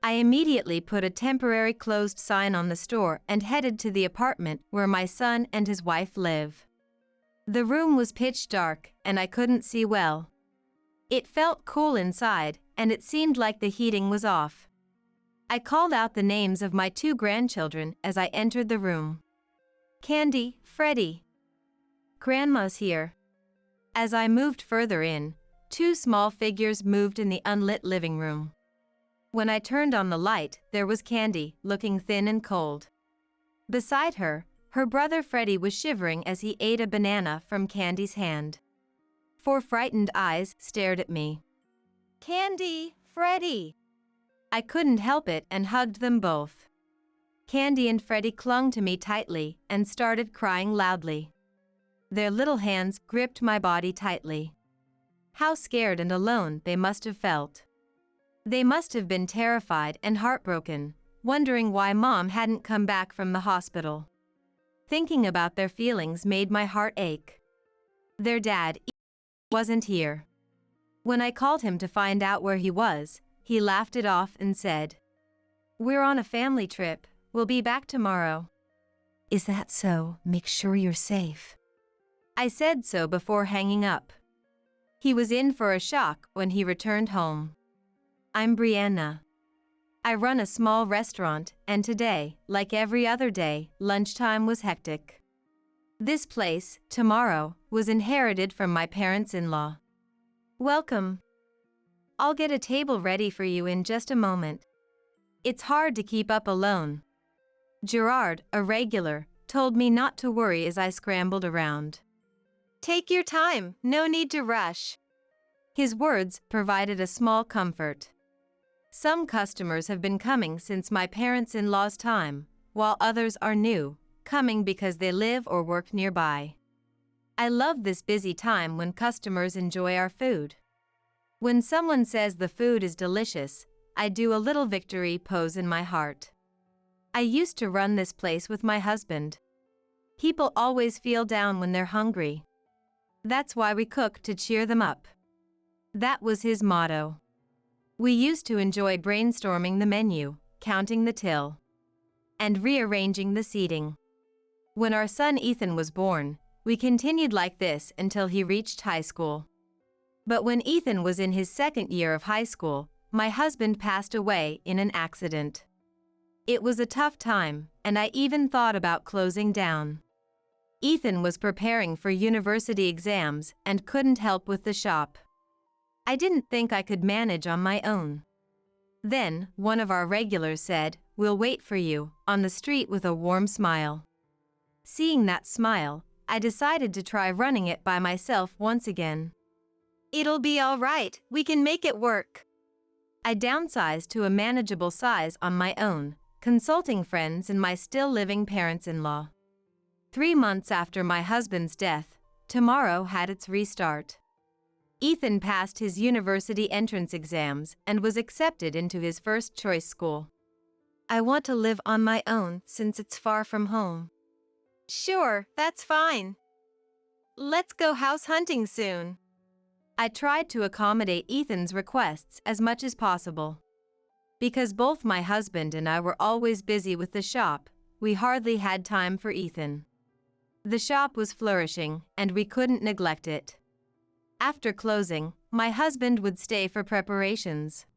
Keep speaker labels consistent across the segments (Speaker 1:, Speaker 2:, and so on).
Speaker 1: I immediately put a temporary closed sign on the store and headed to the apartment where my son and his wife live. The room was pitch dark and I couldn't see well. It felt cool inside and it seemed like the heating was off. I called out the names of my 2 grandchildren as I entered the room. Candy, Freddie. Grandma's here. As I moved further in, 2 small figures moved in the unlit living room. When I turned on the light, there was Candy, looking thin and cold. Beside her, her brother Freddie was shivering as he ate a banana from Candy's hand. 4 frightened eyes stared at me. Candy, Freddie. I couldn't help it and hugged them both. Candy and Freddie clung to me tightly and started crying loudly. Their little hands gripped my body tightly. How scared and alone they must have felt. They must have been terrified and heartbroken, wondering why Mom hadn't come back from the hospital. Thinking about their feelings made my heart ache. Their dad wasn't here. When I called him to find out where he was, he laughed it off and said, "We're on a family trip, we'll be back tomorrow." "Is that so? Make sure you're safe." I said so before hanging up. He was in for a shock when he returned home. I'm Brianna. I run a small restaurant, and today, like every other day, lunchtime was hectic. This place, tomorrow, was inherited from my parents-in-law. Welcome. I'll get a table ready for you in just a moment. It's hard to keep up alone. Gerard, a regular, told me not to worry as I scrambled around. Take your time, no need to rush. His words provided a small comfort. Some customers have been coming since my parents-in-law's time, while others are new, coming because they live or work nearby. I love this busy time when customers enjoy our food. When someone says the food is delicious, I do a little victory pose in my heart. I used to run this place with my husband. People always feel down when they're hungry. That's why we cook to cheer them up. That was his motto. We used to enjoy brainstorming the menu, counting the till, and rearranging the seating. When our son Ethan was born, we continued like this until he reached high school. But when Ethan was in his 2nd year of high school, my husband passed away in an accident. It was a tough time, and I even thought about closing down. Ethan was preparing for university exams and couldn't help with the shop. I didn't think I could manage on my own. Then, one of our regulars said, "We'll wait for you," on the street with a warm smile. Seeing that smile, I decided to try running it by myself once again. It'll be all right, we can make it work. I downsized to a manageable size on my own, consulting friends and my still-living parents-in-law. 3 months after my husband's death, tomorrow had its restart. Ethan passed his university entrance exams and was accepted into his first choice school. I want to live on my own since it's far from home. Sure, that's fine. Let's go house hunting soon. I tried to accommodate Ethan's requests as much as possible. Because both my husband and I were always busy with the shop, we hardly had time for Ethan. The shop was flourishing, and we couldn't neglect it. After closing, my husband would stay for preparations.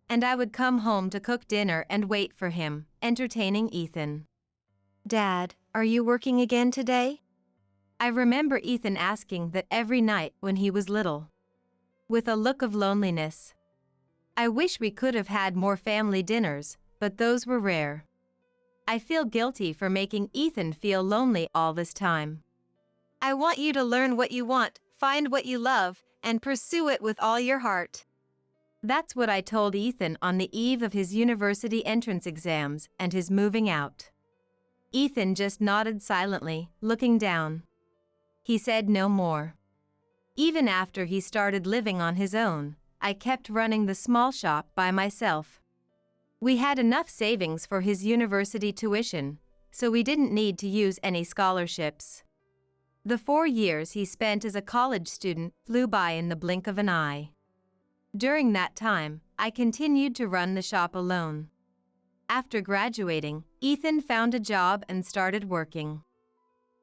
Speaker 1: And I would come home to cook dinner and wait for him, entertaining Ethan. "Dad, are you working again today?" I remember Ethan asking that every night when he was little. With a look of loneliness. I wish we could have had more family dinners, but those were rare. I feel guilty for making Ethan feel lonely all this time. I want you to learn what you want, find what you love, and pursue it with all your heart. That's what I told Ethan on the eve of his university entrance exams and his moving out. Ethan just nodded silently, looking down. He said no more. Even after he started living on his own, I kept running the small shop by myself. We had enough savings for his university tuition, so we didn't need to use any scholarships. The 4 years he spent as a college student flew by in the blink of an eye. During that time, I continued to run the shop alone. After graduating, Ethan found a job and started working.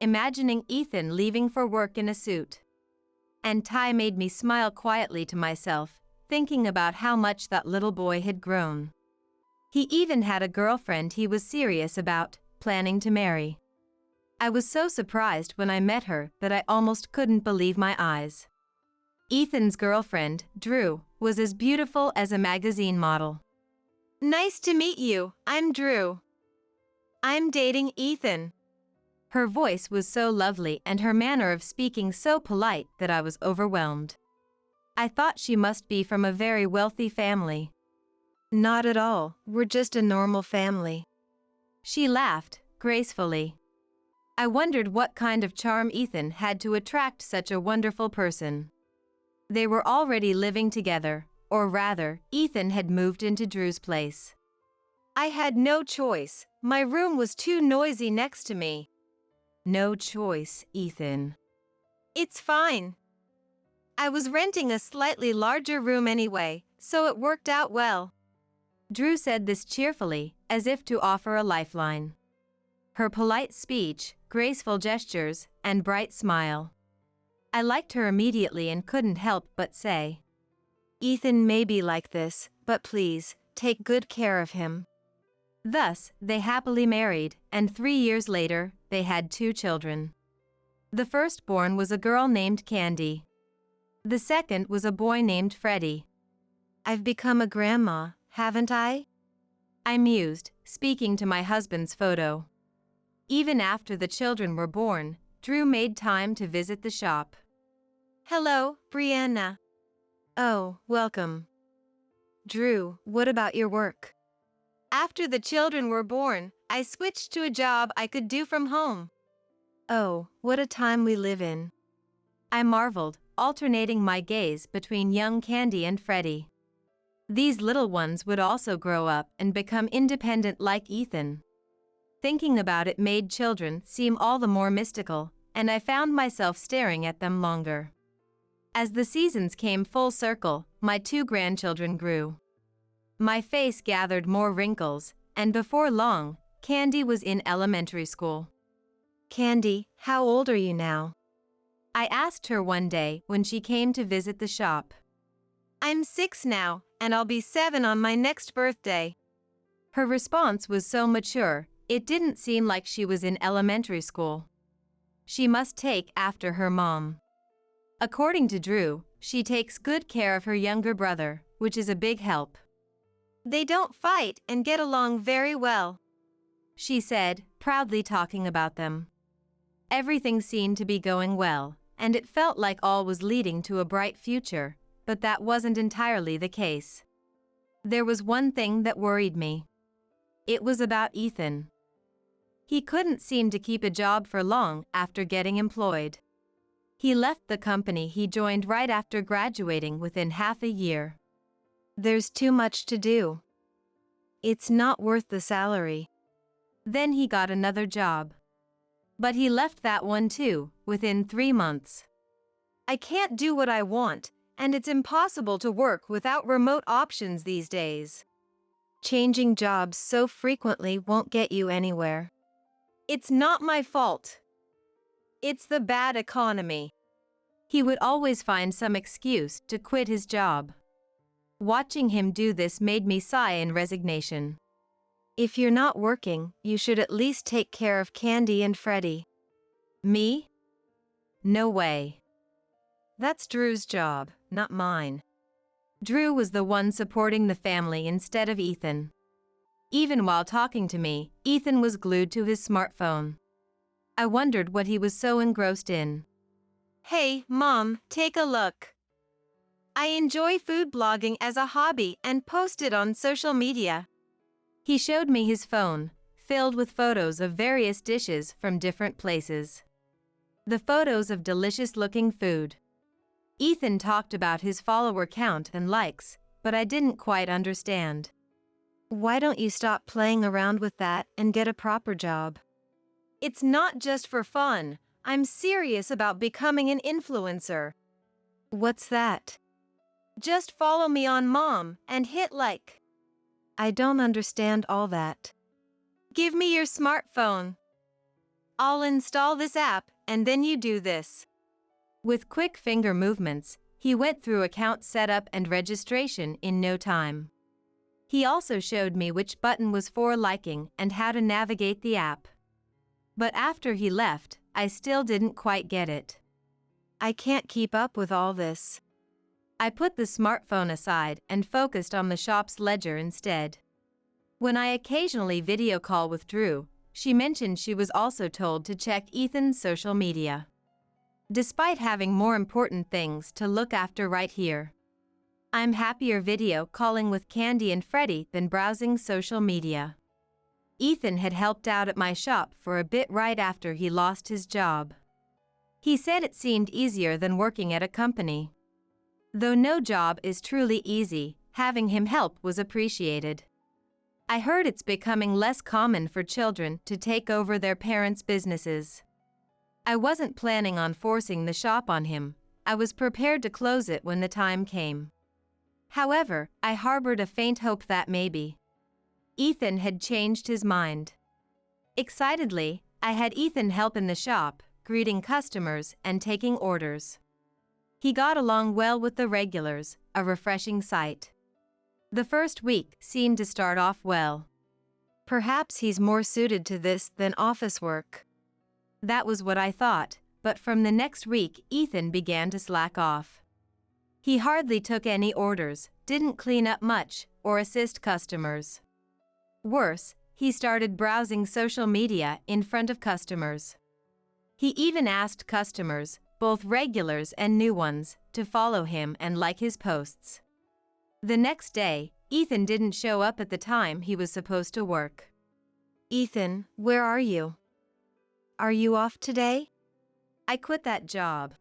Speaker 1: Imagining Ethan leaving for work in a suit and tie made me smile quietly to myself, thinking about how much that little boy had grown. He even had a girlfriend he was serious about, planning to marry. I was so surprised when I met her that I almost couldn't believe my eyes. Ethan's girlfriend, Drew, was as beautiful as a magazine model. "Nice to meet you, I'm Drew. I'm dating Ethan." Her voice was so lovely and her manner of speaking so polite that I was overwhelmed. I thought she must be from a very wealthy family. "Not at all, we're just a normal family." She laughed, gracefully. I wondered what kind of charm Ethan had to attract such a wonderful person. They were already living together, or rather, Ethan had moved into Drew's place. I had no choice, my room was too noisy next to me. "No choice, Ethan." "It's fine. I was renting a slightly larger room anyway, so it worked out well." Drew said this cheerfully, as if to offer a lifeline. Her polite speech, graceful gestures, and bright smile. I liked her immediately and couldn't help but say, "Ethan may be like this, but please, take good care of him." Thus, they happily married, and 3 years later, they had 2 children. The firstborn was a girl named Candy. The second was a boy named Freddie. "I've become a grandma, haven't I?" I mused, speaking to my husband's photo. Even after the children were born, Drew made time to visit the shop. "Hello, Brianna." "Oh, welcome." "Drew, what about your work?" "After the children were born, I switched to a job I could do from home." "Oh, what a time we live in." I marveled, alternating my gaze between young Candy and Freddie. These little ones would also grow up and become independent like Ethan. Thinking about it made children seem all the more mystical, and I found myself staring at them longer. As the seasons came full circle, my 2 grandchildren grew. My face gathered more wrinkles, and before long, Candy was in elementary school. "Candy, how old are you now?" I asked her one day when she came to visit the shop. "I'm 6 now, and I'll be 7 on my next birthday." Her response was so mature, it didn't seem like she was in elementary school. She must take after her mom. According to Drew, she takes good care of her younger brother, which is a big help. "They don't fight and get along very well," she said, proudly talking about them. Everything seemed to be going well, and it felt like all was leading to a bright future, but that wasn't entirely the case. There was one thing that worried me. It was about Ethan. He couldn't seem to keep a job for long after getting employed. He left the company he joined right after graduating within half a year. "There's too much to do. It's not worth the salary." Then he got another job. But he left that one too, within 3 months. "I can't do what I want, and it's impossible to work without remote options these days. Changing jobs so frequently won't get you anywhere." "It's not my fault. It's the bad economy." He would always find some excuse to quit his job. Watching him do this made me sigh in resignation. "If you're not working, you should at least take care of Candy and Freddie." "Me? No way. That's Drew's job, not mine." Drew was the one supporting the family instead of Ethan. Even while talking to me, Ethan was glued to his smartphone. I wondered what he was so engrossed in. "Hey, Mom, take a look. I enjoy food blogging as a hobby and post it on social media." He showed me his phone, filled with photos of various dishes from different places. The photos of delicious-looking food. Ethan talked about his follower count and likes, but I didn't quite understand. "Why don't you stop playing around with that and get a proper job?" "It's not just for fun. I'm serious about becoming an influencer." "What's that?" Just follow me on Mom and hit like. I don't understand all that. Give me your smartphone. I'll install this app and then you do this. With quick finger movements, he went through account setup and registration in no time. He also showed me which button was for liking and how to navigate the app. But after he left, I still didn't quite get it. I can't keep up with all this. I put the smartphone aside and focused on the shop's ledger instead. When I occasionally video call with Drew, she mentioned she was also told to check Ethan's social media. Despite having more important things to look after right here, I'm happier video calling with Candy and Freddie than browsing social media. Ethan had helped out at my shop for a bit right after he lost his job. He said it seemed easier than working at a company. Though no job is truly easy, having him help was appreciated. I heard it's becoming less common for children to take over their parents' businesses. I wasn't planning on forcing the shop on him. I was prepared to close it when the time came. However, I harbored a faint hope that maybe Ethan had changed his mind. Excitedly, I had Ethan help in the shop, greeting customers and taking orders. He got along well with the regulars, a refreshing sight. The first week seemed to start off well. Perhaps he's more suited to this than office work. That was what I thought, but from the next week Ethan began to slack off. He hardly took any orders, didn't clean up much, or assist customers. Worse, he started browsing social media in front of customers. He even asked customers, both regulars and new ones, to follow him and like his posts. The next day, Ethan didn't show up at the time he was supposed to work. Ethan, where are you? Are you off today? I quit that job.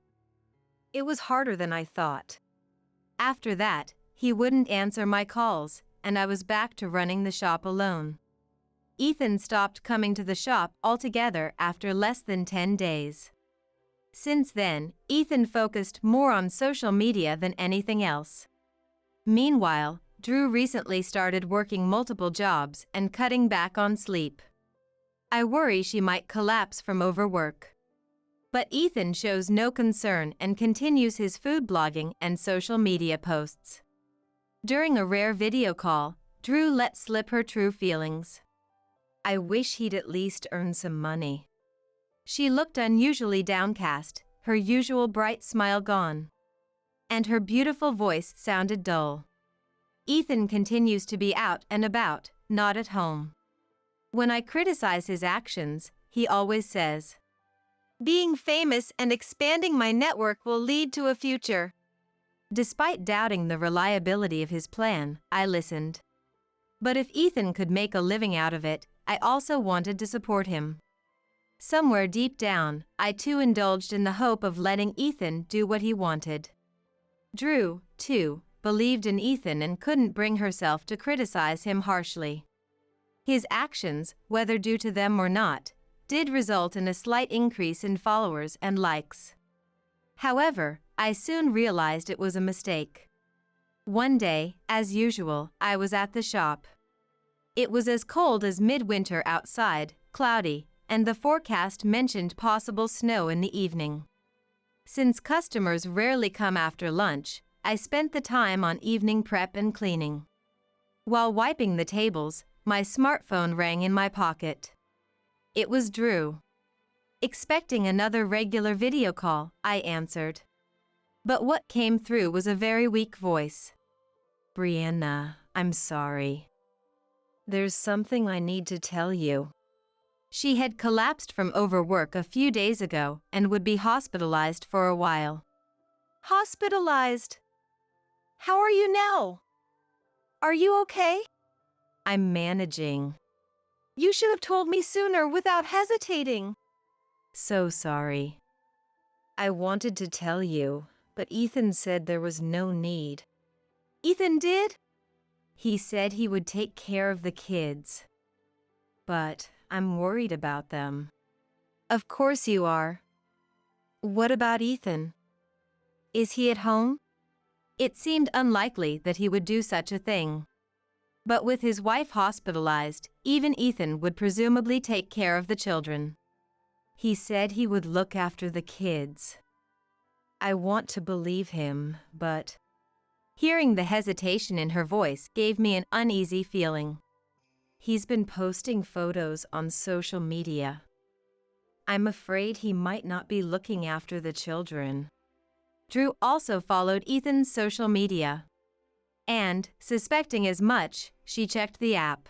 Speaker 1: It was harder than I thought. After that, he wouldn't answer my calls, and I was back to running the shop alone. Ethan stopped coming to the shop altogether after less than 10 days. Since then, Ethan focused more on social media than anything else. Meanwhile, Drew recently started working multiple jobs and cutting back on sleep. I worry she might collapse from overwork. But Ethan shows no concern and continues his food blogging and social media posts. During a rare video call, Drew let slip her true feelings. I wish he'd at least earn some money. She looked unusually downcast, her usual bright smile gone. And her beautiful voice sounded dull. Ethan continues to be out and about, not at home. When I criticize his actions, he always says, "Being famous and expanding my network will lead to a future." Despite doubting the reliability of his plan, I listened. But if Ethan could make a living out of it, I also wanted to support him. Somewhere deep down, I too indulged in the hope of letting Ethan do what he wanted. Drew, too, believed in Ethan and couldn't bring herself to criticize him harshly. His actions, whether due to them or not, did result in a slight increase in followers and likes. However, I soon realized it was a mistake. One day, as usual, I was at the shop. It was as cold as midwinter outside, cloudy, and the forecast mentioned possible snow in the evening. Since customers rarely come after lunch, I spent the time on evening prep and cleaning. While wiping the tables, my smartphone rang in my pocket. It was Drew. Expecting another regular video call, I answered. But what came through was a very weak voice. "Brianna, I'm sorry. There's something I need to tell you." She had collapsed from overwork a few days ago and would be hospitalized for a while. "Hospitalized? How are you now? Are you okay?" "I'm managing." "You should have told me sooner without hesitating." "So sorry. I wanted to tell you, but Ethan said there was no need." "Ethan did?" "He said he would take care of the kids. But I'm worried about them." "Of course you are. What about Ethan? Is he at home?" It seemed unlikely that he would do such a thing. But with his wife hospitalized, even Ethan would presumably take care of the children. He said he would look after the kids. I want to believe him, but... Hearing the hesitation in her voice gave me an uneasy feeling. He's been posting photos on social media. I'm afraid he might not be looking after the children. Drew also followed Ethan's social media. And, suspecting as much, she checked the app.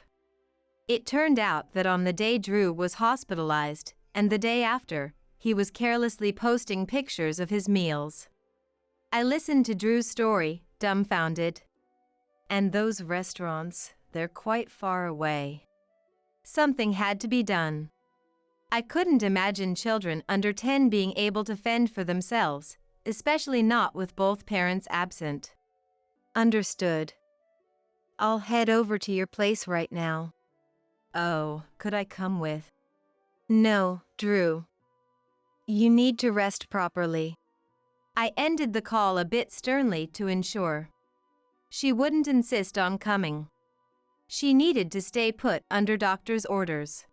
Speaker 1: It turned out that on the day Drew was hospitalized, and the day after, he was carelessly posting pictures of his meals. I listened to Drew's story, dumbfounded. And those restaurants, they're quite far away. Something had to be done. I couldn't imagine children under 10 being able to fend for themselves, especially not with both parents absent. Understood. I'll head over to your place right now. Oh, could I come with? No, Drew. You need to rest properly. I ended the call a bit sternly to ensure. She wouldn't insist on coming. She needed to stay put under doctor's orders.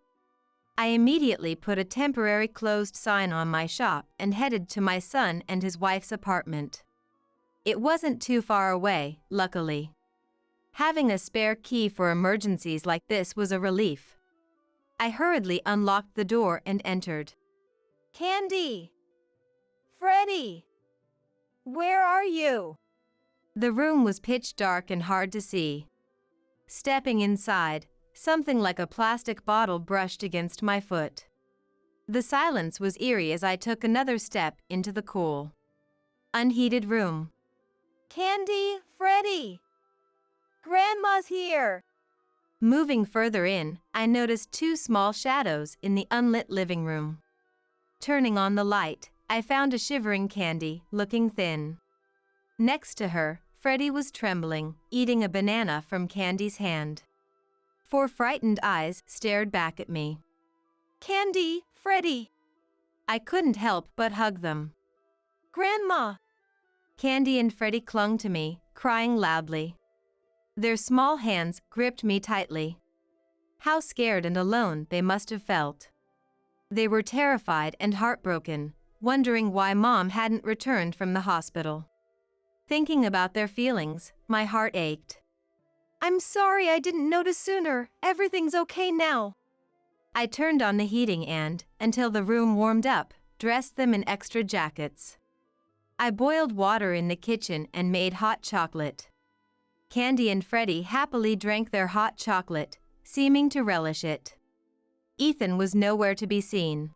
Speaker 1: I immediately put a temporary closed sign on my shop and headed to my son and his wife's apartment. It wasn't too far away, luckily. Having a spare key for emergencies like this was a relief. I hurriedly unlocked the door and entered. Candy! Freddie! Where are you? The room was pitch dark and hard to see. Stepping inside, something like a plastic bottle brushed against my foot. The silence was eerie as I took another step into the cool, unheated room. Candy, Freddie! Grandma's here! Moving further in, I noticed two small shadows in the unlit living room. Turning on the light, I found a shivering Candy, looking thin. Next to her, Freddie was trembling, eating a banana from Candy's hand. 4 frightened eyes stared back at me. Candy, Freddie! I couldn't help but hug them. Grandma! Candy and Freddie clung to me, crying loudly. Their small hands gripped me tightly. How scared and alone they must have felt. They were terrified and heartbroken, wondering why Mom hadn't returned from the hospital. Thinking about their feelings, my heart ached. I'm sorry I didn't notice sooner. Everything's okay now. I turned on the heating and, until the room warmed up, dressed them in extra jackets. I boiled water in the kitchen and made hot chocolate. Candy and Freddie happily drank their hot chocolate, seeming to relish it. Ethan was nowhere to be seen.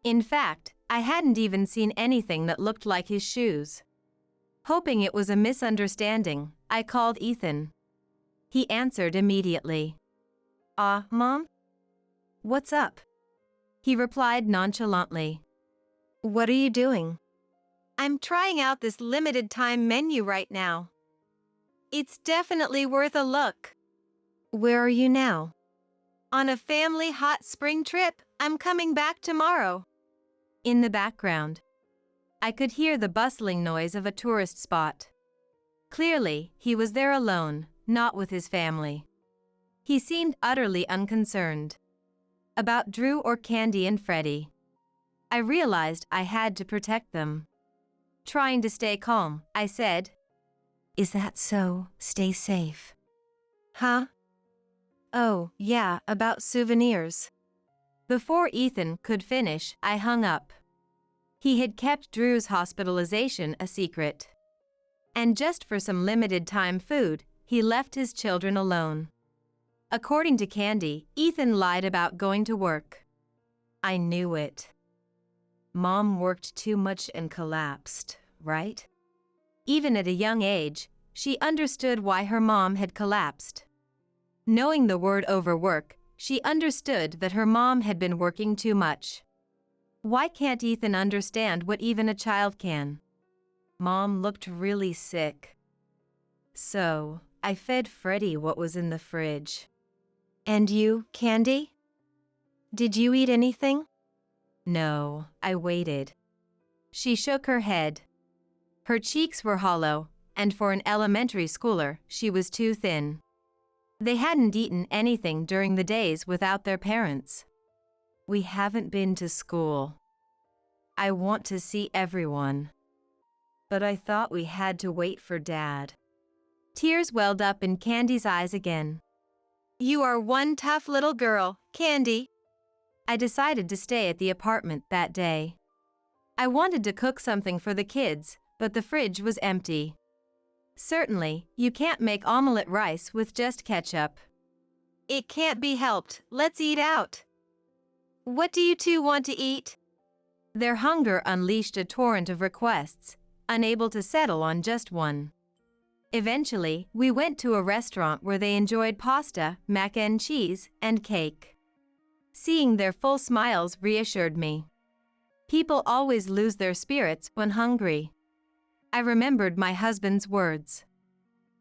Speaker 1: In fact, I hadn't even seen anything that looked like his shoes. Hoping it was a misunderstanding, I called Ethan. He answered immediately. Mom? What's up? He replied nonchalantly. What are you doing? I'm trying out this limited-time menu right now. It's definitely worth a look. Where are you now? On a family hot spring trip. I'm coming back tomorrow. In the background, I could hear the bustling noise of a tourist spot. Clearly, he was there alone, not with his family. He seemed utterly unconcerned about Drew or Candy and Freddie. I realized I had to protect them. Trying to stay calm, I said, Is that so? Stay safe. Huh? Oh, yeah, about souvenirs. Before Ethan could finish, I hung up. He had kept Drew's hospitalization a secret. And just for some limited-time food, he left his children alone. According to Candy, Ethan lied about going to work. I knew it. Mom worked too much and collapsed, right? Even at a young age, she understood why her mom had collapsed. Knowing the word overwork, she understood that her mom had been working too much. Why can't Ethan understand what even a child can? Mom looked really sick. So, I fed Freddie what was in the fridge. And you, Candy? Did you eat anything? No, I waited. She shook her head. Her cheeks were hollow, and for an elementary schooler, she was too thin. They hadn't eaten anything during the days without their parents. We haven't been to school. I want to see everyone. But I thought we had to wait for Dad. Tears welled up in Candy's eyes again. You are one tough little girl, Candy. I decided to stay at the apartment that day. I wanted to cook something for the kids, but the fridge was empty. Certainly, you can't make omelette rice with just ketchup. It can't be helped, let's eat out. What do you two want to eat? Their hunger unleashed a torrent of requests, unable to settle on just one. Eventually, we went to a restaurant where they enjoyed pasta, mac and cheese, and cake. Seeing their full smiles reassured me. People always lose their spirits when hungry. I remembered my husband's words.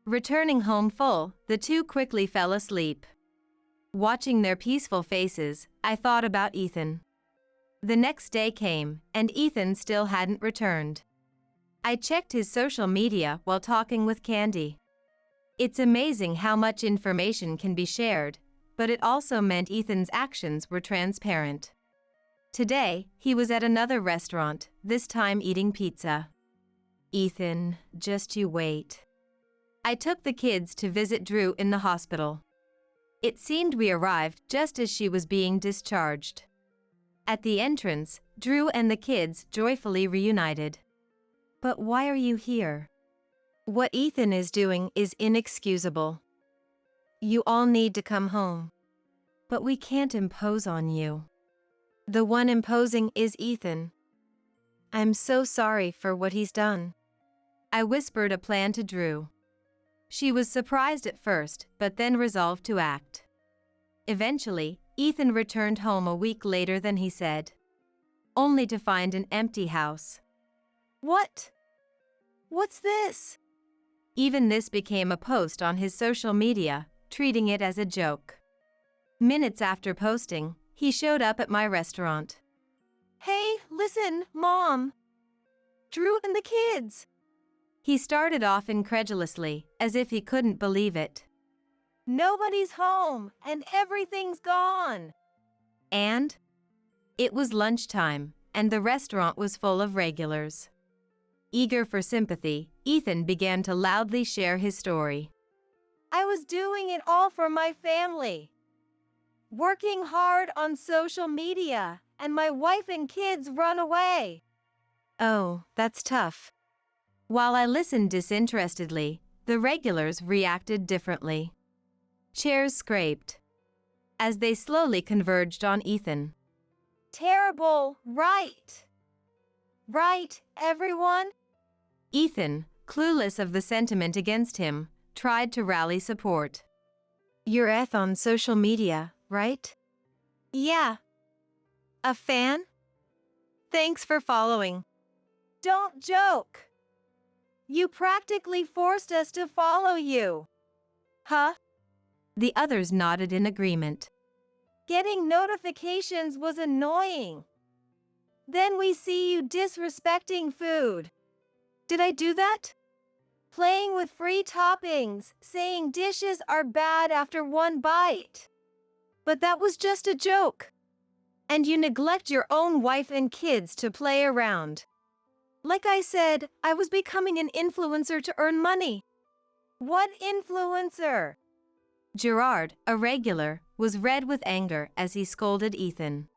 Speaker 1: Returning home full, the two quickly fell asleep. Watching their peaceful faces, I thought about Ethan. The next day came, and Ethan still hadn't returned. I checked his social media while talking with Candy. It's amazing how much information can be shared, but it also meant Ethan's actions were transparent. Today, he was at another restaurant, this time eating pizza. Ethan, just you wait. I took the kids to visit Drew in the hospital. It seemed we arrived just as she was being discharged. At the entrance, Drew and the kids joyfully reunited. But why are you here? What Ethan is doing is inexcusable. You all need to come home. But we can't impose on you. The one imposing is Ethan. I'm so sorry for what he's done. I whispered a plan to Drew. She was surprised at first, but then resolved to act. Eventually, Ethan returned home a week later than he said, only to find an empty house. What? What's this? Even this became a post on his social media, treating it as a joke. Minutes after posting, he showed up at my restaurant. Hey, listen, Mom. Drew and the kids. He started off incredulously, as if he couldn't believe it. Nobody's home, and everything's gone. And? It was lunchtime, and the restaurant was full of regulars. Eager for sympathy, Ethan began to loudly share his story. I was doing it all for my family. Working hard on social media, and my wife and kids run away. Oh, that's tough. While I listened disinterestedly, the regulars reacted differently. Chairs scraped as they slowly converged on Ethan. Terrible, right? Right, everyone? Ethan, clueless of the sentiment against him, tried to rally support. You're Eth on social media, right? Yeah. A fan? Thanks for following. Don't joke. You practically forced us to follow you. Huh? The others nodded in agreement. Getting notifications was annoying. Then we see you disrespecting food. Did I do that? Playing with free toppings, saying dishes are bad after one bite. But that was just a joke. And you neglect your own wife and kids to play around. Like I said, I was becoming an influencer to earn money. What influencer? Gerard, a regular, was red with anger as he scolded Ethan.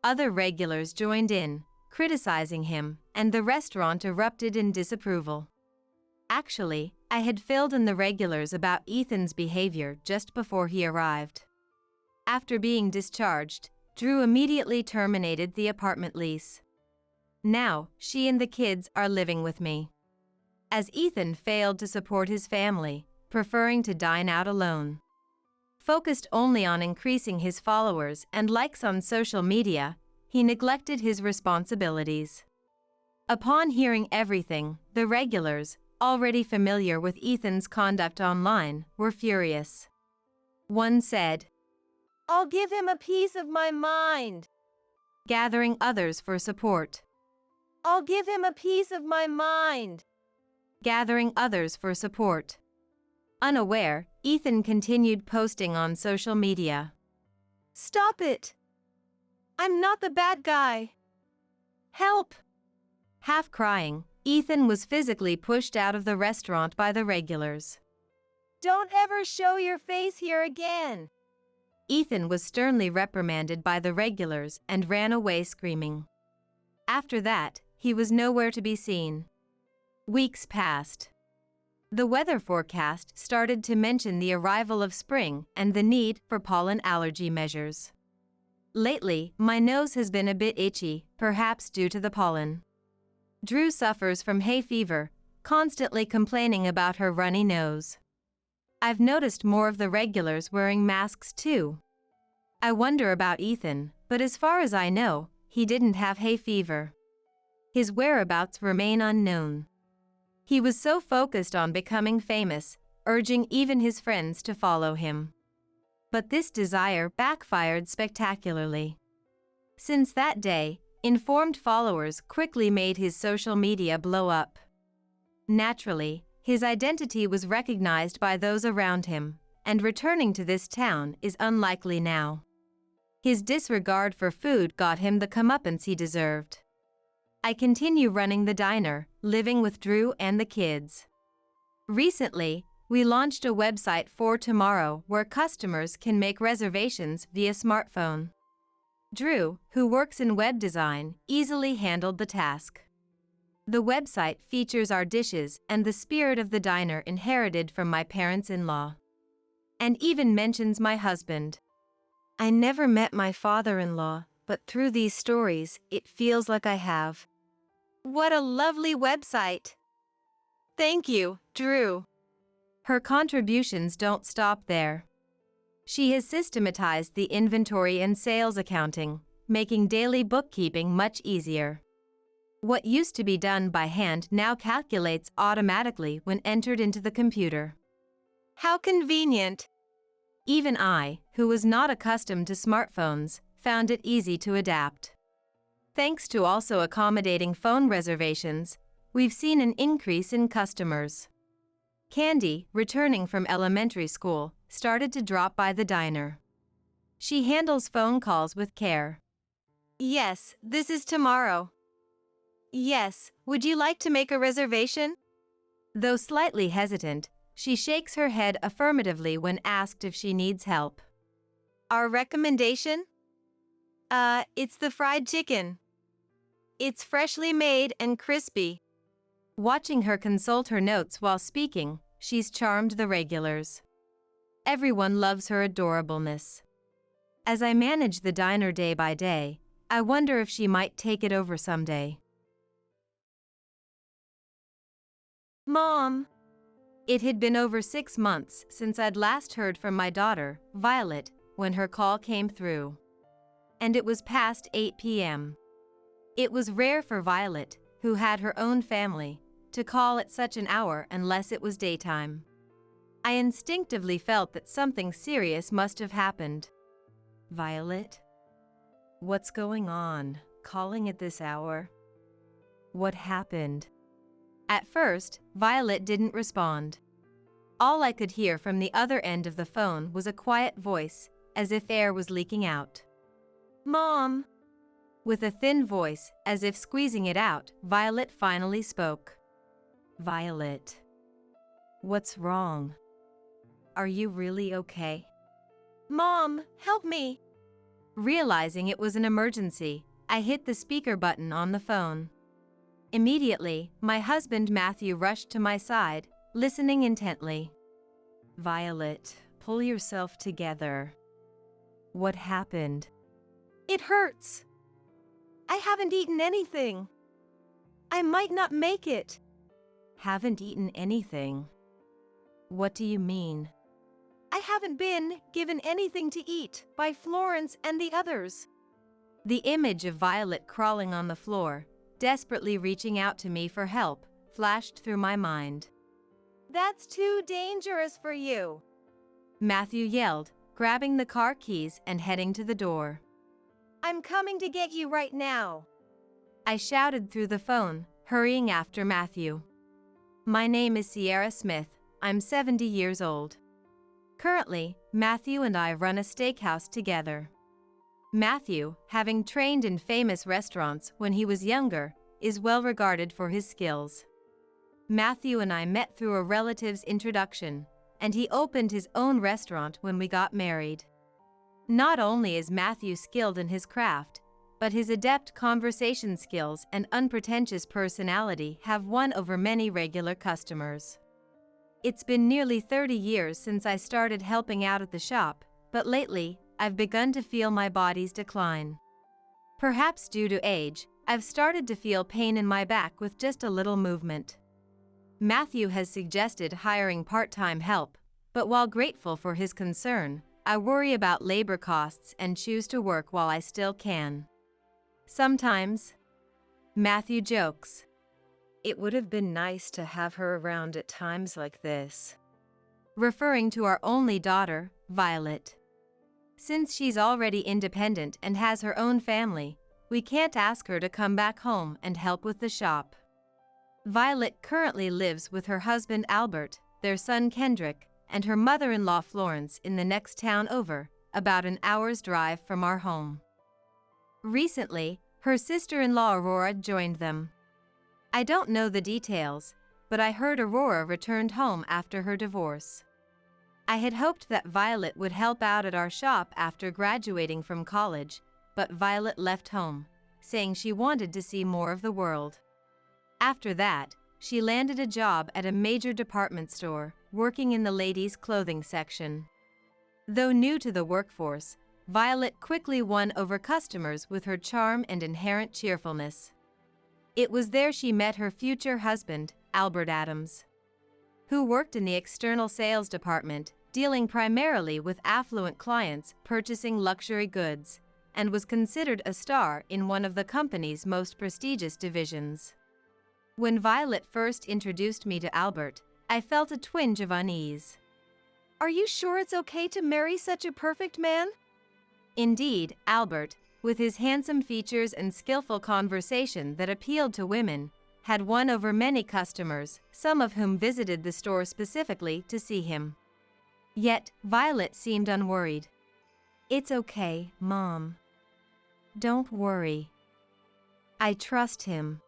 Speaker 1: Other regulars joined in, criticizing him, and the restaurant erupted in disapproval. Actually, I had filled in the regulars about Ethan's behavior just before he arrived. After being discharged, Drew immediately terminated the apartment lease. Now, she and the kids are living with me. As Ethan failed to support his family, preferring to dine out alone. Focused only on increasing his followers and likes on social media, he neglected his responsibilities. Upon hearing everything, the regulars, already familiar with Ethan's conduct online, were furious. One said, "I'll give him a piece of my mind," gathering others for support. "I'll give him a piece of my mind." gathering others for support. Unaware, Ethan continued posting on social media. "Stop it! I'm not the bad guy! Help!" Half crying, Ethan was physically pushed out of the restaurant by the regulars. "Don't ever show your face here again!" Ethan was sternly reprimanded by the regulars and ran away screaming. After that, he was nowhere to be seen. Weeks passed. The weather forecast started to mention the arrival of spring and the need for pollen allergy measures. Lately, my nose has been a bit itchy, perhaps due to the pollen. Drew suffers from hay fever, constantly complaining about her runny nose. I've noticed more of the regulars wearing masks too. I wonder about Ethan, but as far as I know, he didn't have hay fever. His whereabouts remain unknown. He was so focused on becoming famous, urging even his friends to follow him. But this desire backfired spectacularly. Since that day, informed followers quickly made his social media blow up. Naturally, his identity was recognized by those around him, and returning to this town is unlikely now. His disregard for food got him the comeuppance he deserved. I continue running the diner, living with Drew and the kids. Recently, we launched a website for tomorrow where customers can make reservations via smartphone. Drew, who works in web design, easily handled the task. The website features our dishes and the spirit of the diner inherited from my parents-in-law. And even mentions my husband. I never met my father-in-law, but through these stories, it feels like I have. What a lovely website! Thank you, Drew. Her contributions don't stop there. She has systematized the inventory and sales accounting, making daily bookkeeping much easier. What used to be done by hand now calculates automatically when entered into the computer. How convenient! Even I, who was not accustomed to smartphones, found it easy to adapt. Thanks to also accommodating phone reservations, we've seen an increase in customers. Candy, returning from elementary school, started to drop by the diner. She handles phone calls with care. Yes, this is tomorrow. Yes, would you like to make a reservation? Though slightly hesitant, she shakes her head affirmatively when asked if she needs help. Our recommendation? It's the fried chicken. It's freshly made and crispy. Watching her consult her notes while speaking, she's charmed the regulars. Everyone loves her adorableness. As I manage the diner day by day, I wonder if she might take it over someday. Mom! It had been over 6 months since I'd last heard from my daughter, Violet, when her call came through. And it was past 8 p.m. It was rare for Violet, who had her own family, to call at such an hour unless it was daytime. I instinctively felt that something serious must have happened. Violet? What's going on? Calling at this hour? What happened? At first, Violet didn't respond. All I could hear from the other end of the phone was a quiet voice, as if air was leaking out. Mom! With a thin voice, as if squeezing it out, Violet finally spoke. Violet. What's wrong? Are you really okay? Mom, help me! Realizing it was an emergency, I hit the speaker button on the phone. Immediately, my husband Matthew rushed to my side, listening intently. Violet, pull yourself together. What happened? It hurts. I haven't eaten anything. I might not make it. Haven't eaten anything? What do you mean? I haven't been given anything to eat by Florence and the others. The image of Violet crawling on the floor, desperately reaching out to me for help, flashed through my mind. That's too dangerous for you, Matthew yelled, grabbing the car keys and heading to the door. I'm coming to get you right now, I shouted through the phone, hurrying after Matthew. My name is Sierra Smith. I'm 70 years old. Currently, Matthew and I run a steakhouse together. Matthew, having trained in famous restaurants when he was younger, is well regarded for his skills. Matthew and I met through a relative's introduction, and he opened his own restaurant when we got married. Not only is Matthew skilled in his craft, but his adept conversation skills and unpretentious personality have won over many regular customers. It's been nearly 30 years since I started helping out at the shop, but lately, I've begun to feel my body's decline. Perhaps due to age, I've started to feel pain in my back with just a little movement. Matthew has suggested hiring part-time help, but while grateful for his concern, I worry about labor costs and choose to work while I still can. Sometimes, Matthew jokes, "It would have been nice to have her around at times like this," referring to our only daughter, Violet. Since she's already independent and has her own family, we can't ask her to come back home and help with the shop. Violet currently lives with her husband Albert, their son Kendrick, and her mother-in-law Florence in the next town over, about an hour's drive from our home. Recently, her sister-in-law Aurora joined them. I don't know the details, but I heard Aurora returned home after her divorce. I had hoped that Violet would help out at our shop after graduating from college, but Violet left home, saying she wanted to see more of the world. After that, she landed a job at a major department store, working in the ladies' clothing section. Though new to the workforce, Violet quickly won over customers with her charm and inherent cheerfulness. It was there she met her future husband, Albert Adams, who worked in the external sales department, dealing primarily with affluent clients purchasing luxury goods, and was considered a star in one of the company's most prestigious divisions. When Violet first introduced me to Albert, I felt a twinge of unease. "Are you sure it's okay to marry such a perfect man?" Indeed, Albert, with his handsome features and skillful conversation that appealed to women, had won over many customers, some of whom visited the store specifically to see him. Yet, Violet seemed unworried. "It's okay, Mom. Don't worry. I trust him."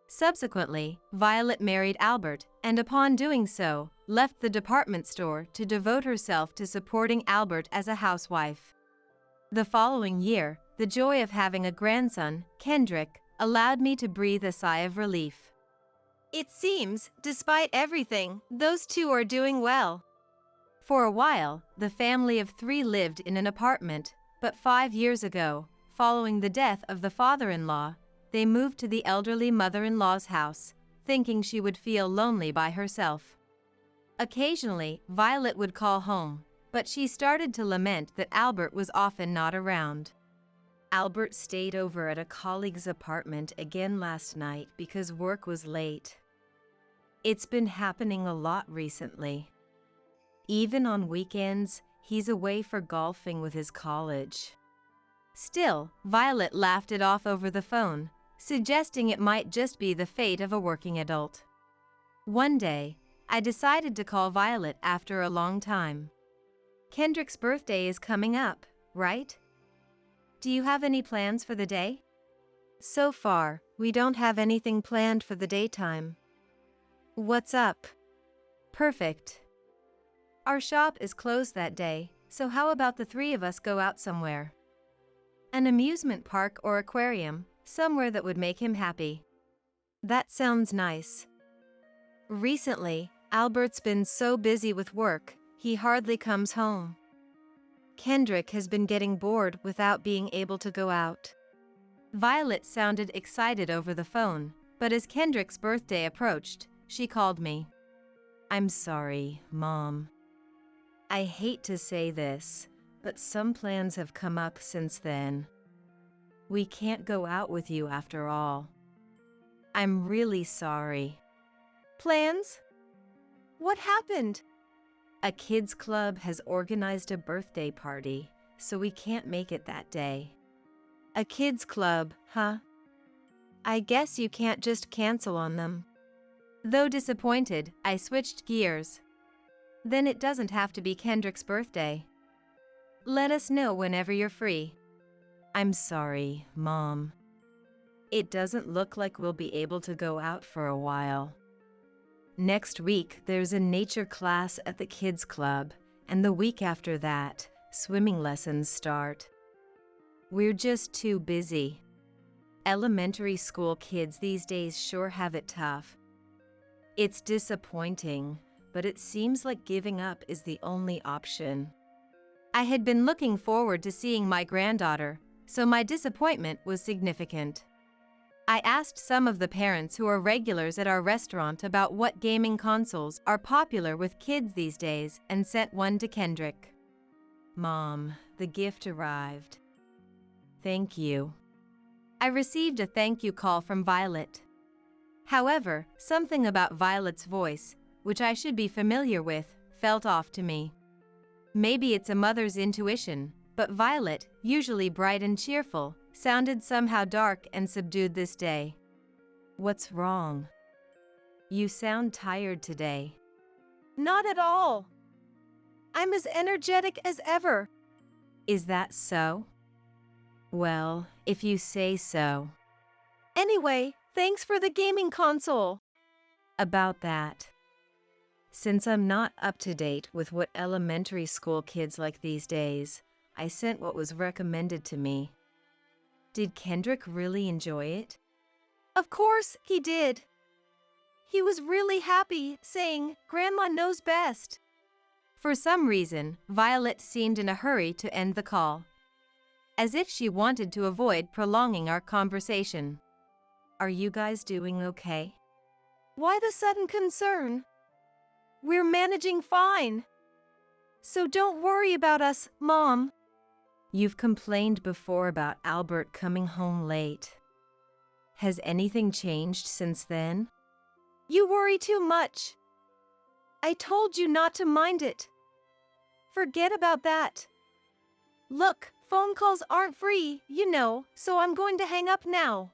Speaker 1: Subsequently, Violet married Albert, and upon doing so, left the department store to devote herself to supporting Albert as a housewife. The following year, the joy of having a grandson, Kendrick, allowed me to breathe a sigh of relief. It seems, despite everything, those two are doing well. For a while, the family of 3 lived in an apartment, but 5 years ago, following the death of the father-in-law, they moved to the elderly mother-in-law's house, thinking she would feel lonely by herself. Occasionally, Violet would call home, but she started to lament that Albert was often not around. "Albert stayed over at a colleague's apartment again last night because work was late. It's been happening a lot recently. Even on weekends, he's away for golfing with his college." Still, Violet laughed it off over the phone, suggesting it might just be the fate of a working adult. One day, I decided to call Violet after a long time. "Kendrick's birthday is coming up, right? Do you have any plans for the day?" "So far, we don't have anything planned for the daytime." "What's up?" "Perfect. Our shop is closed that day, so how about the 3 of us go out somewhere? An amusement park or aquarium, somewhere that would make him happy." "That sounds nice. Recently, Albert's been so busy with work, he hardly comes home. Kendrick has been getting bored without being able to go out." Violet sounded excited over the phone, but as Kendrick's birthday approached, she called me. "I'm sorry, Mom. I hate to say this, but some plans have come up since then. We can't go out with you after all. I'm really sorry." "Plans? What happened?" "A kids' club has organized a birthday party, so we can't make it that day." "A kids' club, huh? I guess you can't just cancel on them." Though disappointed, I switched gears. Then it doesn't have to be Kendrick's birthday. Let us know whenever you're free. I'm sorry, Mom. It doesn't look like we'll be able to go out for a while. Next week, there's a nature class at the kids' club, and the week after that, swimming lessons start. We're just too busy. Elementary school kids these days sure have it tough. It's disappointing, but it seems like giving up is the only option. I had been looking forward to seeing my granddaughter, so my disappointment was significant. I asked some of the parents who are regulars at our restaurant about what gaming consoles are popular with kids these days and sent one to Kendrick. Mom, the gift arrived. Thank you. I received a thank you call from Violet. However, something about Violet's voice, which I should be familiar with, felt off to me. Maybe it's a mother's intuition, but Violet, usually bright and cheerful, sounded somehow dark and subdued this day. What's wrong? You sound tired today.
Speaker 2: Not at all. I'm as energetic as ever.
Speaker 1: Is that so? Well, if you say so.
Speaker 2: Anyway, thanks for the gaming console.
Speaker 1: About that. Since I'm not up to date with what elementary school kids like these days, I sent what was recommended to me. Did Kendrick really enjoy it?
Speaker 2: Of course he did. He was really happy, saying, "Grandma knows best."
Speaker 1: For some reason, Violet seemed in a hurry to end the call, as if she wanted to avoid prolonging our conversation. Are you guys doing okay?
Speaker 2: Why the sudden concern? We're managing fine. So don't worry about us, Mom.
Speaker 1: You've complained before about Albert coming home late. Has anything changed since then?
Speaker 2: You worry too much. I told you not to mind it. Forget about that. Look, phone calls aren't free, you know, so I'm going to hang up now.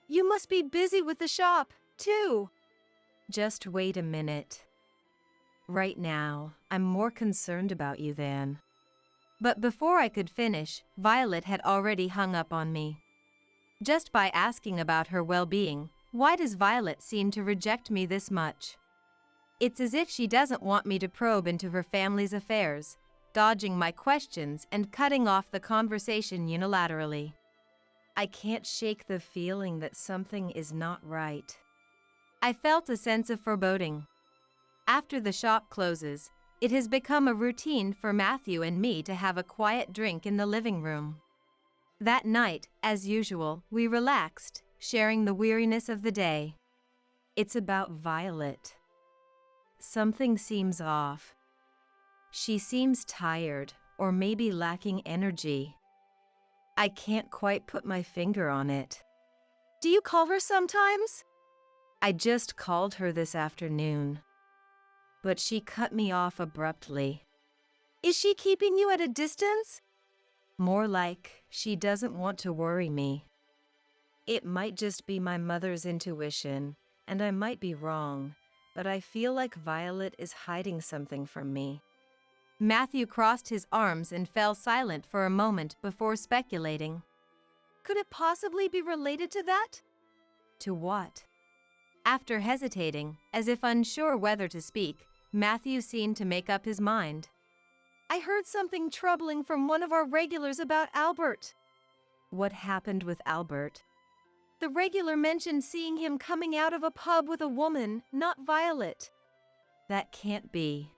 Speaker 2: You must be busy with the shop, too.
Speaker 1: Just wait a minute. Right now, I'm more concerned about you than. But before I could finish, Violet had already hung up on me. Just by asking about her well-being, why does Violet seem to reject me this much? It's as if she doesn't want me to probe into her family's affairs, dodging my questions and cutting off the conversation unilaterally. I can't shake the feeling that something is not right. I felt a sense of foreboding. After the shop closes, it has become a routine for Matthew and me to have a quiet drink in the living room. That night, as usual, we relaxed, sharing the weariness of the day. It's about Violet. Something seems off. She seems tired, or maybe lacking energy. I can't quite put my finger on it.
Speaker 2: Do you call her sometimes?
Speaker 1: I just called her this afternoon. But she cut me off abruptly.
Speaker 2: Is she keeping you at a distance?
Speaker 1: More like she doesn't want to worry me. It might just be my mother's intuition, and I might be wrong, but I feel like Violet is hiding something from me. Matthew crossed his arms and fell silent for a moment before speculating.
Speaker 2: Could it possibly be related to that?
Speaker 1: To what? After hesitating, as if unsure whether to speak, Matthew seemed to make up his mind.
Speaker 2: I heard something troubling from one of our regulars about Albert.
Speaker 1: What happened with Albert?
Speaker 2: The regular mentioned seeing him coming out of a pub with a woman, not Violet.
Speaker 1: That can't be.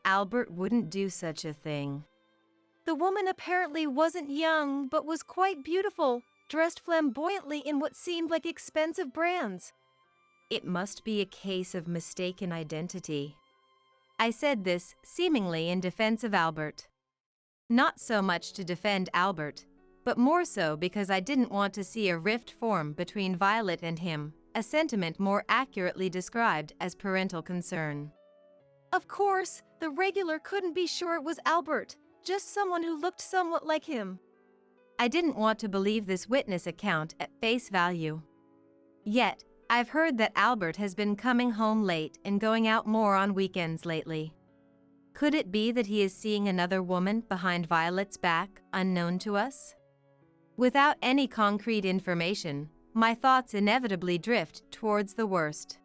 Speaker 1: Albert wouldn't do such a thing.
Speaker 2: The woman apparently wasn't young, but was quite beautiful, dressed flamboyantly in what seemed like expensive brands.
Speaker 1: It must be a case of mistaken identity. I said this seemingly in defense of Albert. Not so much to defend Albert, but more so because I didn't want to see a rift form between Violet and him, a sentiment more accurately described as parental concern.
Speaker 2: Of course, the regular couldn't be sure it was Albert, just someone who looked somewhat like him.
Speaker 1: I didn't want to believe this witness account at face value. Yet, I've heard that Albert has been coming home late and going out more on weekends lately. Could it be that he is seeing another woman behind Violet's back, unknown to us? Without any concrete information, my thoughts inevitably drift towards the worst.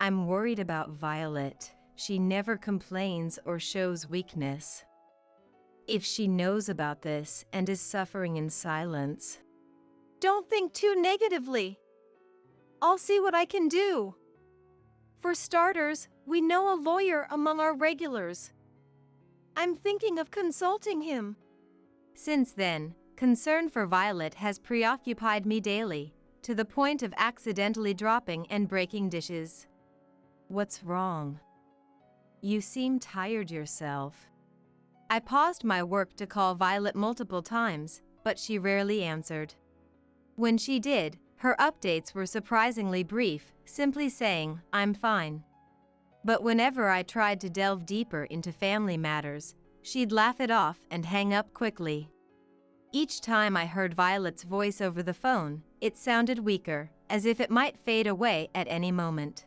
Speaker 1: I'm worried about Violet. She never complains or shows weakness. If she knows about this and is suffering in silence.
Speaker 2: Don't think too negatively. I'll see what I can do. For starters, we know a lawyer among our regulars. I'm thinking of consulting him.
Speaker 1: Since then, concern for Violet has preoccupied me daily, to the point of accidentally dropping and breaking dishes. What's wrong? You seem tired yourself. I paused my work to call Violet multiple times, but she rarely answered. When she did, her updates were surprisingly brief, simply saying, "I'm fine." But whenever I tried to delve deeper into family matters, she'd laugh it off and hang up quickly. Each time I heard Violet's voice over the phone, it sounded weaker, as if it might fade away at any moment.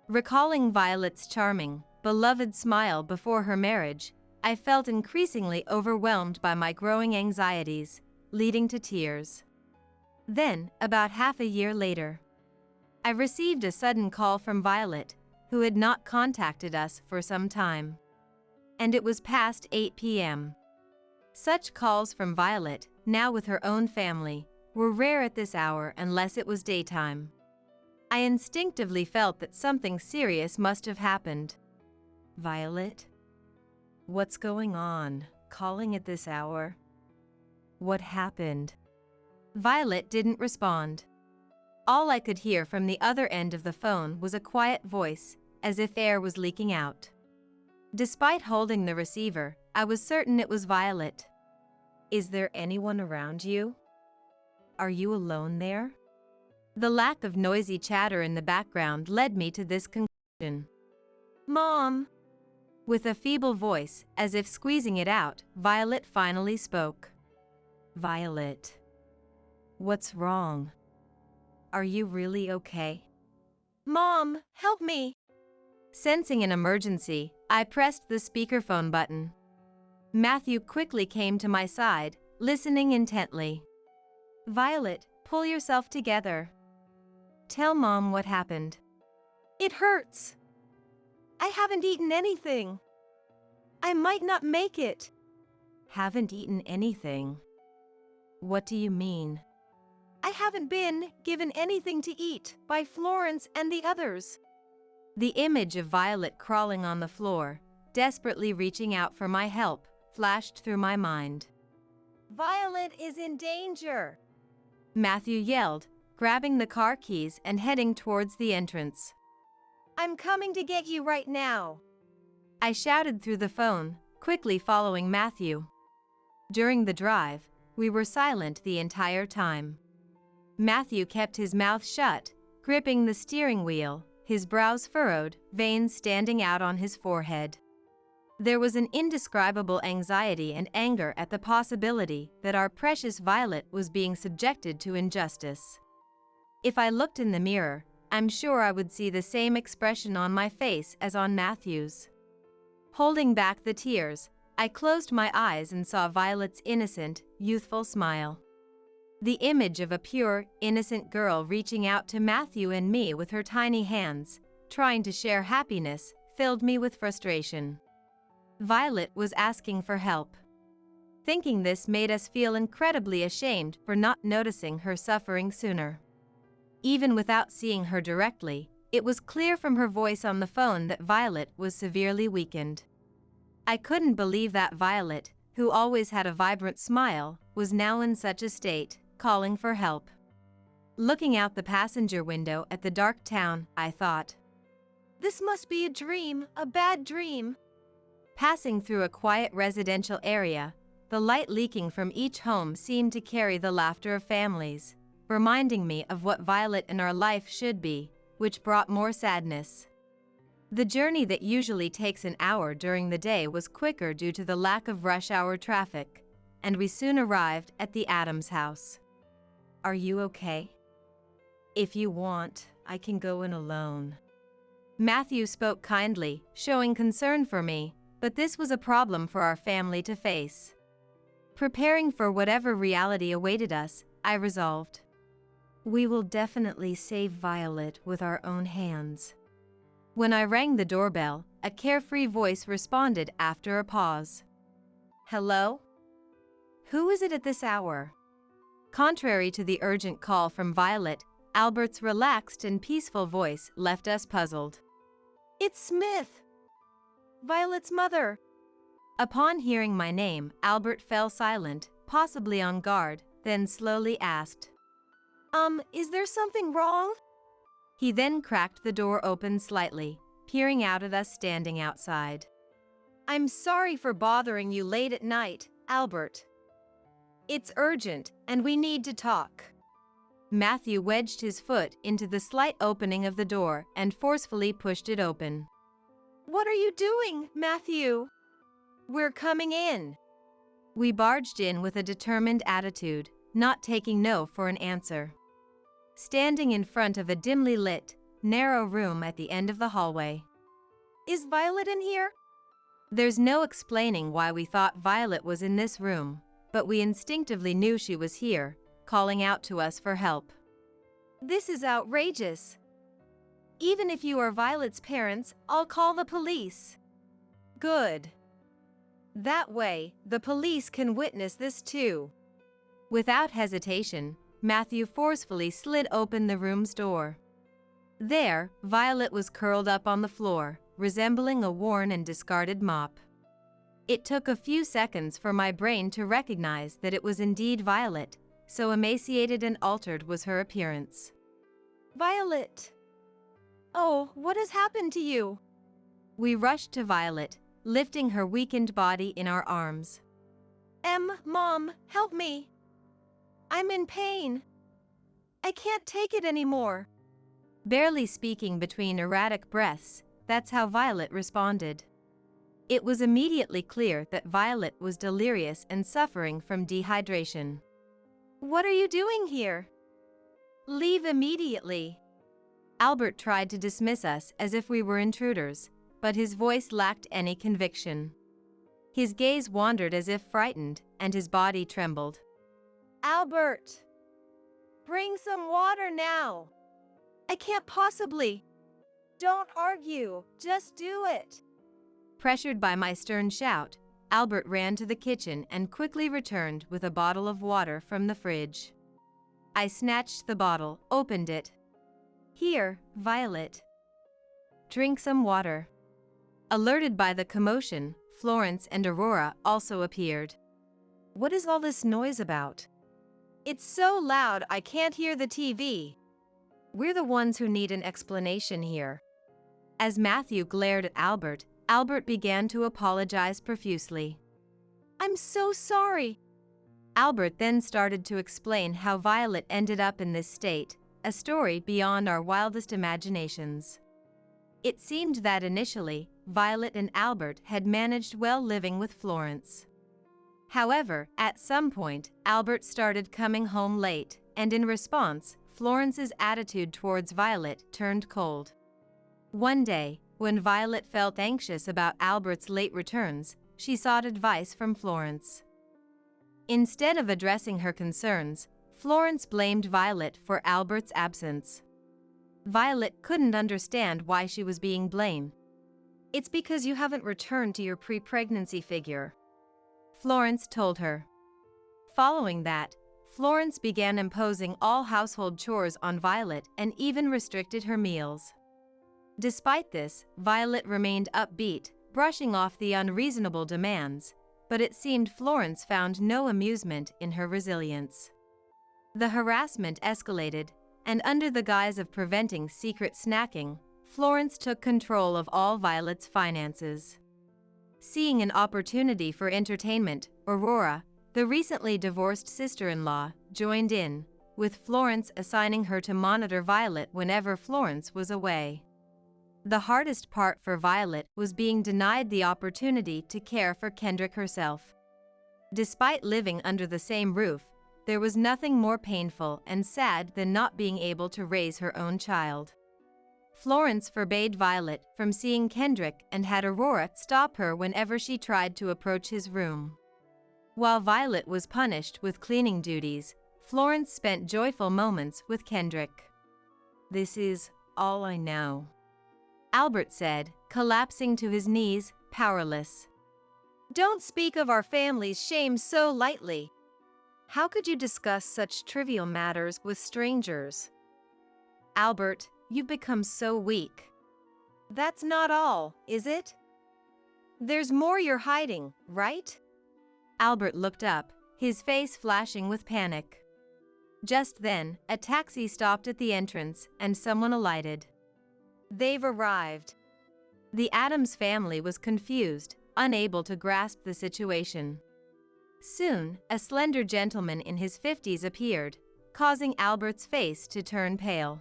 Speaker 1: Recalling Violet's charming, beloved smile before her marriage, I felt increasingly overwhelmed by my growing anxieties, leading to tears. Then, about half a year later, I received a sudden call from Violet, who had not contacted us for some time. And it was past 8 p.m. Such calls from Violet, now with her own family, were rare at this hour unless it was daytime. I instinctively felt that something serious must have happened. Violet? What's going on? Calling at this hour? What happened? Violet didn't respond. All I could hear from the other end of the phone was a quiet voice, as if air was leaking out. Despite holding the receiver, I was certain it was Violet. Is there anyone around you? Are you alone there? The lack of noisy chatter in the background led me to this conclusion.
Speaker 2: Mom.
Speaker 1: With a feeble voice, as if squeezing it out, Violet finally spoke. Violet. What's wrong? Are you really okay?
Speaker 2: Mom, help me.
Speaker 1: Sensing an emergency, I pressed the speakerphone button. Matthew quickly came to my side, listening intently. Violet, pull yourself together. Tell Mom what happened.
Speaker 2: It hurts. I haven't eaten anything. I might not make it.
Speaker 1: Haven't eaten anything? What do you mean?
Speaker 2: I haven't been given anything to eat by Florence and the others.
Speaker 1: The image of Violet crawling on the floor, desperately reaching out for my help, flashed through my mind.
Speaker 2: Violet is in danger,
Speaker 1: Matthew yelled, grabbing the car keys and heading towards the entrance.
Speaker 2: I'm coming to get you right now.
Speaker 1: I shouted through the phone, quickly following Matthew. During the drive, we were silent the entire time. Matthew kept his mouth shut, gripping the steering wheel, his brows furrowed, veins standing out on his forehead. There was an indescribable anxiety and anger at the possibility that our precious Violet was being subjected to injustice. If I looked in the mirror, I'm sure I would see the same expression on my face as on Matthew's. Holding back the tears, I closed my eyes and saw Violet's innocent, youthful smile. The image of a pure, innocent girl reaching out to Matthew and me with her tiny hands, trying to share happiness, filled me with frustration. Violet was asking for help. Thinking this made us feel incredibly ashamed for not noticing her suffering sooner. Even without seeing her directly, it was clear from her voice on the phone that Violet was severely weakened. I couldn't believe that Violet, who always had a vibrant smile, was now in such a state, calling for help. Looking out the passenger window at the dark town, I thought,
Speaker 2: This must be a dream, a bad dream.
Speaker 1: Passing through a quiet residential area, the light leaking from each home seemed to carry the laughter of families, reminding me of what Violet in our life should be, which brought more sadness. The journey that usually takes an hour during the day was quicker due to the lack of rush hour traffic, and we soon arrived at the Adams house. Are you okay? If you want, I can go in alone. Matthew spoke kindly, showing concern for me, but this was a problem for our family to face. Preparing for whatever reality awaited us, I resolved. We will definitely save Violet with our own hands. When I rang the doorbell, a carefree voice responded after a pause. Hello? Who is it at this hour? Contrary to the urgent call from Violet, Albert's relaxed and peaceful voice left us puzzled.
Speaker 2: It's Smith, Violet's mother.
Speaker 1: Upon hearing my name, Albert fell silent, possibly on guard, then slowly asked,
Speaker 2: Is there something wrong?
Speaker 1: He then cracked the door open slightly, peering out at us standing outside.
Speaker 2: I'm sorry for bothering you late at night, Albert. It's urgent, and we need to talk.
Speaker 1: Matthew wedged his foot into the slight opening of the door and forcefully pushed it open.
Speaker 2: What are you doing, Matthew? We're coming in.
Speaker 1: We barged in with a determined attitude, not taking no for an answer. Standing in front of a dimly lit, narrow room at the end of the hallway.
Speaker 2: Is Violet in here?
Speaker 1: There's no explaining why we thought Violet was in this room, but we instinctively knew she was here, calling out to us for help.
Speaker 2: This is outrageous. Even if you are Violet's parents, I'll call the police. Good. That way, the police can witness this too.
Speaker 1: Without hesitation, Matthew forcefully slid open the room's door. There, Violet was curled up on the floor, resembling a worn and discarded mop. It took a few seconds for my brain to recognize that it was indeed Violet, so emaciated and altered was her appearance.
Speaker 2: Violet! Oh, what has happened to you?
Speaker 1: We rushed to Violet, lifting her weakened body in our arms.
Speaker 2: Mom, help me! I'm in pain. I can't take it anymore.
Speaker 1: Barely speaking between erratic breaths, that's how Violet responded. It was immediately clear that Violet was delirious and suffering from dehydration.
Speaker 2: What are you doing here? Leave immediately.
Speaker 1: Albert tried to dismiss us as if we were intruders, but his voice lacked any conviction. His gaze wandered as if frightened, and his body trembled.
Speaker 2: Albert! Bring some water now! I can't possibly. Don't argue, just do it.
Speaker 1: Pressured by my stern shout, Albert ran to the kitchen and quickly returned with a bottle of water from the fridge. I snatched the bottle, opened it. Here, Violet. Drink some water. Alerted by the commotion, Florence and Aurora also appeared. What is all this noise about?
Speaker 2: It's so loud I can't hear the TV.
Speaker 1: We're the ones who need an explanation here. As Matthew glared at Albert, Albert began to apologize profusely.
Speaker 2: I'm so sorry.
Speaker 1: Albert then started to explain how Violet ended up in this state, a story beyond our wildest imaginations. It seemed that initially, Violet and Albert had managed well living with Florence. However, at some point, Albert started coming home late, and in response, Florence's attitude towards Violet turned cold. One day, when Violet felt anxious about Albert's late returns, she sought advice from Florence. Instead of addressing her concerns, Florence blamed Violet for Albert's absence. Violet couldn't understand why she was being blamed.
Speaker 2: It's because you haven't returned to your pre-pregnancy figure,
Speaker 1: Florence told her. Following that, Florence began imposing all household chores on Violet and even restricted her meals. Despite this, Violet remained upbeat, brushing off the unreasonable demands, but it seemed Florence found no amusement in her resilience. The harassment escalated, and under the guise of preventing secret snacking, Florence took control of all Violet's finances. Seeing an opportunity for entertainment, Aurora, the recently divorced sister-in-law, joined in, with Florence assigning her to monitor Violet whenever Florence was away. The hardest part for Violet was being denied the opportunity to care for Kendrick herself. Despite living under the same roof, there was nothing more painful and sad than not being able to raise her own child. Florence forbade Violet from seeing Kendrick and had Aurora stop her whenever she tried to approach his room. While Violet was punished with cleaning duties, Florence spent joyful moments with Kendrick. "This is all I know," Albert said, collapsing to his knees, powerless.
Speaker 2: Don't speak of our family's shame so lightly. How could you discuss such trivial matters with strangers?
Speaker 1: Albert, you've become so weak.
Speaker 2: That's not all, is it? There's more you're hiding, right?
Speaker 1: Albert looked up, his face flashing with panic. Just then, a taxi stopped at the entrance and someone alighted.
Speaker 2: They've arrived.
Speaker 1: The Addams family was confused, unable to grasp the situation. Soon, a slender gentleman in his 50s appeared, causing Albert's face to turn pale.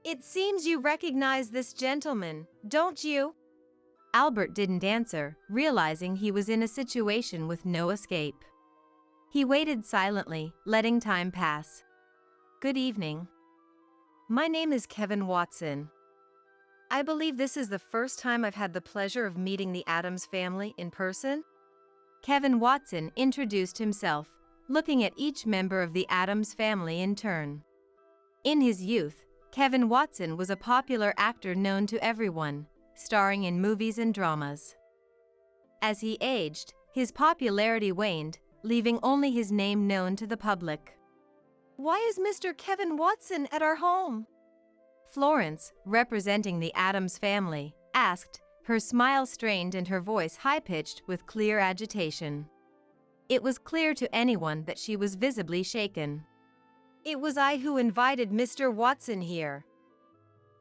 Speaker 2: It seems you recognize this gentleman, don't you?
Speaker 1: Albert didn't answer, realizing he was in a situation with no escape. He waited silently, letting time pass. "Good evening.
Speaker 2: My name is Kevin Watson. I believe this is the first time I've had the pleasure of meeting the Addams family in person."
Speaker 1: Kevin Watson introduced himself, looking at each member of the Addams family in turn. In his youth, Kevin Watson was a popular actor known to everyone, starring in movies and dramas. As he aged, his popularity waned, leaving only his name known to the public.
Speaker 2: "Why is Mr. Kevin Watson at our home?"
Speaker 1: Florence, representing the Addams family, asked, her smile strained and her voice high-pitched with clear agitation. It was clear to anyone that she was visibly shaken.
Speaker 2: "It was I who invited Mr. Watson here.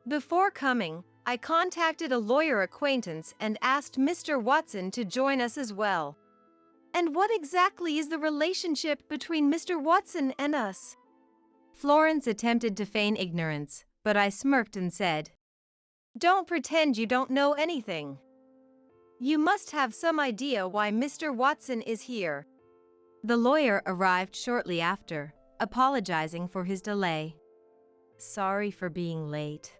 Speaker 2: Before coming, I contacted a lawyer acquaintance and asked Mr. Watson to join us as well." "And what exactly is the relationship between Mr. Watson and us?"
Speaker 1: Florence attempted to feign ignorance, but I smirked and said,
Speaker 2: "Don't pretend you don't know anything. You must have some idea why Mr. Watson is here."
Speaker 1: The lawyer arrived shortly after, apologizing for his delay. "Sorry for being late.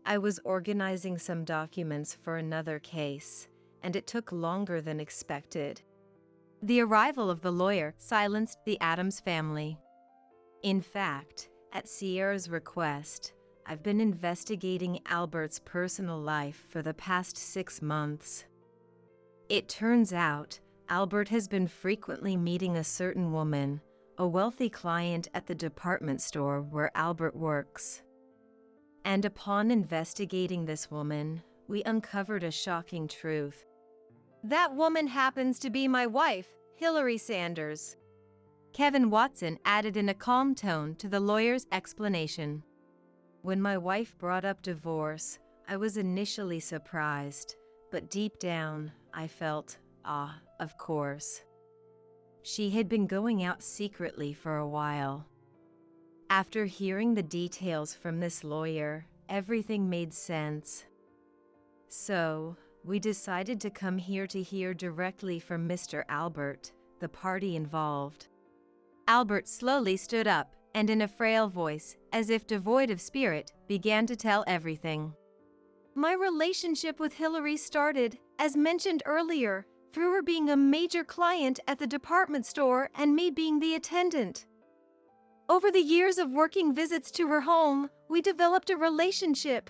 Speaker 1: I was organizing some documents for another case, and it took longer than expected." The arrival of the lawyer silenced the Addams family. "In fact, at Sierra's request, I've been investigating Albert's personal life for the past 6 months. It turns out, Albert has been frequently meeting a certain woman, a wealthy client at the department store where Albert works. And upon investigating this woman, we uncovered a shocking truth.
Speaker 2: That woman happens to be my wife, Hillary Sanders."
Speaker 1: Kevin Watson added in a calm tone to the lawyer's explanation. "When my wife brought up divorce, I was initially surprised, but deep down, I felt, of course. She had been going out secretly for a while. After hearing the details from this lawyer, everything made sense. So, we decided to come here to hear directly from Mr. Albert, the party involved." Albert slowly stood up, and in a frail voice, as if devoid of spirit, began to tell everything.
Speaker 2: "My relationship with Hillary started, as mentioned earlier, through her being a major client at the department store and me being the attendant. Over the years of working visits to her home, we developed a relationship.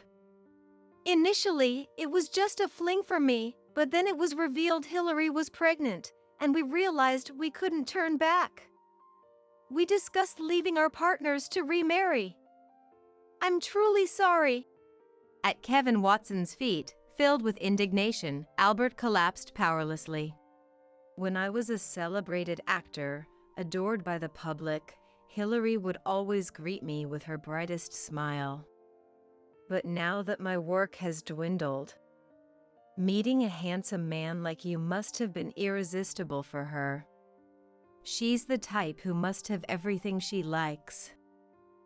Speaker 2: Initially, it was just a fling for me, but then it was revealed Hillary was pregnant, and we realized we couldn't turn back. We discussed leaving our partners to remarry. I'm truly sorry."
Speaker 1: At Kevin Watson's feet, filled with indignation, Albert collapsed powerlessly. "When I was a celebrated actor, adored by the public, Hillary would always greet me with her brightest smile. But now that my work has dwindled, meeting a handsome man like you must have been irresistible for her. She's the type who must have everything she likes,"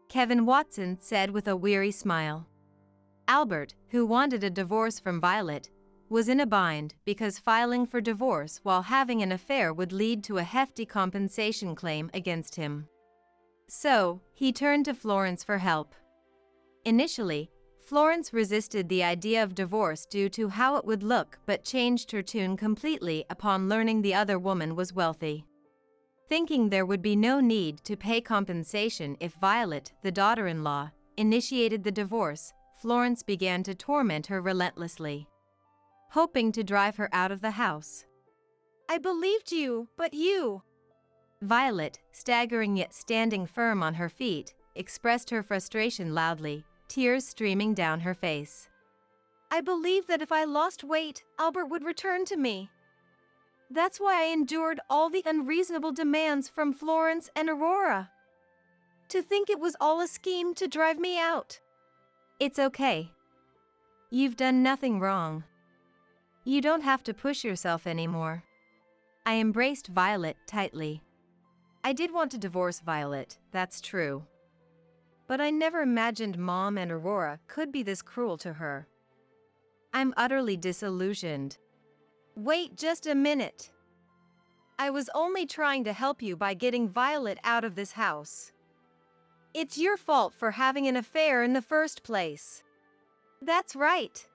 Speaker 1: Kevin Watson said with a weary smile. Albert, who wanted a divorce from Violet, was in a bind because filing for divorce while having an affair would lead to a hefty compensation claim against him. So, he turned to Florence for help. Initially, Florence resisted the idea of divorce due to how it would look but changed her tune completely upon learning the other woman was wealthy. Thinking there would be no need to pay compensation if Violet, the daughter-in-law, initiated the divorce, Florence began to torment her relentlessly, hoping to drive her out of the house.
Speaker 2: I believed you, but you.
Speaker 1: Violet, staggering yet standing firm on her feet, expressed her frustration loudly, tears streaming down her face.
Speaker 2: I believed that if I lost weight, Albert would return to me. That's why I endured all the unreasonable demands from Florence and Aurora. To think it was all a scheme to drive me out.
Speaker 1: It's okay. You've done nothing wrong. You don't have to push yourself anymore. I embraced Violet tightly. I did want to divorce Violet, that's true. But I never imagined Mom and Aurora could be this cruel to her. I'm utterly disillusioned.
Speaker 2: Wait just a minute. I was only trying to help you by getting Violet out of this house. It's your fault for having an affair in the first place.
Speaker 1: That's right.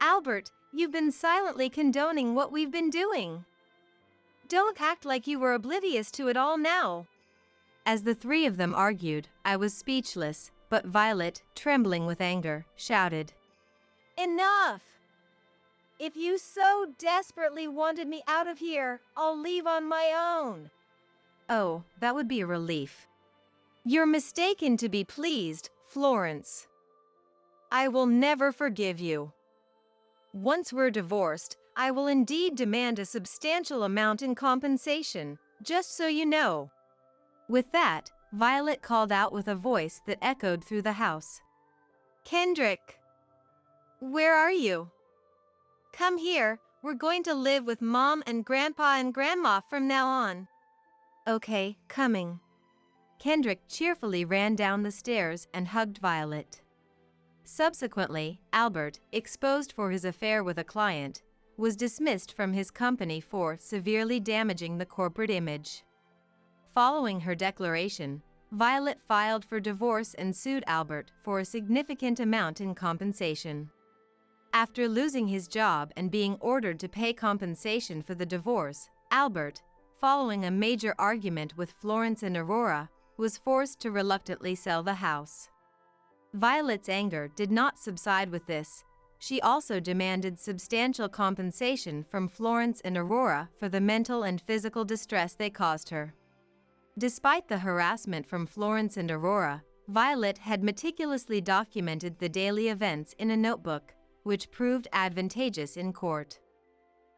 Speaker 1: Albert, you've been silently condoning what we've been doing.
Speaker 2: Don't act like you were oblivious to it all now.
Speaker 1: As the three of them argued, I was speechless, but Violet, trembling with anger, shouted,
Speaker 2: Enough! If you so desperately wanted me out of here, I'll leave on my own.
Speaker 1: Oh, that would be a relief.
Speaker 2: You're mistaken to be pleased, Florence. I will never forgive you. Once we're divorced, I will indeed demand a substantial amount in compensation, just so you know.
Speaker 1: With that, Violet called out with a voice that echoed through the house.
Speaker 2: Kendrick! Where are you? Come here, we're going to live with Mom and Grandpa and Grandma from now on.
Speaker 1: Okay, coming. Kendrick cheerfully ran down the stairs and hugged Violet. Subsequently, Albert, exposed for his affair with a client, was dismissed from his company for severely damaging the corporate image. Following her declaration, Violet filed for divorce and sued Albert for a significant amount in compensation. After losing his job and being ordered to pay compensation for the divorce, Albert, following a major argument with Florence and Aurora, was forced to reluctantly sell the house. Violet's anger did not subside with this. She also demanded substantial compensation from Florence and Aurora for the mental and physical distress they caused her. Despite the harassment from Florence and Aurora, Violet had meticulously documented the daily events in a notebook, which proved advantageous in court.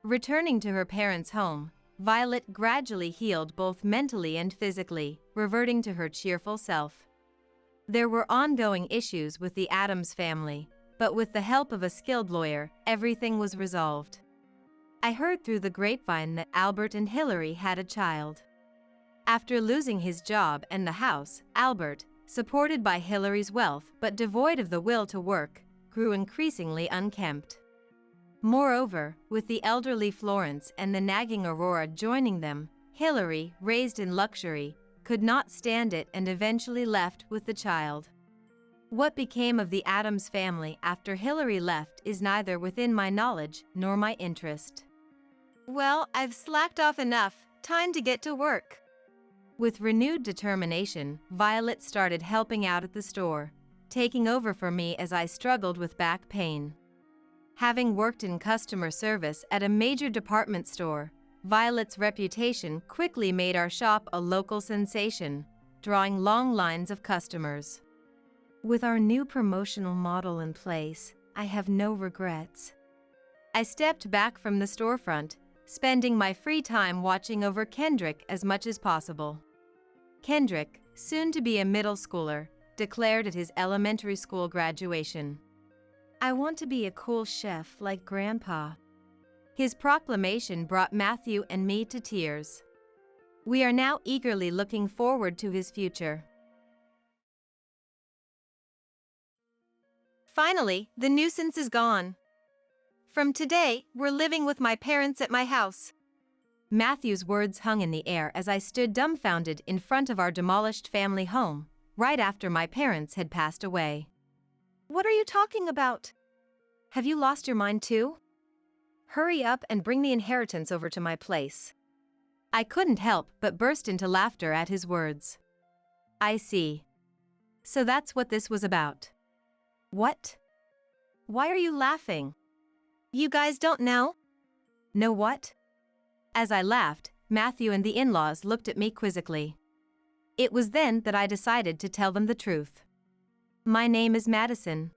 Speaker 1: Returning to her parents' home, Violet gradually healed both mentally and physically, reverting to her cheerful self. There were ongoing issues with the Addams family, but with the help of a skilled lawyer, everything was resolved. I heard through the grapevine that Albert and Hillary had a child. After losing his job and the house, Albert, supported by Hillary's wealth but devoid of the will to work, grew increasingly unkempt. Moreover, with the elderly Florence and the nagging Aurora joining them, Hillary, raised in luxury, could not stand it and eventually left with the child. What became of the Addams family after Hillary left is neither within my knowledge nor my interest.
Speaker 2: Well, I've slacked off enough. Time to get to work.
Speaker 1: With renewed determination, Violet started helping out at the store, taking over for me as I struggled with back pain. Having worked in customer service at a major department store, Violet's reputation quickly made our shop a local sensation, drawing long lines of customers. With our new promotional model in place, I have no regrets. I stepped back from the storefront, spending my free time watching over Kendrick as much as possible. Kendrick, soon to be a middle schooler, declared at his elementary school graduation, "I want to be a cool chef like Grandpa." His proclamation brought Matthew and me to tears. We are now eagerly looking forward to his future.
Speaker 2: Finally, the nuisance is gone. From today, we're living with my parents at my house.
Speaker 1: Matthew's words hung in the air as I stood dumbfounded in front of our demolished family home, right after my parents had passed away.
Speaker 2: What are you talking about? Have you lost your mind too? Hurry up and bring the inheritance over to my place.
Speaker 1: I couldn't help but burst into laughter at his words. I see. So that's what this was about.
Speaker 2: What? Why are you laughing? You guys don't know?
Speaker 1: Know what? As I laughed, Matthew and the in-laws looked at me quizzically. It was then that I decided to tell them the truth. My name is Madison.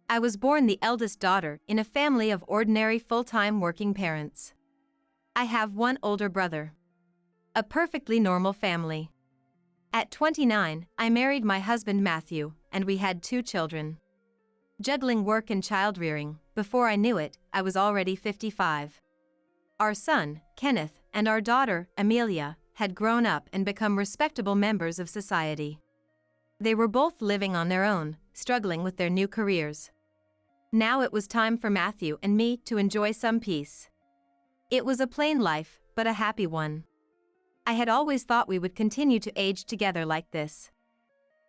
Speaker 1: I was born the eldest daughter in a family of ordinary full-time working parents. I have one older brother. A perfectly normal family. At 29, I married my husband Matthew, and we had 2 children. Juggling work and child-rearing, before I knew it, I was already 55. Our son, Kenneth, and our daughter, Amelia, had grown up and become respectable members of society. They were both living on their own, struggling with their new careers. Now it was time for Matthew and me to enjoy some peace. It was a plain life, but a happy one. I had always thought we would continue to age together like this.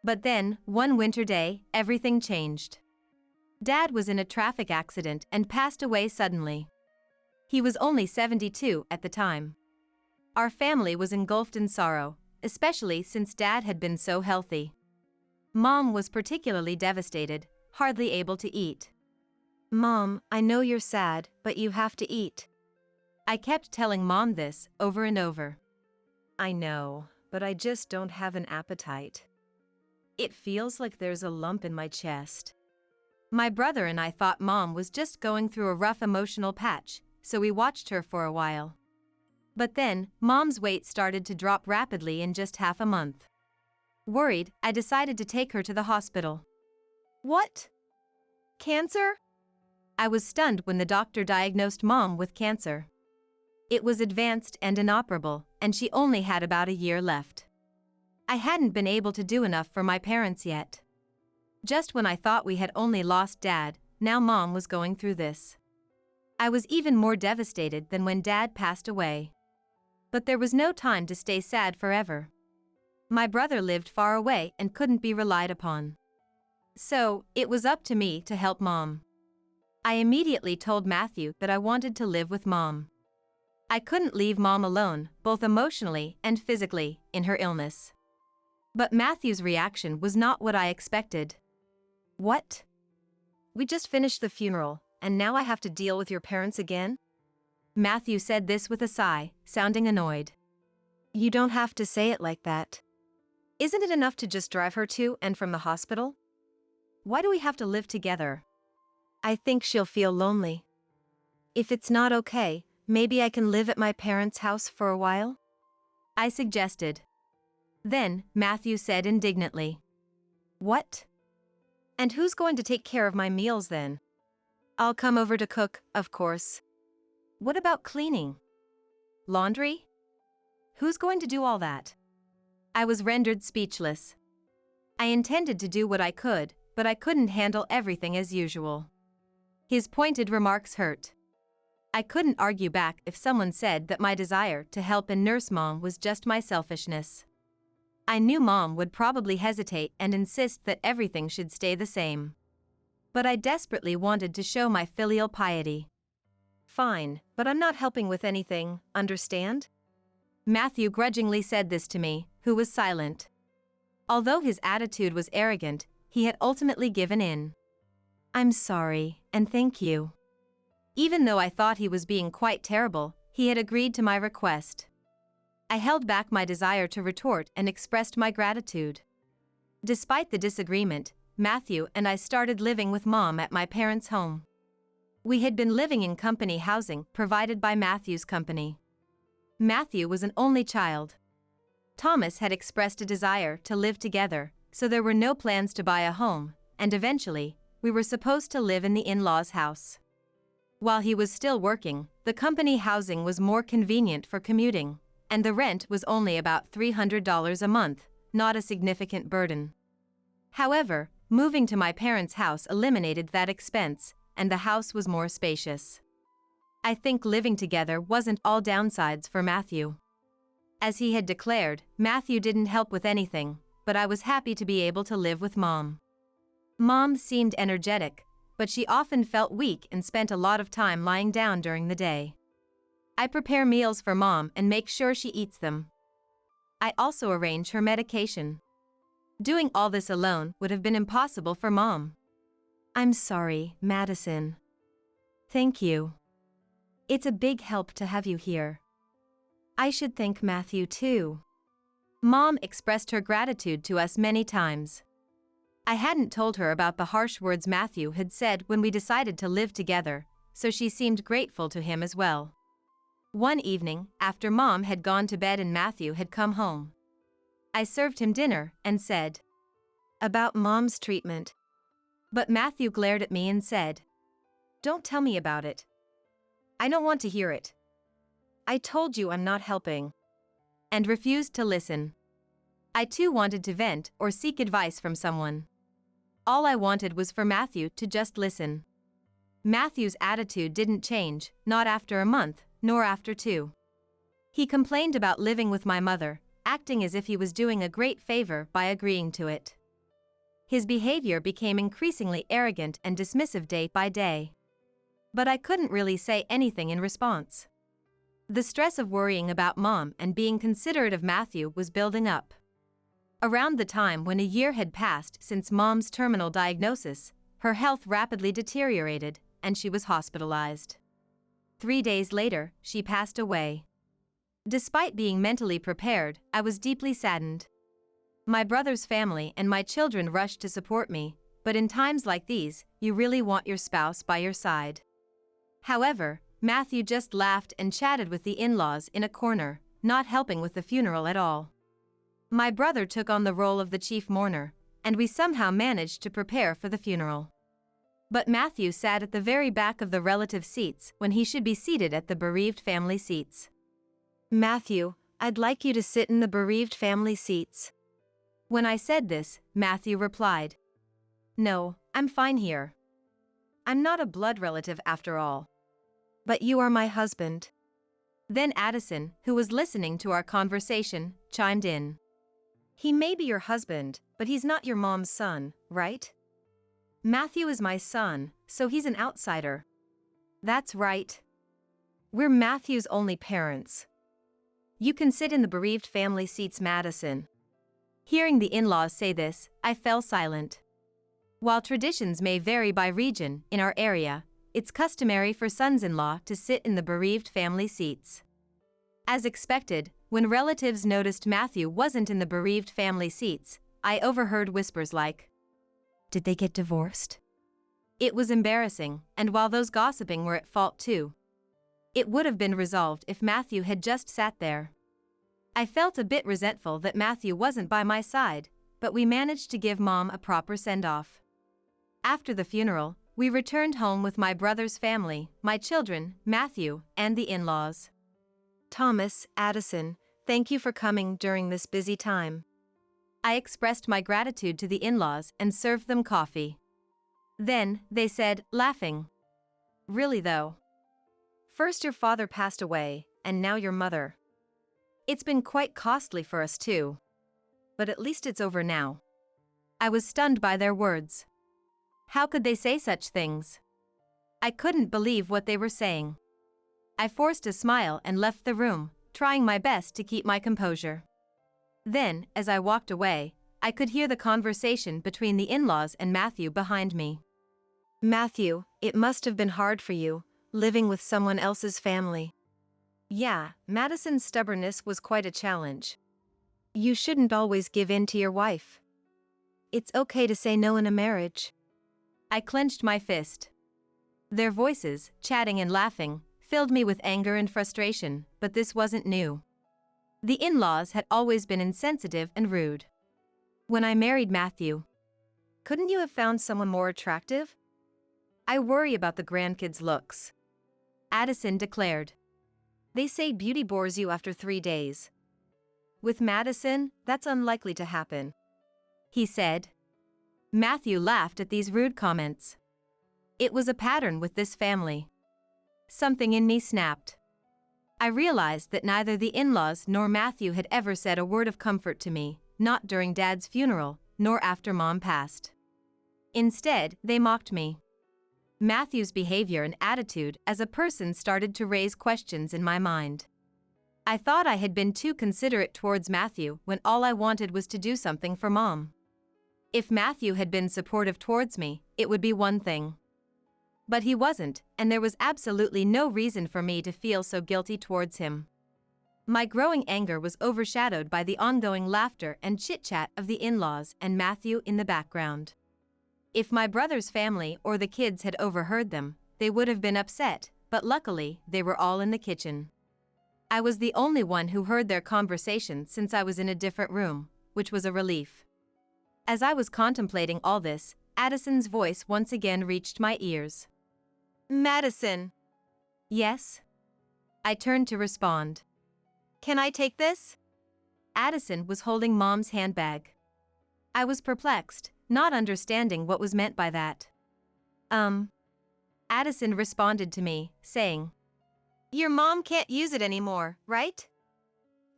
Speaker 1: But then, one winter day, everything changed. Dad was in a traffic accident and passed away suddenly. He was only 72 at the time. Our family was engulfed in sorrow, especially since Dad had been so healthy. Mom was particularly devastated, hardly able to eat.
Speaker 2: Mom, I know you're sad, but you have to eat.
Speaker 1: I kept telling Mom this over and over.
Speaker 2: I know, but I just don't have an appetite. It feels like there's a lump in my chest.
Speaker 1: My brother and I thought Mom was just going through a rough emotional patch, so we watched her for a while. But then, Mom's weight started to drop rapidly in just half a month. Worried, I decided to take her to the hospital.
Speaker 2: What? Cancer?
Speaker 1: I was stunned when the doctor diagnosed Mom with cancer. It was advanced and inoperable, and she only had about a year left. I hadn't been able to do enough for my parents yet. Just when I thought we had only lost Dad, now Mom was going through this. I was even more devastated than when Dad passed away. But there was no time to stay sad forever. My brother lived far away and couldn't be relied upon. So, it was up to me to help Mom. I immediately told Matthew that I wanted to live with Mom. I couldn't leave Mom alone, both emotionally and physically, in her illness. But Matthew's reaction was not what I expected.
Speaker 2: What? We just finished the funeral, and now I have to deal with your parents again?
Speaker 1: Matthew said this with a sigh, sounding annoyed.
Speaker 2: You don't have to say it like that. Isn't it enough to just drive her to and from the hospital? Why do we have to live together? I think she'll feel lonely. If it's not okay, maybe I can live at my parents' house for a while?
Speaker 1: I suggested. Then, Matthew said indignantly.
Speaker 2: What? And who's going to take care of my meals then? I'll come over to cook, of course. What about cleaning? Laundry? Who's going to do all that?
Speaker 1: I was rendered speechless. I intended to do what I could, but I couldn't handle everything as usual. His pointed remarks hurt. I couldn't argue back if someone said that my desire to help and nurse Mom was just my selfishness. I knew Mom would probably hesitate and insist that everything should stay the same. But I desperately wanted to show my filial piety.
Speaker 2: Fine, but I'm not helping with anything, understand?
Speaker 1: Matthew grudgingly said this to me, who was silent. Although his attitude was arrogant, he had ultimately given in. I'm sorry, and thank you. Even though I thought he was being quite terrible, he had agreed to my request. I held back my desire to retort and expressed my gratitude. Despite the disagreement, Matthew and I started living with Mom at my parents' home. We had been living in company housing provided by Matthew's company. Matthew was an only child. Thomas had expressed a desire to live together, so there were no plans to buy a home, and eventually, we were supposed to live in the in-laws' house. While he was still working, the company housing was more convenient for commuting, and the rent was only about $300 a month, not a significant burden. However, moving to my parents' house eliminated that expense, and the house was more spacious. I think living together wasn't all downsides for Matthew. As he had declared, Matthew didn't help with anything, but I was happy to be able to live with Mom. Mom seemed energetic, but she often felt weak and spent a lot of time lying down during the day. I prepare meals for Mom and make sure she eats them. I also arrange her medication. Doing all this alone would have been impossible for Mom. I'm sorry, Madison. Thank you. It's a big help to have you here. I should thank Matthew too. Mom expressed her gratitude to us many times. I hadn't told her about the harsh words Matthew had said when we decided to live together, so she seemed grateful to him as well. One evening, after Mom had gone to bed and Matthew had come home, I served him dinner and said, "About Mom's treatment." But Matthew glared at me and said, "Don't tell me about it. I don't want to hear it. I told you I'm not helping." And refused to listen. I too wanted to vent or seek advice from someone. All I wanted was for Matthew to just listen. Matthew's attitude didn't change, not after a month, nor after 2. He complained about living with my mother, acting as if he was doing a great favor by agreeing to it. His behavior became increasingly arrogant and dismissive day by day. But I couldn't really say anything in response. The stress of worrying about Mom and being considerate of Matthew was building up. Around the time when a year had passed since Mom's terminal diagnosis, her health rapidly deteriorated, and she was hospitalized. 3 days later, she passed away. Despite being mentally prepared, I was deeply saddened. My brother's family and my children rushed to support me, but in times like these, you really want your spouse by your side. However, Matthew just laughed and chatted with the in-laws in a corner, not helping with the funeral at all. My brother took on the role of the chief mourner, and we somehow managed to prepare for the funeral. But Matthew sat at the very back of the relative seats when he should be seated at the bereaved family seats. "Matthew, I'd like you to sit in the bereaved family seats." When I said this, Matthew replied, "No, I'm fine here. I'm not a blood relative after all." "But you are my husband." Then Addison, who was listening to our conversation, chimed in. "He may be your husband, but he's not your mom's son, right?" "Matthew is my son, so he's an outsider." "That's right. We're Matthew's only parents." "You can sit in the bereaved family seats, Madison." Hearing the in-laws say this, I fell silent. While traditions may vary by region, in our area, it's customary for sons-in-law to sit in the bereaved family seats. As expected, when relatives noticed Matthew wasn't in the bereaved family seats, I overheard whispers like, "Did they get divorced?" It was embarrassing, and while those gossiping were at fault too, it would have been resolved if Matthew had just sat there. I felt a bit resentful that Matthew wasn't by my side, but we managed to give Mom a proper send-off. After the funeral, we returned home with my brother's family, my children, Matthew, and the in-laws. "Thomas, Addison, thank you for coming during this busy time." I expressed my gratitude to the in-laws and served them coffee. Then, they said, laughing, "Really though? First your father passed away, and now your mother. It's been quite costly for us too. But at least it's over now." I was stunned by their words. How could they say such things? I couldn't believe what they were saying. I forced a smile and left the room, trying my best to keep my composure. Then, as I walked away, I could hear the conversation between the in-laws and Matthew behind me. "Matthew, it must have been hard for you, living with someone else's family." "Yeah, Madison's stubbornness was quite a challenge." "You shouldn't always give in to your wife. It's okay to say no in a marriage." I clenched my fist. Their voices, chatting and laughing, filled me with anger and frustration, but this wasn't new. The in-laws had always been insensitive and rude. When I married Matthew, couldn't you have found someone more attractive? "I worry about the grandkids' looks," Addison declared. "They say beauty bores you after 3 days. With Madison, that's unlikely to happen," he said. Matthew laughed at these rude comments. It was a pattern with this family. Something in me snapped. I realized that neither the in-laws nor Matthew had ever said a word of comfort to me, not during Dad's funeral, nor after Mom passed. Instead, they mocked me. Matthew's behavior and attitude as a person started to raise questions in my mind. I thought I had been too considerate towards Matthew when all I wanted was to do something for Mom. If Matthew had been supportive towards me, it would be one thing. But he wasn't, and there was absolutely no reason for me to feel so guilty towards him. My growing anger was overshadowed by the ongoing laughter and chit-chat of the in-laws and Matthew in the background. If my brother's family or the kids had overheard them, they would have been upset, but luckily, they were all in the kitchen. I was the only one who heard their conversation since I was in a different room, which was a relief. As I was contemplating all this, Addison's voice once again reached my ears.
Speaker 2: Madison.
Speaker 1: Yes? I turned to respond.
Speaker 2: Can I take this?
Speaker 1: Addison was holding Mom's handbag. I was perplexed, not understanding what was meant by that. Addison responded to me, saying,
Speaker 2: Your mom can't use it anymore, right?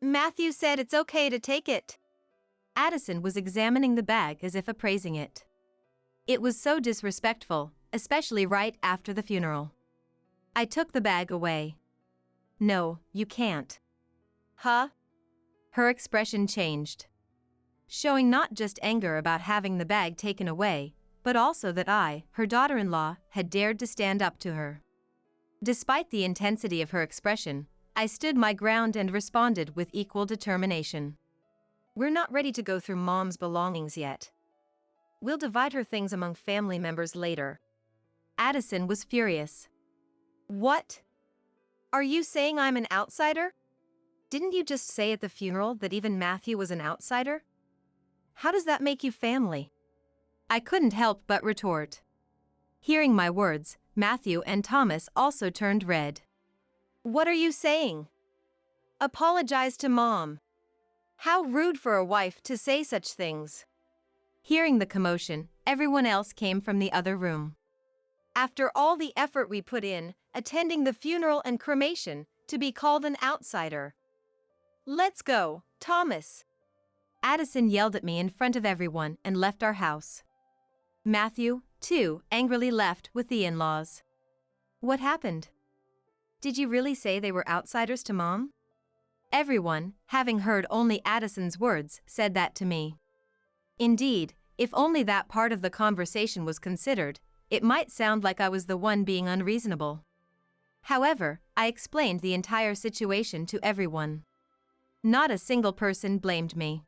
Speaker 2: Matthew said it's okay to take it.
Speaker 1: Addison was examining the bag as if appraising it. It was so disrespectful, especially right after the funeral. I took the bag away. No, you can't.
Speaker 2: Huh?
Speaker 1: Her expression changed, showing not just anger about having the bag taken away, but also that I, her daughter-in-law, had dared to stand up to her. Despite the intensity of her expression, I stood my ground and responded with equal determination. We're not ready to go through Mom's belongings yet. We'll divide her things among family members later. Addison was furious.
Speaker 2: What? Are you saying I'm an outsider?
Speaker 1: Didn't you just say at the funeral that even Matthew was an outsider? How does that make you family? I couldn't help but retort. Hearing my words, Matthew and Thomas also turned red.
Speaker 2: What are you saying? Apologize to Mom. How rude for a wife to say such things.
Speaker 1: Hearing the commotion, everyone else came from the other room.
Speaker 2: After all the effort we put in, attending the funeral and cremation, to be called an outsider. Let's go, Thomas.
Speaker 1: Addison yelled at me in front of everyone and left our house. Matthew, too, angrily left with the in-laws. What happened? Did you really say they were outsiders to Mom? Everyone, having heard only Addison's words, said that to me. Indeed, if only that part of the conversation was considered, it might sound like I was the one being unreasonable. However, I explained the entire situation to everyone. Not a single person blamed me.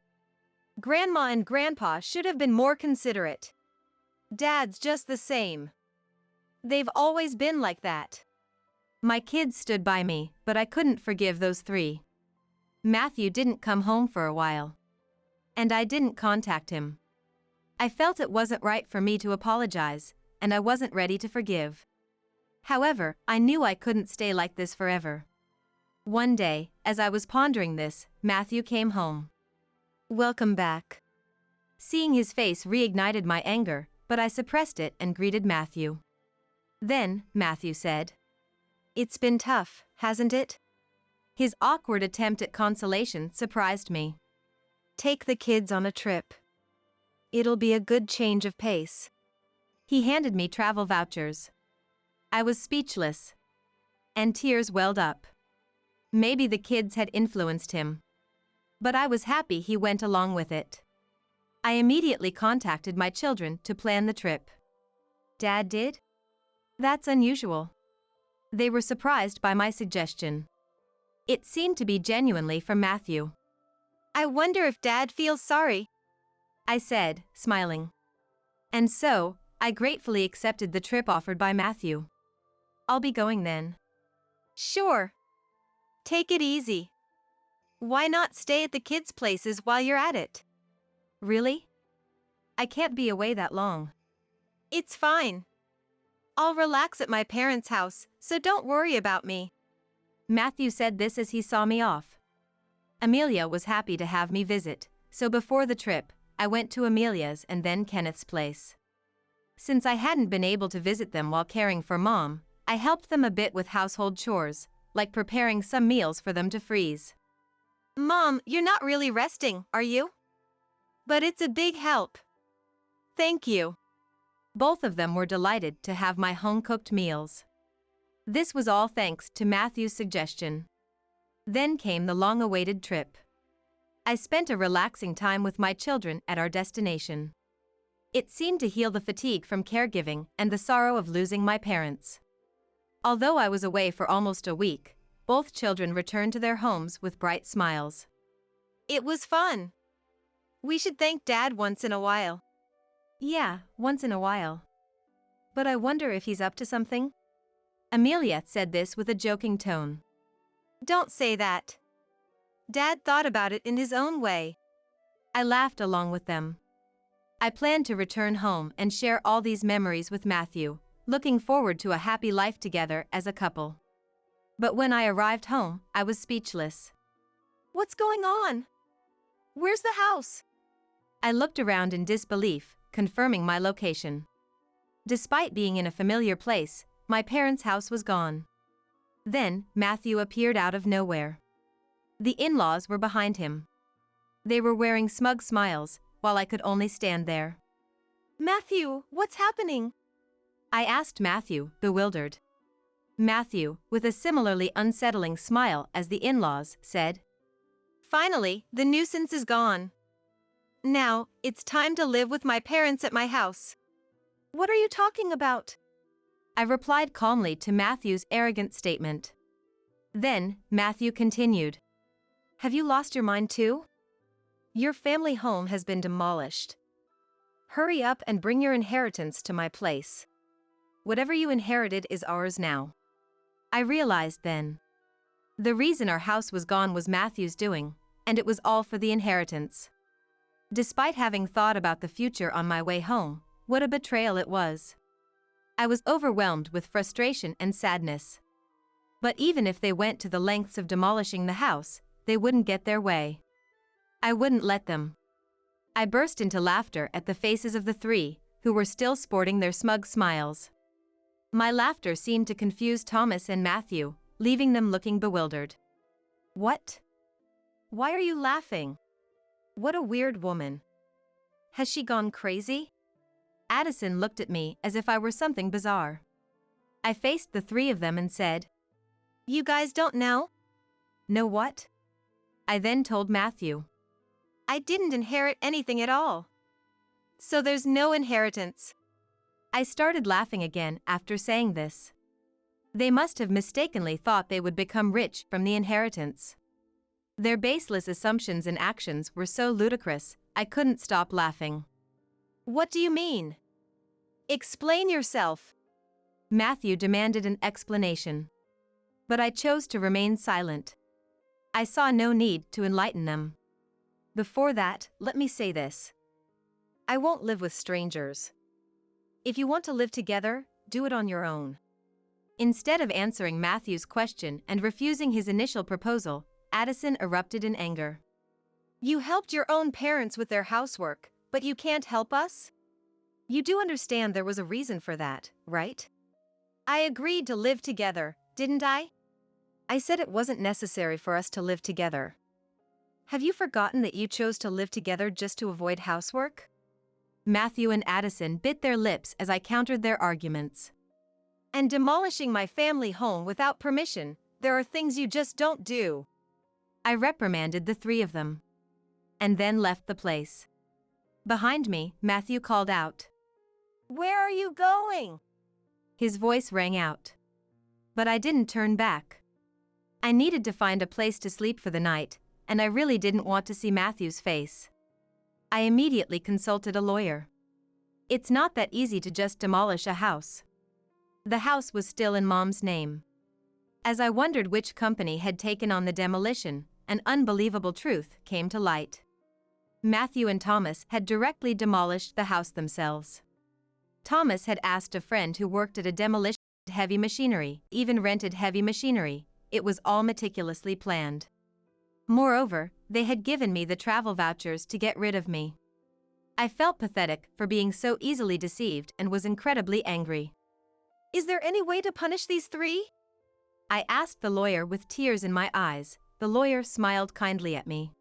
Speaker 2: Grandma and Grandpa should have been more considerate. Dad's just the same. They've always been like that.
Speaker 1: My kids stood by me, but I couldn't forgive those three. Matthew didn't come home for a while. And I didn't contact him. I felt it wasn't right for me to apologize, and I wasn't ready to forgive. However, I knew I couldn't stay like this forever. One day, as I was pondering this, Matthew came home. Welcome back. Seeing his face reignited my anger, but I suppressed it and greeted Matthew. Then, Matthew said, It's been tough, hasn't it? His awkward attempt at consolation surprised me. Take the kids on a trip. It'll be a good change of pace. He handed me travel vouchers. I was speechless. And tears welled up. Maybe the kids had influenced him. But I was happy he went along with it. I immediately contacted my children to plan the trip. Dad did? That's unusual. They were surprised by my suggestion. It seemed to be genuinely from Matthew.
Speaker 2: I wonder if Dad feels sorry,
Speaker 1: I said, smiling. And so, I gratefully accepted the trip offered by Matthew. I'll be going then.
Speaker 2: Sure. Take it easy. Why not stay at the kids' places while you're at it?
Speaker 1: Really? I can't be away that long.
Speaker 2: It's fine. I'll relax at my parents' house, so don't worry about me.
Speaker 1: Matthew said this as he saw me off. Amelia was happy to have me visit, so before the trip, I went to Amelia's and then Kenneth's place. Since I hadn't been able to visit them while caring for Mom, I helped them a bit with household chores, like preparing some meals for them to freeze.
Speaker 2: Mom, you're not really resting, are you? But it's a big help. Thank you.
Speaker 1: Both of them were delighted to have my home-cooked meals. This was all thanks to Matthew's suggestion. Then came the long-awaited trip. I spent a relaxing time with my children at our destination. It seemed to heal the fatigue from caregiving and the sorrow of losing my parents. Although I was away for almost a week, both children returned to their homes with bright smiles.
Speaker 2: It was fun. We should thank Dad once in a while.
Speaker 1: Yeah, once in a while. But I wonder if he's up to something? Amelia said this with a joking tone.
Speaker 2: Don't say that. Dad thought about it in his own way.
Speaker 1: I laughed along with them. I planned to return home and share all these memories with Matthew, looking forward to a happy life together as a couple. But when I arrived home, I was speechless.
Speaker 2: What's going on? Where's the house?
Speaker 1: I looked around in disbelief, confirming my location. Despite being in a familiar place, my parents' house was gone. Then, Matthew appeared out of nowhere. The in-laws were behind him. They were wearing smug smiles, while I could only stand there.
Speaker 2: Matthew, what's happening?
Speaker 1: I asked Matthew, bewildered. Matthew, with a similarly unsettling smile as the in-laws, said,
Speaker 2: Finally, the nuisance is gone. Now, it's time to live with my parents at my house. What are you talking about?
Speaker 1: I replied calmly to Matthew's arrogant statement. Then, Matthew continued. Have you lost your mind too? Your family home has been demolished. Hurry up and bring your inheritance to my place. Whatever you inherited is ours now. I realized then. The reason our house was gone was Matthew's doing, and it was all for the inheritance. Despite having thought about the future on my way home, what a betrayal it was. I was overwhelmed with frustration and sadness. But even if they went to the lengths of demolishing the house, they wouldn't get their way. I wouldn't let them. I burst into laughter at the faces of the three, who were still sporting their smug smiles. My laughter seemed to confuse Thomas and Matthew, leaving them looking bewildered. What? Why are you laughing? What a weird woman. Has she gone crazy? Addison looked at me as if I were something bizarre. I faced the three of them and said,
Speaker 2: You guys don't know?
Speaker 1: Know what? I then told Matthew.
Speaker 2: I didn't inherit anything at all. So there's no inheritance.
Speaker 1: I started laughing again after saying this. They must have mistakenly thought they would become rich from the inheritance. Their baseless assumptions and actions were so ludicrous, I couldn't stop laughing.
Speaker 2: What do you mean? Explain yourself.
Speaker 1: Matthew demanded an explanation. But I chose to remain silent. I saw no need to enlighten them. Before that, let me say this. I won't live with strangers. If you want to live together, do it on your own. Instead of answering Matthew's question and refusing his initial proposal, Addison erupted in anger.
Speaker 2: You helped your own parents with their housework, but you can't help us? You do understand there was a reason for that, right? I agreed to live together, didn't I? I said it wasn't necessary for us to live together. Have you forgotten that you chose to live together just to avoid housework? Matthew and Addison bit their lips as I countered their arguments. And demolishing my family home without permission, there are things you just don't do. I reprimanded the three of them. And then left the place. Behind me, Matthew called out. Where are you going?
Speaker 1: His voice rang out. But I didn't turn back. I needed to find a place to sleep for the night, and I really didn't want to see Matthew's face. I immediately consulted a lawyer. It's not that easy to just demolish a house. The house was still in Mom's name. As I wondered which company had taken on the demolition, an unbelievable truth came to light. Matthew and Thomas had directly demolished the house themselves. Thomas had asked a friend who worked at a demolition heavy machinery, even rented heavy machinery. It was all meticulously planned. Moreover, they had given me the travel vouchers to get rid of me. I felt pathetic for being so easily deceived and was incredibly angry.
Speaker 2: Is there any way to punish these three?
Speaker 1: I asked the lawyer with tears in my eyes. The lawyer smiled kindly at me.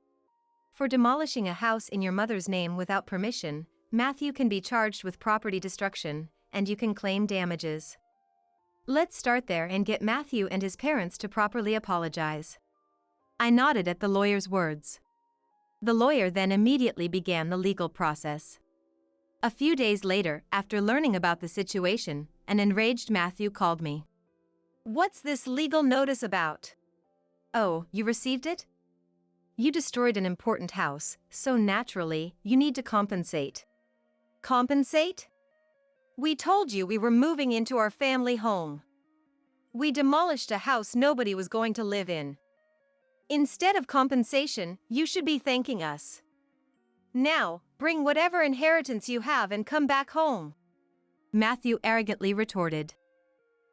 Speaker 1: For demolishing a house in your mother's name without permission, Matthew can be charged with property destruction, and you can claim damages. Let's start there and get Matthew and his parents to properly apologize. I nodded at the lawyer's words. The lawyer then immediately began the legal process. A few days later, after learning about the situation, an enraged Matthew called me.
Speaker 2: What's this legal notice about?
Speaker 1: Oh, you received it? You destroyed an important house, so naturally, you need to compensate.
Speaker 2: Compensate? We told you we were moving into our family home. We demolished a house nobody was going to live in. Instead of compensation, you should be thanking us. Now, bring whatever inheritance you have and come back home.
Speaker 1: Matthew arrogantly retorted.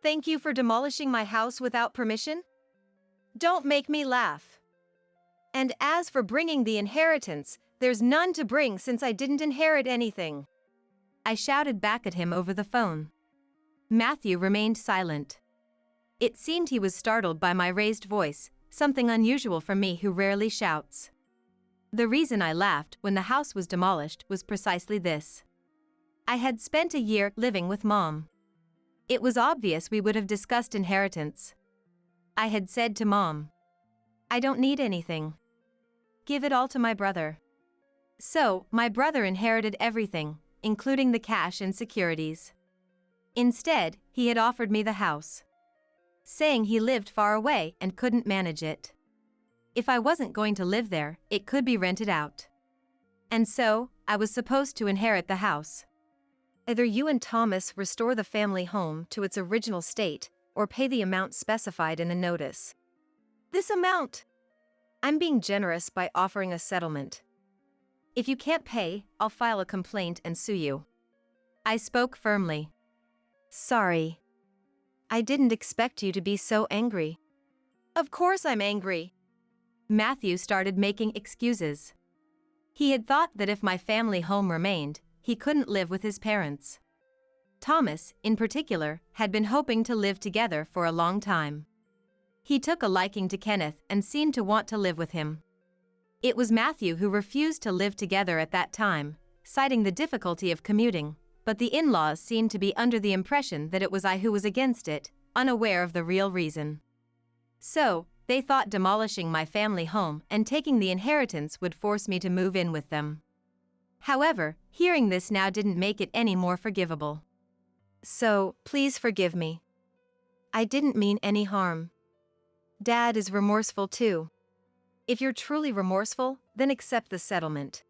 Speaker 2: Thank you for demolishing my house without permission? Don't make me laugh. And as for bringing the inheritance, there's none to bring since I didn't inherit anything.
Speaker 1: I shouted back at him over the phone. Matthew remained silent. It seemed he was startled by my raised voice, something unusual for me who rarely shouts. The reason I laughed when the house was demolished was precisely this. I had spent a year living with Mom. It was obvious we would have discussed inheritance. I had said to Mom, I don't need anything. Give it all to my brother. So, my brother inherited everything, including the cash and securities. Instead, he had offered me the house, saying he lived far away and couldn't manage it. If I wasn't going to live there, it could be rented out. And so, I was supposed to inherit the house. Either you and Thomas restore the family home to its original state, or pay the amount specified in the notice.
Speaker 2: This amount?
Speaker 1: I'm being generous by offering a settlement. If you can't pay, I'll file a complaint and sue you. I spoke firmly. Sorry. I didn't expect you to be so angry.
Speaker 2: Of course I'm angry.
Speaker 1: Matthew started making excuses. He had thought that if my family home remained, he couldn't live with his parents. Thomas, in particular, had been hoping to live together for a long time. He took a liking to Kenneth and seemed to want to live with him. It was Matthew who refused to live together at that time, citing the difficulty of commuting, but the in-laws seemed to be under the impression that it was I who was against it, unaware of the real reason. So, they thought demolishing my family home and taking the inheritance would force me to move in with them. However, hearing this now didn't make it any more forgivable. So, please forgive me. I didn't mean any harm. Dad is remorseful too. If you're truly remorseful, then accept the settlement.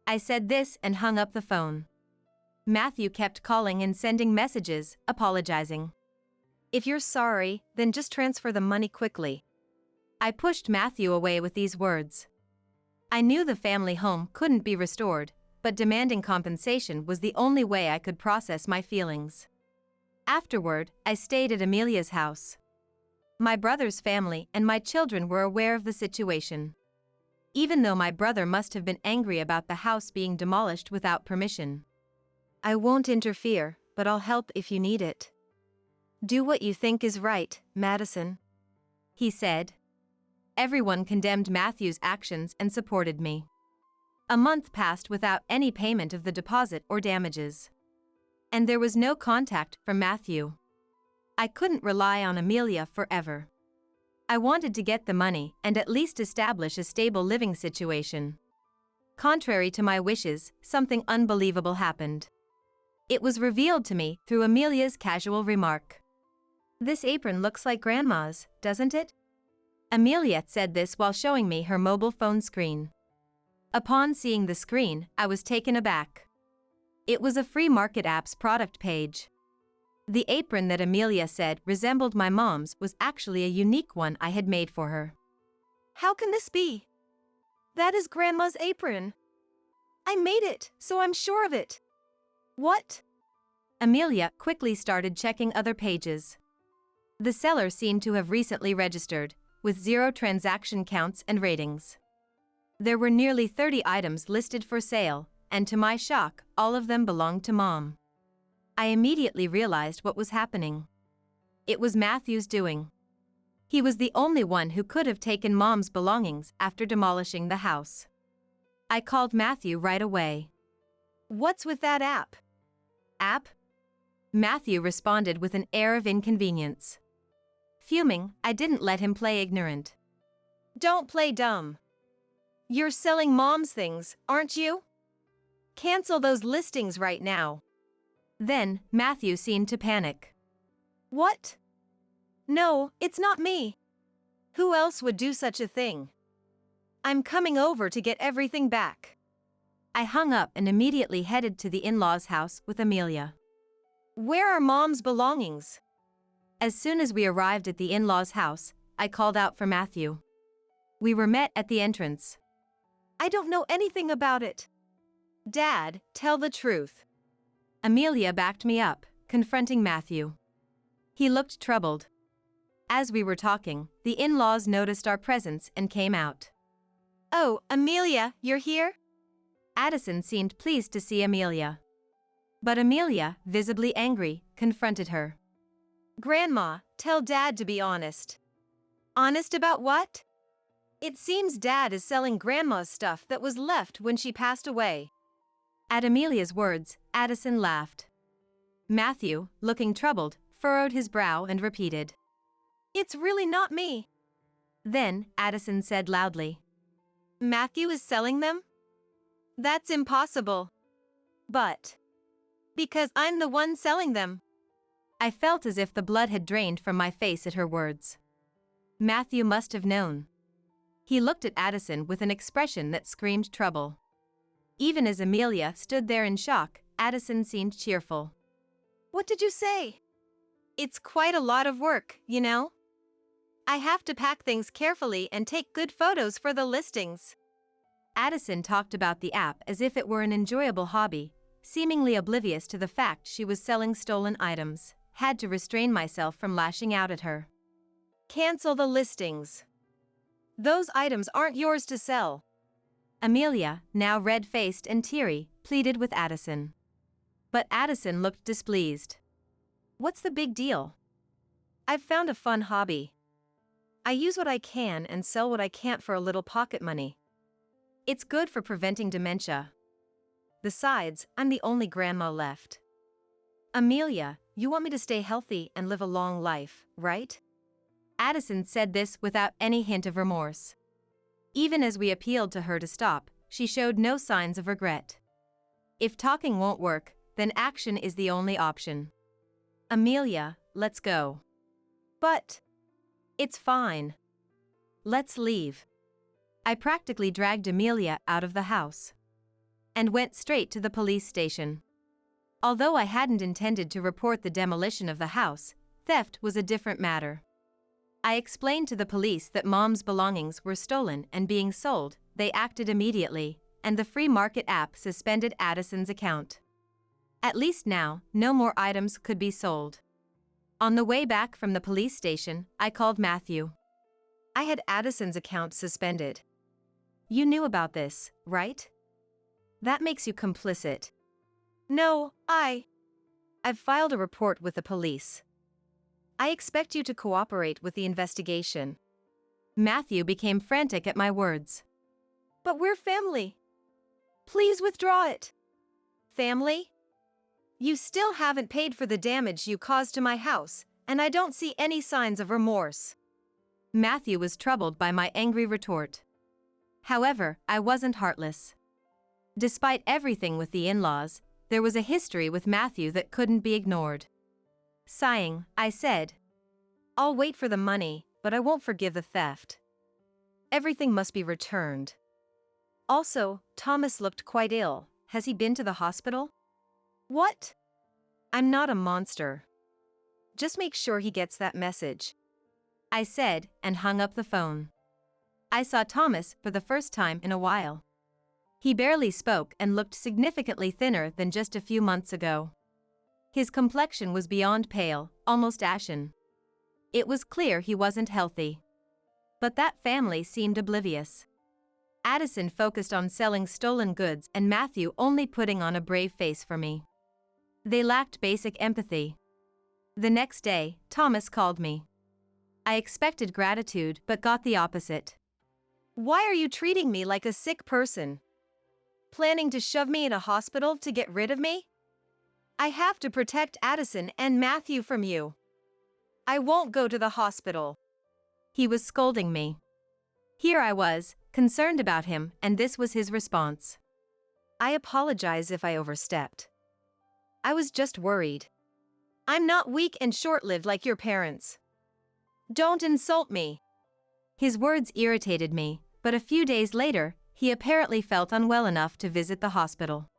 Speaker 1: I said this and hung up the phone. Matthew kept calling and sending messages, apologizing. If you're sorry, then just transfer the money quickly. I pushed Matthew away with these words. I knew the family home couldn't be restored, but demanding compensation was the only way I could process my feelings. Afterward, I stayed at Amelia's house. My brother's family and my children were aware of the situation. Even though my brother must have been angry about the house being demolished without permission. I won't interfere, but I'll help if you need it. Do what you think is right, Madison, he said. Everyone condemned Matthew's actions and supported me. A month passed without any payment of the deposit or damages. And there was no contact from Matthew. I couldn't rely on Amelia forever. I wanted to get the money and at least establish a stable living situation. Contrary to my wishes, something unbelievable happened. It was revealed to me through Amelia's casual remark. This apron looks like Grandma's, doesn't it? Amelia said this while showing me her mobile phone screen. Upon seeing the screen, I was taken aback. It was a free market app's product page. The apron that Amelia said resembled my mom's was actually a unique one I had made for her.
Speaker 2: How can this be? That is Grandma's apron. I made it, so I'm sure of it. What?
Speaker 1: Amelia quickly started checking other pages. The seller seemed to have recently registered, with 0 transaction counts and ratings. There were nearly 30 items listed for sale, and to my shock, all of them belonged to Mom. I immediately realized what was happening. It was Matthew's doing. He was the only one who could have taken Mom's belongings after demolishing the house. I called Matthew right away.
Speaker 2: What's with that app?
Speaker 1: App? Matthew responded with an air of inconvenience. Fuming, I didn't let him play ignorant.
Speaker 2: Don't play dumb. You're selling mom's things, aren't you? Cancel those listings right now.
Speaker 1: Then, Matthew seemed to panic.
Speaker 2: What? No, it's not me. Who else would do such a thing? I'm coming over to get everything back.
Speaker 1: I hung up and immediately headed to the in-laws' house with Amelia.
Speaker 2: Where are mom's belongings?
Speaker 1: As soon as we arrived at the in-laws' house, I called out for Matthew. We were met at the entrance.
Speaker 2: I don't know anything about it. Dad, tell the truth.
Speaker 1: Amelia backed me up, confronting Matthew. He looked troubled. As we were talking, the in-laws noticed our presence and came out.
Speaker 2: Oh, Amelia, you're here?
Speaker 1: Addison seemed pleased to see Amelia. But Amelia, visibly angry, confronted her.
Speaker 2: Grandma, tell Dad to be honest. Honest about what? It seems Dad is selling Grandma's stuff that was left when she passed away.
Speaker 1: At Amelia's words, Addison laughed. Matthew, looking troubled, furrowed his brow and repeated.
Speaker 2: It's really not me.
Speaker 1: Then, Addison said loudly.
Speaker 2: Matthew is selling them? That's impossible. But. Because I'm the one selling them.
Speaker 1: I felt as if the blood had drained from my face at her words. Matthew must have known. He looked at Addison with an expression that screamed trouble. Even as Amelia stood there in shock, Addison seemed cheerful.
Speaker 2: What did you say? It's quite a lot of work, you know? I have to pack things carefully and take good photos for the listings.
Speaker 1: Addison talked about the app as if it were an enjoyable hobby, seemingly oblivious to the fact she was selling stolen items. Had to restrain myself from lashing out at her.
Speaker 2: Cancel the listings. Those items aren't yours to sell.
Speaker 1: Amelia, now red-faced and teary, pleaded with Addison. But Addison looked displeased. What's the big deal?
Speaker 2: I've found a fun hobby. I use what I can and sell what I can't for a little pocket money.
Speaker 1: It's good for preventing dementia.
Speaker 2: Besides, I'm the only grandma left. Amelia, you want me to stay healthy and live a long life, right?
Speaker 1: Addison said this without any hint of remorse. Even as we appealed to her to stop, she showed no signs of regret. If talking won't work, then action is the only option. Amelia, let's go.
Speaker 2: But.
Speaker 1: It's fine. Let's leave. I practically dragged Amelia out of the house and went straight to the police station. Although I hadn't intended to report the demolition of the house, theft was a different matter. I explained to the police that Mom's belongings were stolen and being sold. They acted immediately, and the free market app suspended Addison's account. At least now, no more items could be sold. On the way back from the police station, I called Matthew.
Speaker 2: I had Addison's account suspended.
Speaker 1: You knew about this, right? That makes you complicit.
Speaker 2: No, I've filed a report with the police. I expect you to cooperate with the investigation.
Speaker 1: Matthew became frantic at my words.
Speaker 2: But we're family. Please withdraw it. Family? You still haven't paid for the damage you caused to my house, and I don't see any signs of remorse.
Speaker 1: Matthew was troubled by my angry retort. However, I wasn't heartless. Despite everything with the in-laws, there was a history with Matthew that couldn't be ignored. Sighing, I said,
Speaker 2: I'll wait for the money, but I won't forgive the theft. Everything must be returned. Also, Thomas looked quite ill. Has he been to the hospital? What? I'm not a monster. Just make sure he gets that message.
Speaker 1: I said, and hung up the phone. I saw Thomas for the first time in a while. He barely spoke and looked significantly thinner than just a few months ago. His complexion was beyond pale, almost ashen. It was clear he wasn't healthy. But that family seemed oblivious. Addison focused on selling stolen goods and Matthew only putting on a brave face for me. They lacked basic empathy. The next day, Thomas called me. I expected gratitude but got the opposite.
Speaker 2: Why are you treating me like a sick person? planning to shove me in a hospital to get rid of me? I have to protect Addison and Matthew from you. I won't go to the hospital.
Speaker 1: He was scolding me. Here I was, concerned about him, and this was his response.
Speaker 2: I apologize if I overstepped. I was just worried. I'm not weak and short-lived like your parents. Don't insult me.
Speaker 1: His words irritated me, but a few days later, he apparently felt unwell enough to visit the hospital.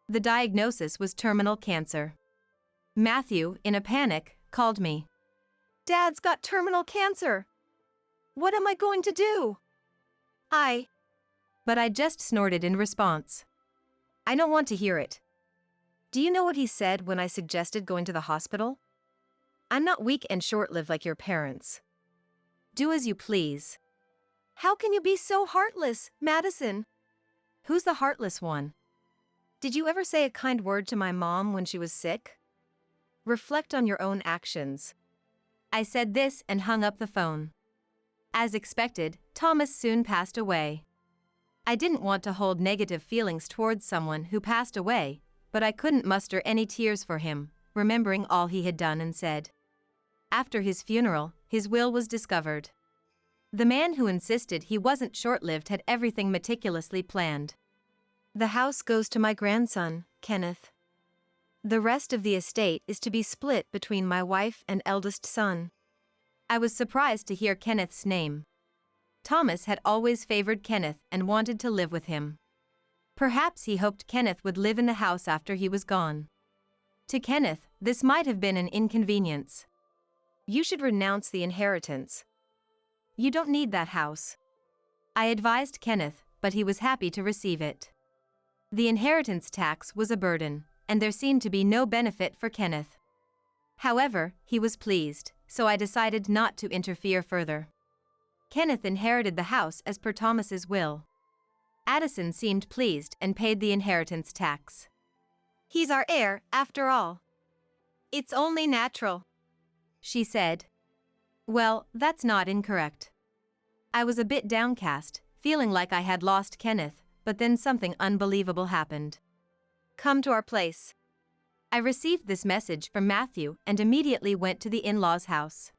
Speaker 1: The diagnosis was terminal cancer. Matthew, in a panic, called me.
Speaker 2: Dad's got terminal cancer. What am I going to do?
Speaker 1: But I just snorted in response.
Speaker 2: I don't want to hear it. Do you know what he said when I suggested going to the hospital? I'm not weak and short-lived like your parents.
Speaker 1: Do as you please.
Speaker 2: How can you be so heartless, Madison?
Speaker 1: Who's the heartless one?
Speaker 2: Did you ever say a kind word to my mom when she was sick? Reflect on your own actions.
Speaker 1: I said this and hung up the phone. As expected, Thomas soon passed away. I didn't want to hold negative feelings towards someone who passed away, but I couldn't muster any tears for him, remembering all he had done and said. After his funeral, his will was discovered. The man who insisted he wasn't short-lived had everything meticulously planned.
Speaker 2: The house goes to my grandson, Kenneth. The rest of the estate is to be split between my wife and eldest son.
Speaker 1: I was surprised to hear Kenneth's name. Thomas had always favored Kenneth and wanted to live with him. Perhaps he hoped Kenneth would live in the house after he was gone. To Kenneth, this might have been an inconvenience.
Speaker 2: You should renounce the inheritance.
Speaker 1: You don't need that house. I advised Kenneth, but he was happy to receive it. The inheritance tax was a burden, and there seemed to be no benefit for Kenneth. However, he was pleased, so I decided not to interfere further. Kenneth inherited the house as per Thomas's will. Addison seemed pleased and paid the inheritance tax.
Speaker 2: He's our heir, after all. It's only natural,
Speaker 1: she said. Well, that's not incorrect. I was a bit downcast, feeling like I had lost Kenneth, but then something unbelievable happened.
Speaker 2: Come to our place.
Speaker 1: I received this message from Matthew and immediately went to the in-laws' house.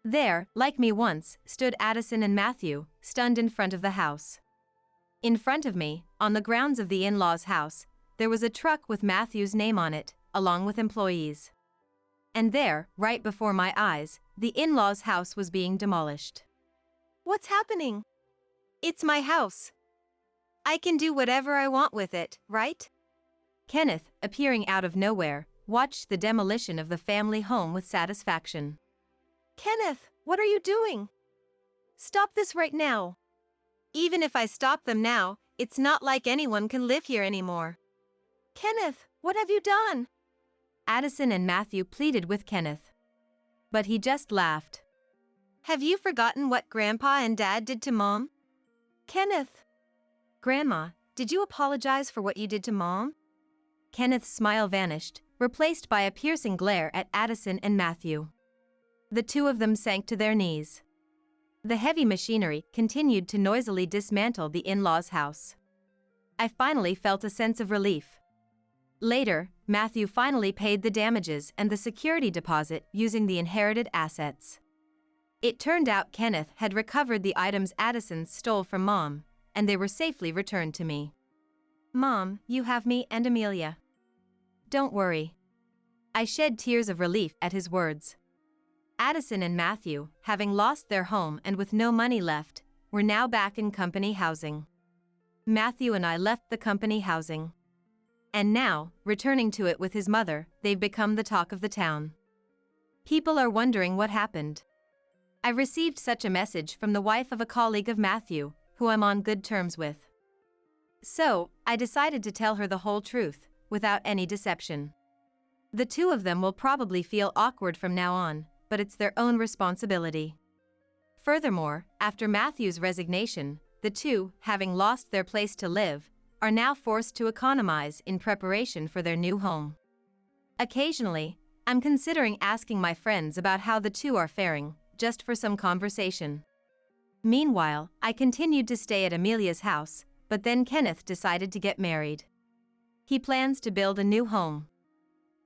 Speaker 1: There, like me once, stood Addison and Matthew, stunned in front of the house. In front of me, on the grounds of the in-laws' house, there was a truck with Matthew's name on it, along with employees. And there, right before my eyes, the in-laws' house was being demolished.
Speaker 2: What's happening? It's my house. I can do whatever I want with it, right?
Speaker 1: Kenneth, appearing out of nowhere, watched the demolition of the family home with satisfaction.
Speaker 2: Kenneth, what are you doing? Stop this right now. Even if I stop them now, it's not like anyone can live here anymore. Kenneth, what have you done?
Speaker 1: Addison and Matthew pleaded with Kenneth. But he just laughed.
Speaker 2: Have you forgotten what Grandpa and Dad did to Mom? Kenneth. Grandma, did you apologize for what you did to Mom?
Speaker 1: Kenneth's smile vanished, replaced by a piercing glare at Addison and Matthew. The two of them sank to their knees. The heavy machinery continued to noisily dismantle the in-laws' house. I finally felt a sense of relief. Later, Matthew finally paid the damages and the security deposit using the inherited assets. It turned out Kenneth had recovered the items Addison stole from Mom, and they were safely returned to me. Mom, you have me and Amelia. Don't worry. I shed tears of relief at his words. Addison and Matthew, having lost their home and with no money left, were now back in company housing. Matthew and I left the company housing. And now, returning to it with his mother, they've become the talk of the town. People are wondering what happened. I received such a message from the wife of a colleague of Matthew, who I'm on good terms with. So, I decided to tell her the whole truth, without any deception. The two of them will probably feel awkward from now on, but it's their own responsibility. Furthermore, after Matthew's resignation, the two, having lost their place to live, are now forced to economize in preparation for their new home. Occasionally, I'm considering asking my friends about how the two are faring, just for some conversation. Meanwhile, I continued to stay at Amelia's house, but then Kenneth decided to get married. He plans to build a new home.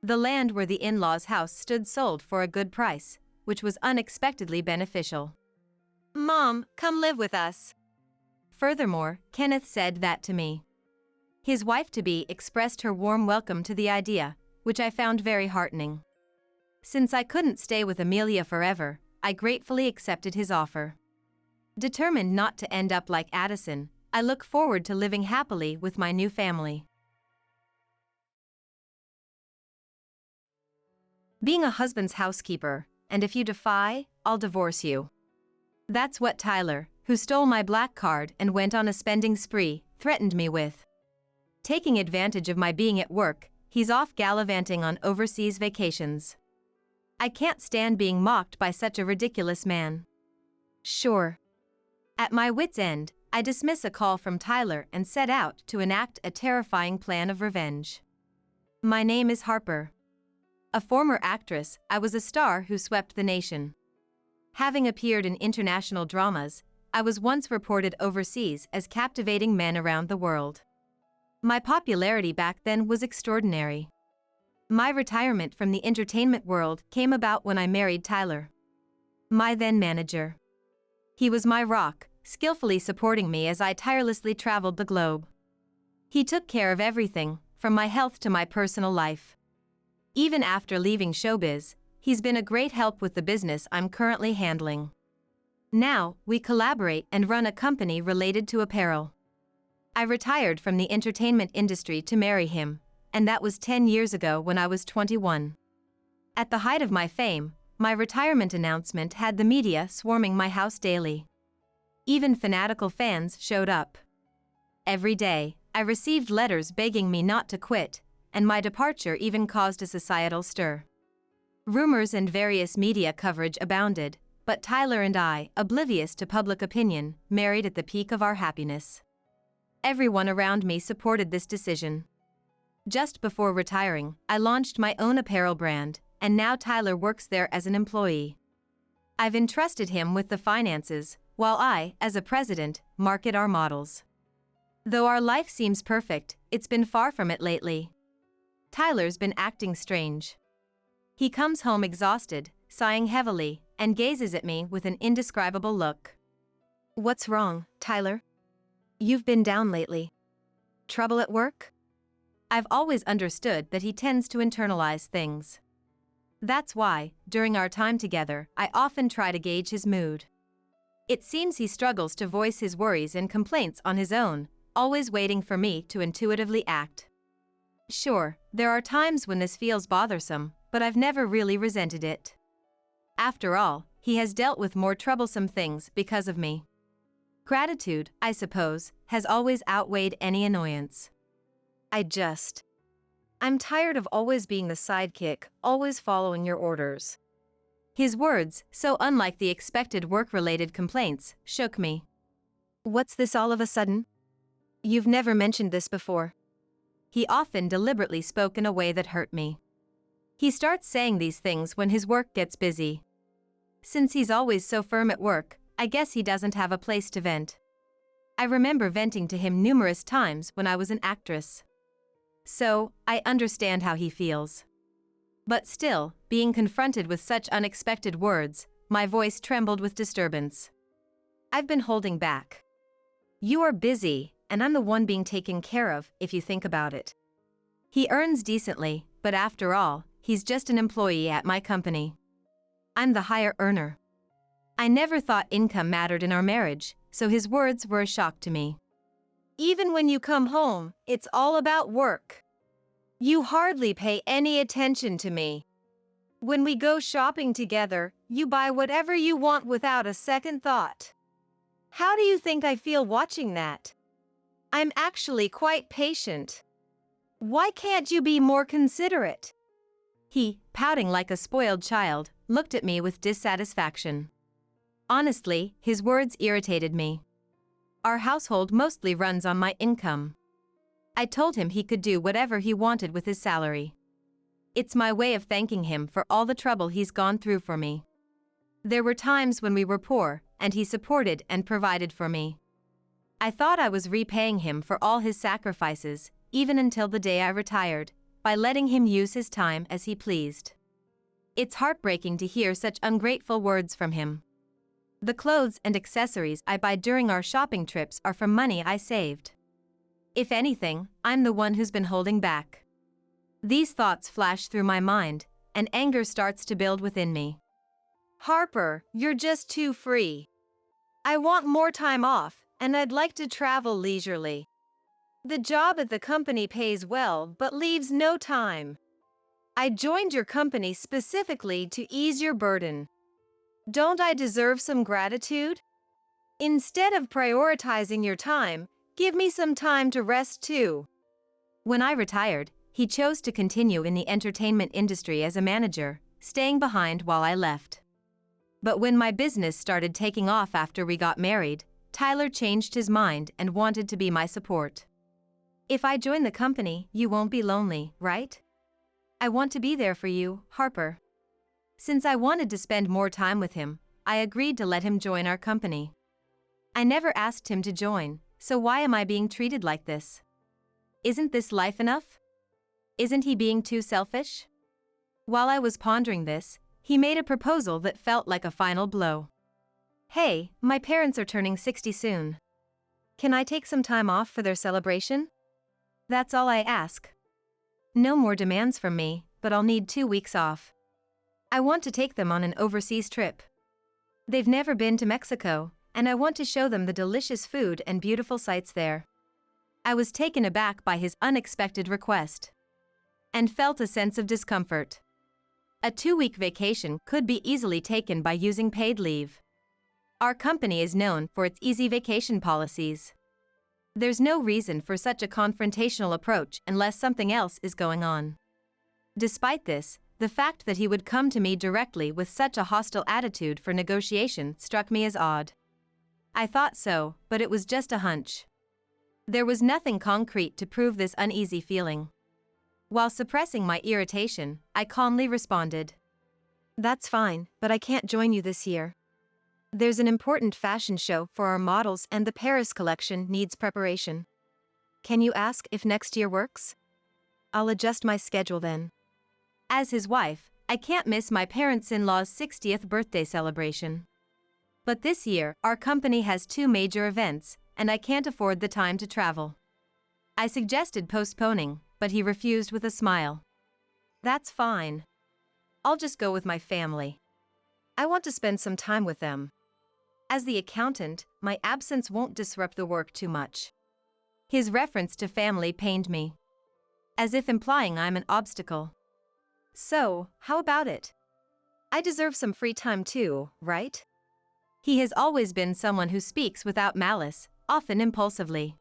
Speaker 1: The land where the in-laws' house stood sold for a good price, which was unexpectedly beneficial.
Speaker 2: Mom, come live with us.
Speaker 1: Furthermore, Kenneth said that to me. His wife-to-be expressed her warm welcome to the idea, which I found very heartening. Since I couldn't stay with Amelia forever, I gratefully accepted his offer. Determined not to end up like Addison, I look forward to living happily with my new family. Being a husband's housekeeper, and if you defy, I'll divorce you. That's what Tyler, who stole my black card and went on a spending spree, threatened me with. Taking advantage of my being at work, he's off gallivanting on overseas vacations. I can't stand being mocked by such a ridiculous man. Sure. At my wit's end, I dismiss a call from Tyler and set out to enact a terrifying plan of revenge. My name is Harper. A former actress, I was a star who swept the nation. Having appeared in international dramas, I was once reported overseas as captivating men around the world. My popularity back then was extraordinary. My retirement from the entertainment world came about when I married Tyler, my then manager. He was my rock, skillfully supporting me as I tirelessly traveled the globe. He took care of everything, from my health to my personal life. Even after leaving showbiz, he's been a great help with the business I'm currently handling. Now, we collaborate and run a company related to apparel. I retired from the entertainment industry to marry him, and that was 10 years ago when I was 21. At the height of my fame, my retirement announcement had the media swarming my house daily. Even fanatical fans showed up. Every day, I received letters begging me not to quit, and my departure even caused a societal stir. Rumors and various media coverage abounded, but Tyler and I, oblivious to public opinion, married at the peak of our happiness. Everyone around me supported this decision. Just before retiring, I launched my own apparel brand, and now Tyler works there as an employee. I've entrusted him with the finances, while I, as a president, market our models. Though our life seems perfect, it's been far from it lately. Tyler's been acting strange. He comes home exhausted, sighing heavily, and gazes at me with an indescribable look. What's wrong, Tyler? You've been down lately. Trouble at work? I've always understood that he tends to internalize things. That's why, during our time together, I often try to gauge his mood. It seems he struggles to voice his worries and complaints on his own, always waiting for me to intuitively act. Sure, there are times when this feels bothersome, but I've never really resented it. After all, he has dealt with more troublesome things because of me. Gratitude, I suppose, has always outweighed any annoyance. I'm tired of always being the sidekick, always following your orders. His words, so unlike the expected work-related complaints, shook me. What's this all of a sudden? You've never mentioned this before. He often deliberately spoke in a way that hurt me. He starts saying these things when his work gets busy. Since he's always so firm at work, I guess he doesn't have a place to vent. I remember venting to him numerous times when I was an actress. So, I understand how he feels. But still, being confronted with such unexpected words, my voice trembled with disturbance. I've been holding back. You are busy, and I'm the one being taken care of, if you think about it. He earns decently, but after all, he's just an employee at my company. I'm the higher earner. I never thought income mattered in our marriage, so his words were a shock to me. Even when you come home, it's all about work. You hardly pay any attention to me. When we go shopping together, you buy whatever you want without a second thought. How do you think I feel watching that? I'm actually quite patient. Why can't you be more considerate? He, pouting like a spoiled child, looked at me with dissatisfaction. Honestly, his words irritated me. Our household mostly runs on my income. I told him he could do whatever he wanted with his salary. It's my way of thanking him for all the trouble he's gone through for me. There were times when we were poor, and he supported and provided for me. I thought I was repaying him for all his sacrifices, even until the day I retired, by letting him use his time as he pleased. It's heartbreaking to hear such ungrateful words from him. The clothes and accessories I buy during our shopping trips are from money I saved. If anything, I'm the one who's been holding back. These thoughts flash through my mind, and anger starts to build within me.
Speaker 2: Harper, you're just too free. I want more time off, and I'd like to travel leisurely. The job at the company pays well but leaves no time. I joined your company specifically to ease your burden. Don't I deserve some gratitude? Instead of prioritizing your time, give me some time to rest too.
Speaker 1: When I retired, he chose to continue in the entertainment industry as a manager, staying behind while I left. But when my business started taking off after we got married, Tyler changed his mind and wanted to be my support. If I join the company, you won't be lonely, right? I want to be there for you, Harper. Since I wanted to spend more time with him, I agreed to let him join our company. I never asked him to join, so why am I being treated like this? Isn't this life enough? Isn't he being too selfish? While I was pondering this, he made a proposal that felt like a final blow. Hey, my parents are turning 60 soon. Can I take some time off for their celebration? That's all I ask. No more demands from me, but I'll need 2 weeks off. I want to take them on an overseas trip. They've never been to Mexico, and I want to show them the delicious food and beautiful sights there. I was taken aback by his unexpected request and felt a sense of discomfort. A 2-week vacation could be easily taken by using paid leave. Our company is known for its easy vacation policies. There's no reason for such a confrontational approach unless something else is going on. Despite this, the fact that he would come to me directly with such a hostile attitude for negotiation struck me as odd. I thought so, but it was just a hunch. There was nothing concrete to prove this uneasy feeling. While suppressing my irritation, I calmly responded, "That's fine, but I can't join you this year. There's an important fashion show for our models and the Paris collection needs preparation. Can you ask if next year works? I'll adjust my schedule then." As his wife, I can't miss my parents-in-law's 60th birthday celebration. But this year, our company has 2 major events, and I can't afford the time to travel. I suggested postponing, but he refused with a smile. "That's fine. I'll just go with my family. I want to spend some time with them. As the accountant, my absence won't disrupt the work too much." His reference to family pained me, as if implying I'm an obstacle. So, how about it? I deserve some free time too, right? He has always been someone who speaks without malice, often impulsively.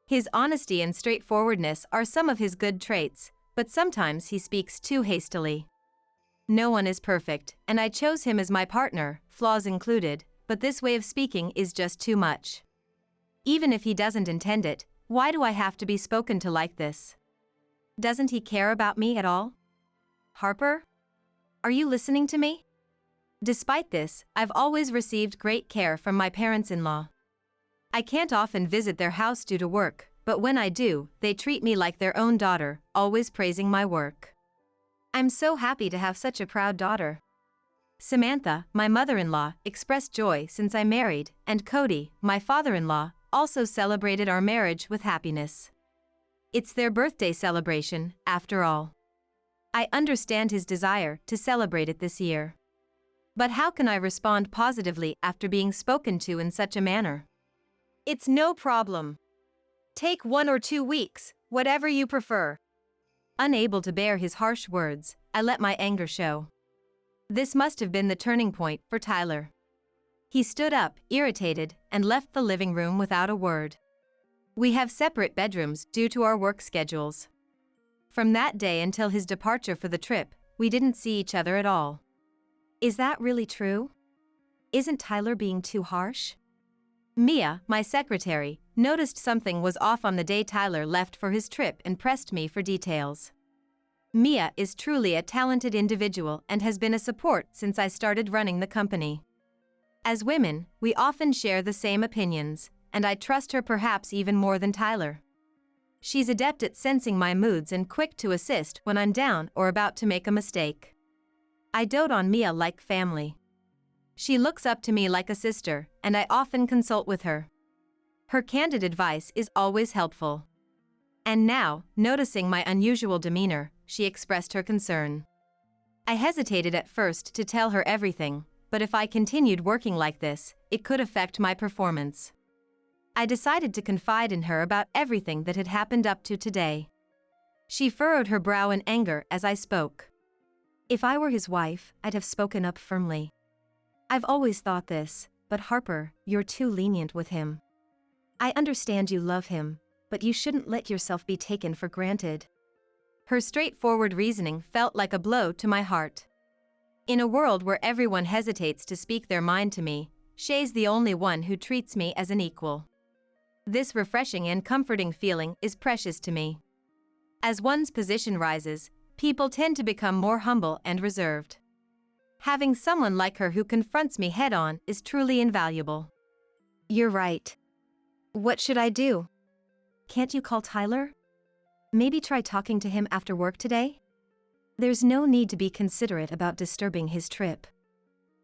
Speaker 1: His honesty and straightforwardness are some of his good traits, but sometimes he speaks too hastily. No one is perfect, and I chose him as my partner, flaws included, but this way of speaking is just too much. Even if he doesn't intend it, why do I have to be spoken to like this? Doesn't he care about me at all? Harper? Are you listening to me? Despite this, I've always received great care from my parents-in-law. I can't often visit their house due to work, but when I do, they treat me like their own daughter, always praising my work. I'm so happy to have such a proud daughter. Samantha, my mother-in-law, expressed joy since I married, and Cody, my father-in-law, also celebrated our marriage with happiness. It's their birthday celebration, after all. I understand his desire to celebrate it this year. But how can I respond positively after being spoken to in such a manner? It's no problem. Take 1 or 2 weeks, whatever you prefer. Unable to bear his harsh words, I let my anger show. This must have been the turning point for Tyler. He stood up, irritated, and left the living room without a word. We have separate bedrooms due to our work schedules. From that day until his departure for the trip, we didn't see each other at all. Is that really true? Isn't Tyler being too harsh? Mia, my secretary, noticed something was off on the day Tyler left for his trip and pressed me for details. Mia is truly a talented individual and has been a support since I started running the company. As women, we often share the same opinions, and I trust her perhaps even more than Tyler. She's adept at sensing my moods and quick to assist when I'm down or about to make a mistake. I dote on Mia like family. She looks up to me like a sister, and I often consult with her. Her candid advice is always helpful. And now, noticing my unusual demeanor, she expressed her concern. I hesitated at first to tell her everything, but if I continued working like this, it could affect my performance. I decided to confide in her about everything that had happened up to today. She furrowed her brow in anger as I spoke. If I were his wife, I'd have spoken up firmly. I've always thought this, but Harper, you're too lenient with him. I understand you love him, but you shouldn't let yourself be taken for granted. Her straightforward reasoning felt like a blow to my heart. In a world where everyone hesitates to speak their mind to me, Shay's the only one who treats me as an equal. This refreshing and comforting feeling is precious to me. As one's position rises, people tend to become more humble and reserved. Having someone like her who confronts me head-on is truly invaluable.
Speaker 2: You're right. What should I do?
Speaker 1: Can't you call Tyler? Maybe try talking to him after work today? There's no need to be considerate about disturbing his trip.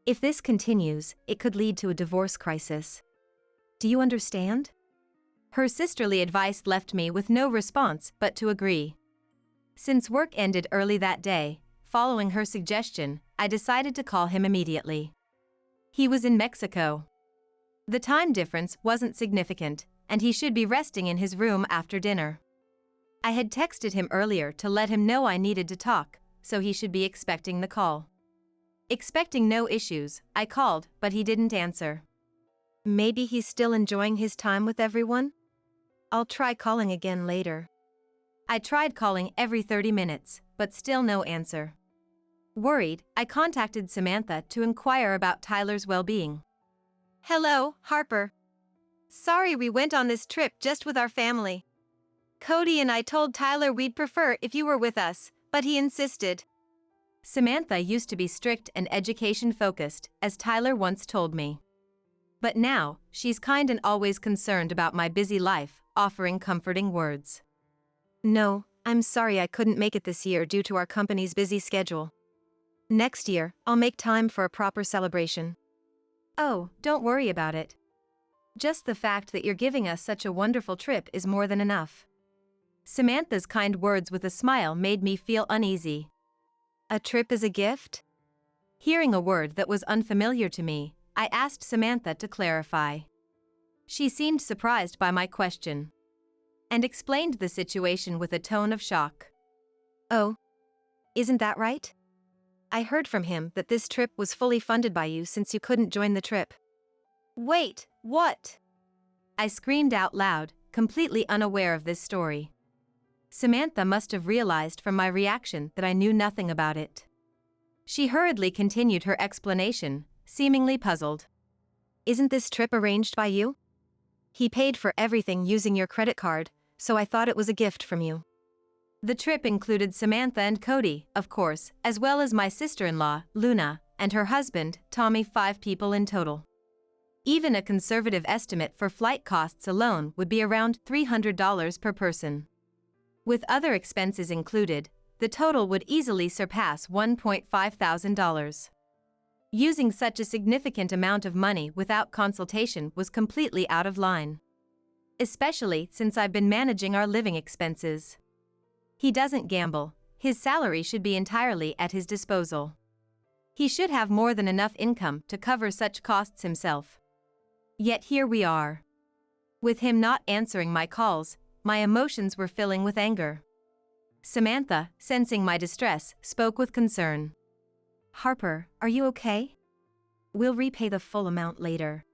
Speaker 1: If this continues, it could lead to a divorce crisis. Do you understand? Her sisterly advice left me with no response but to agree. Since work ended early that day, following her suggestion, I decided to call him immediately. He was in Mexico. The time difference wasn't significant, and he should be resting in his room after dinner. I had texted him earlier to let him know I needed to talk, so he should be expecting the call. Expecting no issues, I called, but he didn't answer.
Speaker 2: Maybe he's still enjoying his time with everyone? I'll try calling again later.
Speaker 1: I tried calling every 30 minutes, but still no answer. Worried, I contacted Samantha to inquire about Tyler's well-being.
Speaker 2: Hello, Harper. Sorry we went on this trip just with our family. Cody and I told Tyler we'd prefer if you were with us, but he insisted.
Speaker 1: Samantha used to be strict and education-focused, as Tyler once told me. But now, she's kind and always concerned about my busy life, offering comforting words.
Speaker 2: No, I'm sorry I couldn't make it this year due to our company's busy schedule. Next year, I'll make time for a proper celebration.
Speaker 1: Oh, don't worry about it. Just the fact that you're giving us such a wonderful trip is more than enough. Samantha's kind words with a smile made me feel uneasy.
Speaker 2: A trip is a gift?
Speaker 1: Hearing a word that was unfamiliar to me, I asked Samantha to clarify. She seemed surprised by my question and explained the situation with a tone of shock.
Speaker 2: Oh, isn't that right? I heard from him that this trip was fully funded by you since you couldn't join the trip. Wait, what?
Speaker 1: I screamed out loud, completely unaware of this story. Samantha must have realized from my reaction that I knew nothing about it. She hurriedly continued her explanation, seemingly puzzled.
Speaker 2: Isn't this trip arranged by you? He paid for everything using your credit card, so I thought it was a gift from you.
Speaker 1: The trip included Samantha and Cody, of course, as well as my sister-in-law, Luna, and her husband, Tommy. 5 people in total. Even a conservative estimate for flight costs alone would be around $300 per person. With other expenses included, the total would easily surpass $1,500. Using such a significant amount of money without consultation was completely out of line. Especially since I've been managing our living expenses. He doesn't gamble, his salary should be entirely at his disposal. He should have more than enough income to cover such costs himself. Yet here we are. With him not answering my calls, my emotions were filling with anger. Samantha, sensing my distress, spoke with concern.
Speaker 2: Harper, are you okay? We'll repay the full amount later.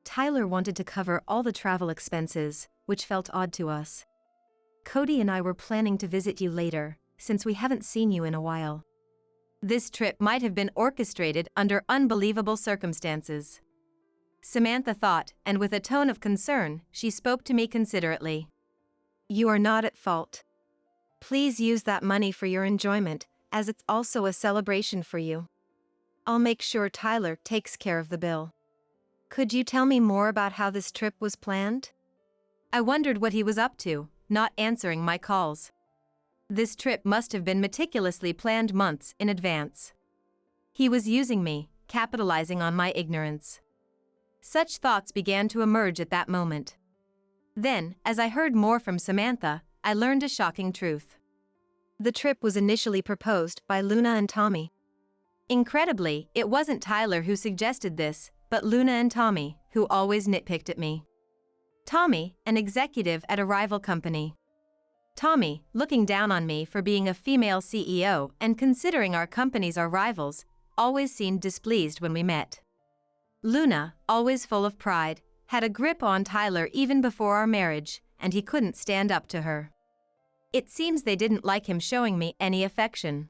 Speaker 2: Tyler wanted to cover all the travel expenses, which felt odd to us. Cody and I were planning to visit you later, since we haven't seen you in a while.
Speaker 1: This trip might have been orchestrated under unbelievable circumstances. Samantha thought, and with a tone of concern, she spoke to me considerately.
Speaker 2: You are not at fault. Please use that money for your enjoyment, as it's also a celebration for you. I'll make sure Tyler takes care of the bill. Could you tell me more about how this trip was planned?
Speaker 1: I wondered what he was up to, not answering my calls. This trip must have been meticulously planned months in advance. He was using me, capitalizing on my ignorance. Such thoughts began to emerge at that moment. Then, as I heard more from Samantha, I learned a shocking truth.
Speaker 2: The trip was initially proposed by Luna and Tommy.
Speaker 1: Incredibly, it wasn't Tyler who suggested this, but Luna and Tommy, who always nitpicked at me. Tommy, an executive at a rival company. Tommy, looking down on me for being a female CEO and considering our companies our rivals, always seemed displeased when we met. Luna, always full of pride, had a grip on Tyler even before our marriage, and he couldn't stand up to her. It seems they didn't like him showing me any affection.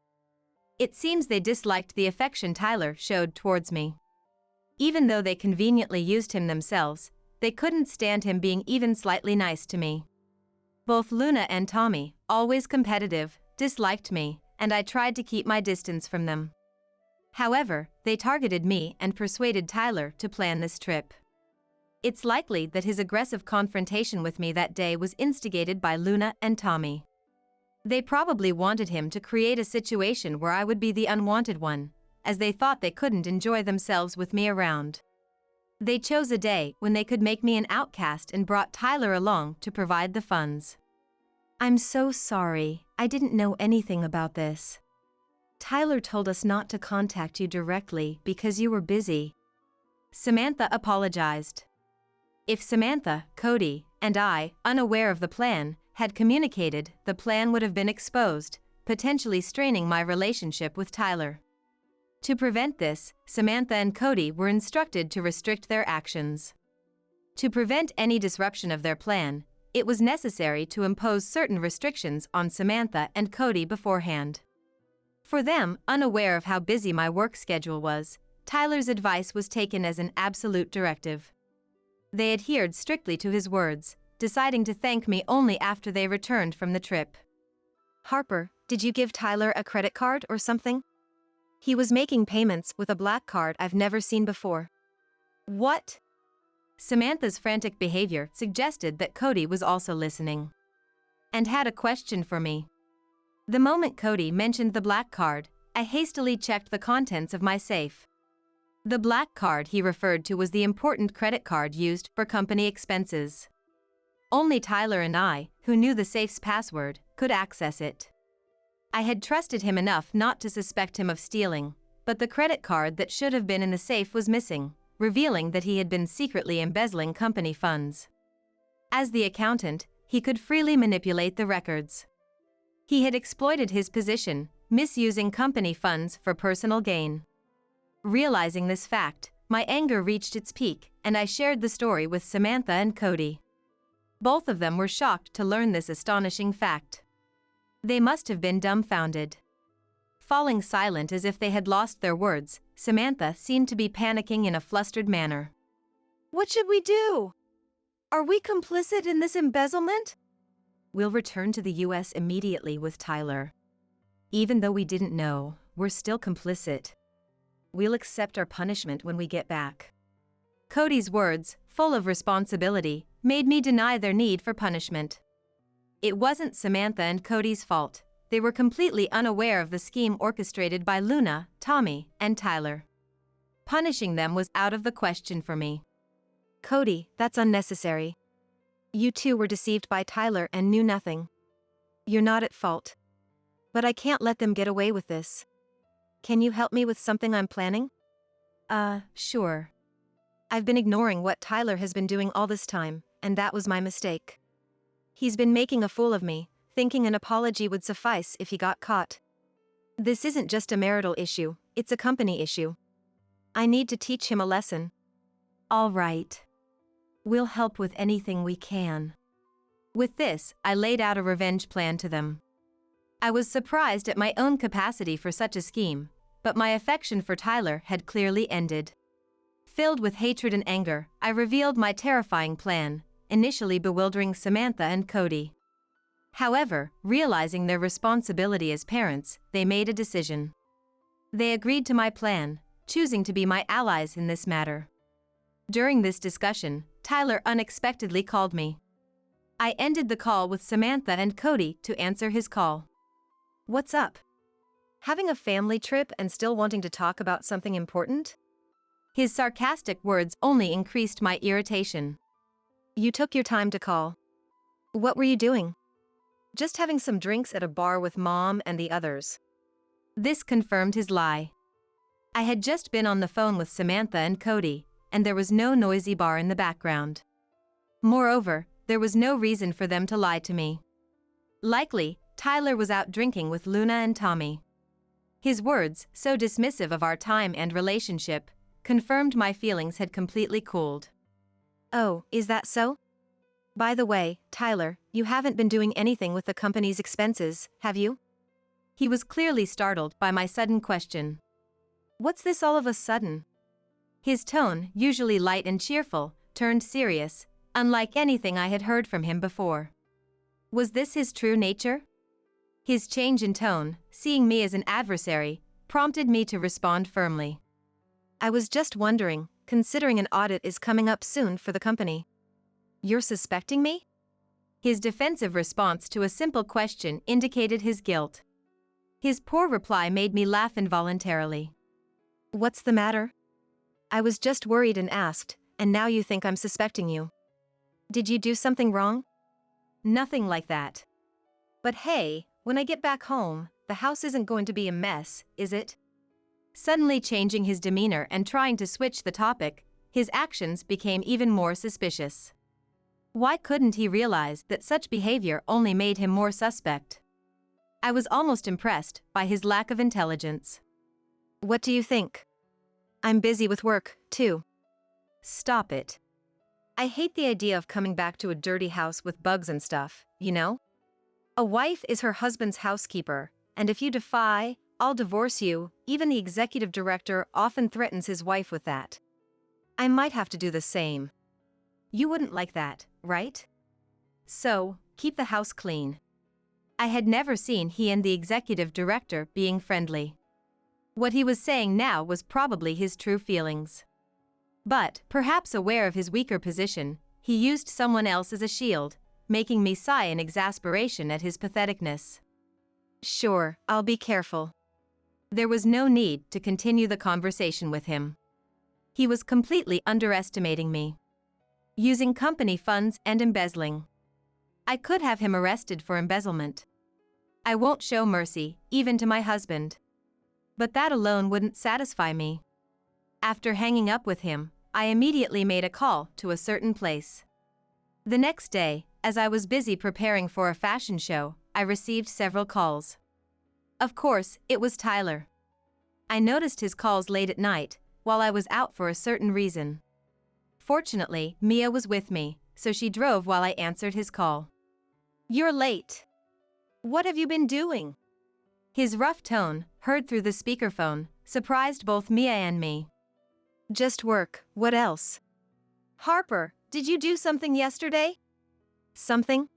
Speaker 1: It seems they disliked the affection Tyler showed towards me. Even though they conveniently used him themselves, they couldn't stand him being even slightly nice to me. Both Luna and Tommy, always competitive, disliked me, and I tried to keep my distance from them. However, they targeted me and persuaded Tyler to plan this trip. It's likely that his aggressive confrontation with me that day was instigated by Luna and Tommy. They probably wanted him to create a situation where I would be the unwanted one, as they thought they couldn't enjoy themselves with me around. They chose a day when they could make me an outcast and brought Tyler along to provide the funds.
Speaker 2: I'm so sorry, I didn't know anything about this. Tyler told us not to contact you directly because you were busy.
Speaker 1: Samantha apologized. If Samantha, Cody, and I, unaware of the plan, had communicated, the plan would have been exposed, potentially straining my relationship with Tyler. To prevent this, Samantha and Cody were instructed to restrict their actions. To prevent any disruption of their plan, it was necessary to impose certain restrictions on Samantha and Cody beforehand. For them, unaware of how busy my work schedule was, Tyler's advice was taken as an absolute directive. They adhered strictly to his words, deciding to thank me only after they returned from the trip.
Speaker 2: Harper, did you give Tyler a credit card or something? He was making payments with a black card I've never seen before.
Speaker 1: What? Samantha's frantic behavior suggested that Cody was also listening and had a question for me. The moment Cody mentioned the black card, I hastily checked the contents of my safe. The black card he referred to was the important credit card used for company expenses. Only Tyler and I, who knew the safe's password, could access it. I had trusted him enough not to suspect him of stealing, but the credit card that should have been in the safe was missing, revealing that he had been secretly embezzling company funds. As the accountant, he could freely manipulate the records. He had exploited his position, misusing company funds for personal gain. Realizing this fact, my anger reached its peak, and I shared the story with Samantha and Cody. Both of them were shocked to learn this astonishing fact. They must have been dumbfounded. Falling silent as if they had lost their words, Samantha seemed to be panicking in a flustered manner.
Speaker 2: What should we do? Are we complicit in this embezzlement?
Speaker 1: We'll return to the US immediately with Tyler. Even though we didn't know, we're still complicit. We'll accept our punishment when we get back. Cody's words, full of responsibility, made me deny their need for punishment. It wasn't Samantha and Cody's fault. They were completely unaware of the scheme orchestrated by Luna, Tommy, and Tyler. Punishing them was out of the question for me.
Speaker 2: Cody, that's unnecessary. You two were deceived by Tyler and knew nothing. You're not at fault. But I can't let them get away with this. Can you help me with something I'm planning?
Speaker 1: Sure.
Speaker 2: I've been ignoring what Tyler has been doing all this time, and that was my mistake. He's been making a fool of me, thinking an apology would suffice if he got caught. This isn't just a marital issue, it's a company issue. I need to teach him a lesson.
Speaker 1: All right. We'll help with anything we can. With this, I laid out a revenge plan to them. I was surprised at my own capacity for such a scheme, but my affection for Tyler had clearly ended. Filled with hatred and anger, I revealed my terrifying plan, initially bewildering Samantha and Cody. However, realizing their responsibility as parents, they made a decision. They agreed to my plan, choosing to be my allies in this matter. During this discussion, Tyler unexpectedly called me. I ended the call with Samantha and Cody to answer his call.
Speaker 2: What's up? Having a family trip and still wanting to talk about something important?
Speaker 1: His sarcastic words only increased my irritation.
Speaker 2: You took your time to call. What were you doing? Just having some drinks at a bar with Mom and the others.
Speaker 1: This confirmed his lie. I had just been on the phone with Samantha and Cody, and there was no noisy bar in the background. Moreover, there was no reason for them to lie to me. Likely, Tyler was out drinking with Luna and Tommy. His words, so dismissive of our time and relationship, confirmed my feelings had completely cooled.
Speaker 2: Oh, is that so? By the way, Tyler, you haven't been doing anything with the company's expenses, have you?
Speaker 1: He was clearly startled by my sudden question.
Speaker 2: What's this all of a sudden?
Speaker 1: His tone, usually light and cheerful, turned serious, unlike anything I had heard from him before. Was this his true nature? His change in tone, seeing me as an adversary, prompted me to respond firmly.
Speaker 2: I was just wondering, considering an audit is coming up soon for the company. You're suspecting me?
Speaker 1: His defensive response to a simple question indicated his guilt. His poor reply made me laugh involuntarily.
Speaker 2: What's the matter? I was just worried and asked, and now you think I'm suspecting you. Did you do something wrong?
Speaker 1: Nothing like that.
Speaker 2: But hey, when I get back home, the house isn't going to be a mess, is it?
Speaker 1: Suddenly changing his demeanor and trying to switch the topic, his actions became even more suspicious. Why couldn't he realize that such behavior only made him more suspect? I was almost impressed by his lack of intelligence.
Speaker 2: What do you think? I'm busy with work, too.
Speaker 1: Stop it.
Speaker 2: I hate the idea of coming back to a dirty house with bugs and stuff, you know? A wife is her husband's housekeeper, and if you defy, I'll divorce you. Even the executive director often threatens his wife with that. I might have to do the same.
Speaker 1: You wouldn't like that, right? So, keep the house clean. I had never seen he and the executive director being friendly. What he was saying now was probably his true feelings. But, perhaps aware of his weaker position, he used someone else as a shield, making me sigh in exasperation at his patheticness.
Speaker 2: Sure, I'll be careful.
Speaker 1: There was no need to continue the conversation with him. He was completely underestimating me. Using company funds and embezzling. I could have him arrested for embezzlement. I won't show mercy, even to my husband. But that alone wouldn't satisfy me. After hanging up with him, I immediately made a call to a certain place. The next day, as I was busy preparing for a fashion show, I received several calls. Of course, it was Tyler. I noticed his calls late at night, while I was out for a certain reason. Fortunately, Mia was with me, so she drove while I answered his call.
Speaker 2: You're late. What have you been doing?
Speaker 1: His rough tone, heard through the speakerphone, surprised both Mia and me.
Speaker 2: Just work, what else? Harper, did you do something yesterday? Something?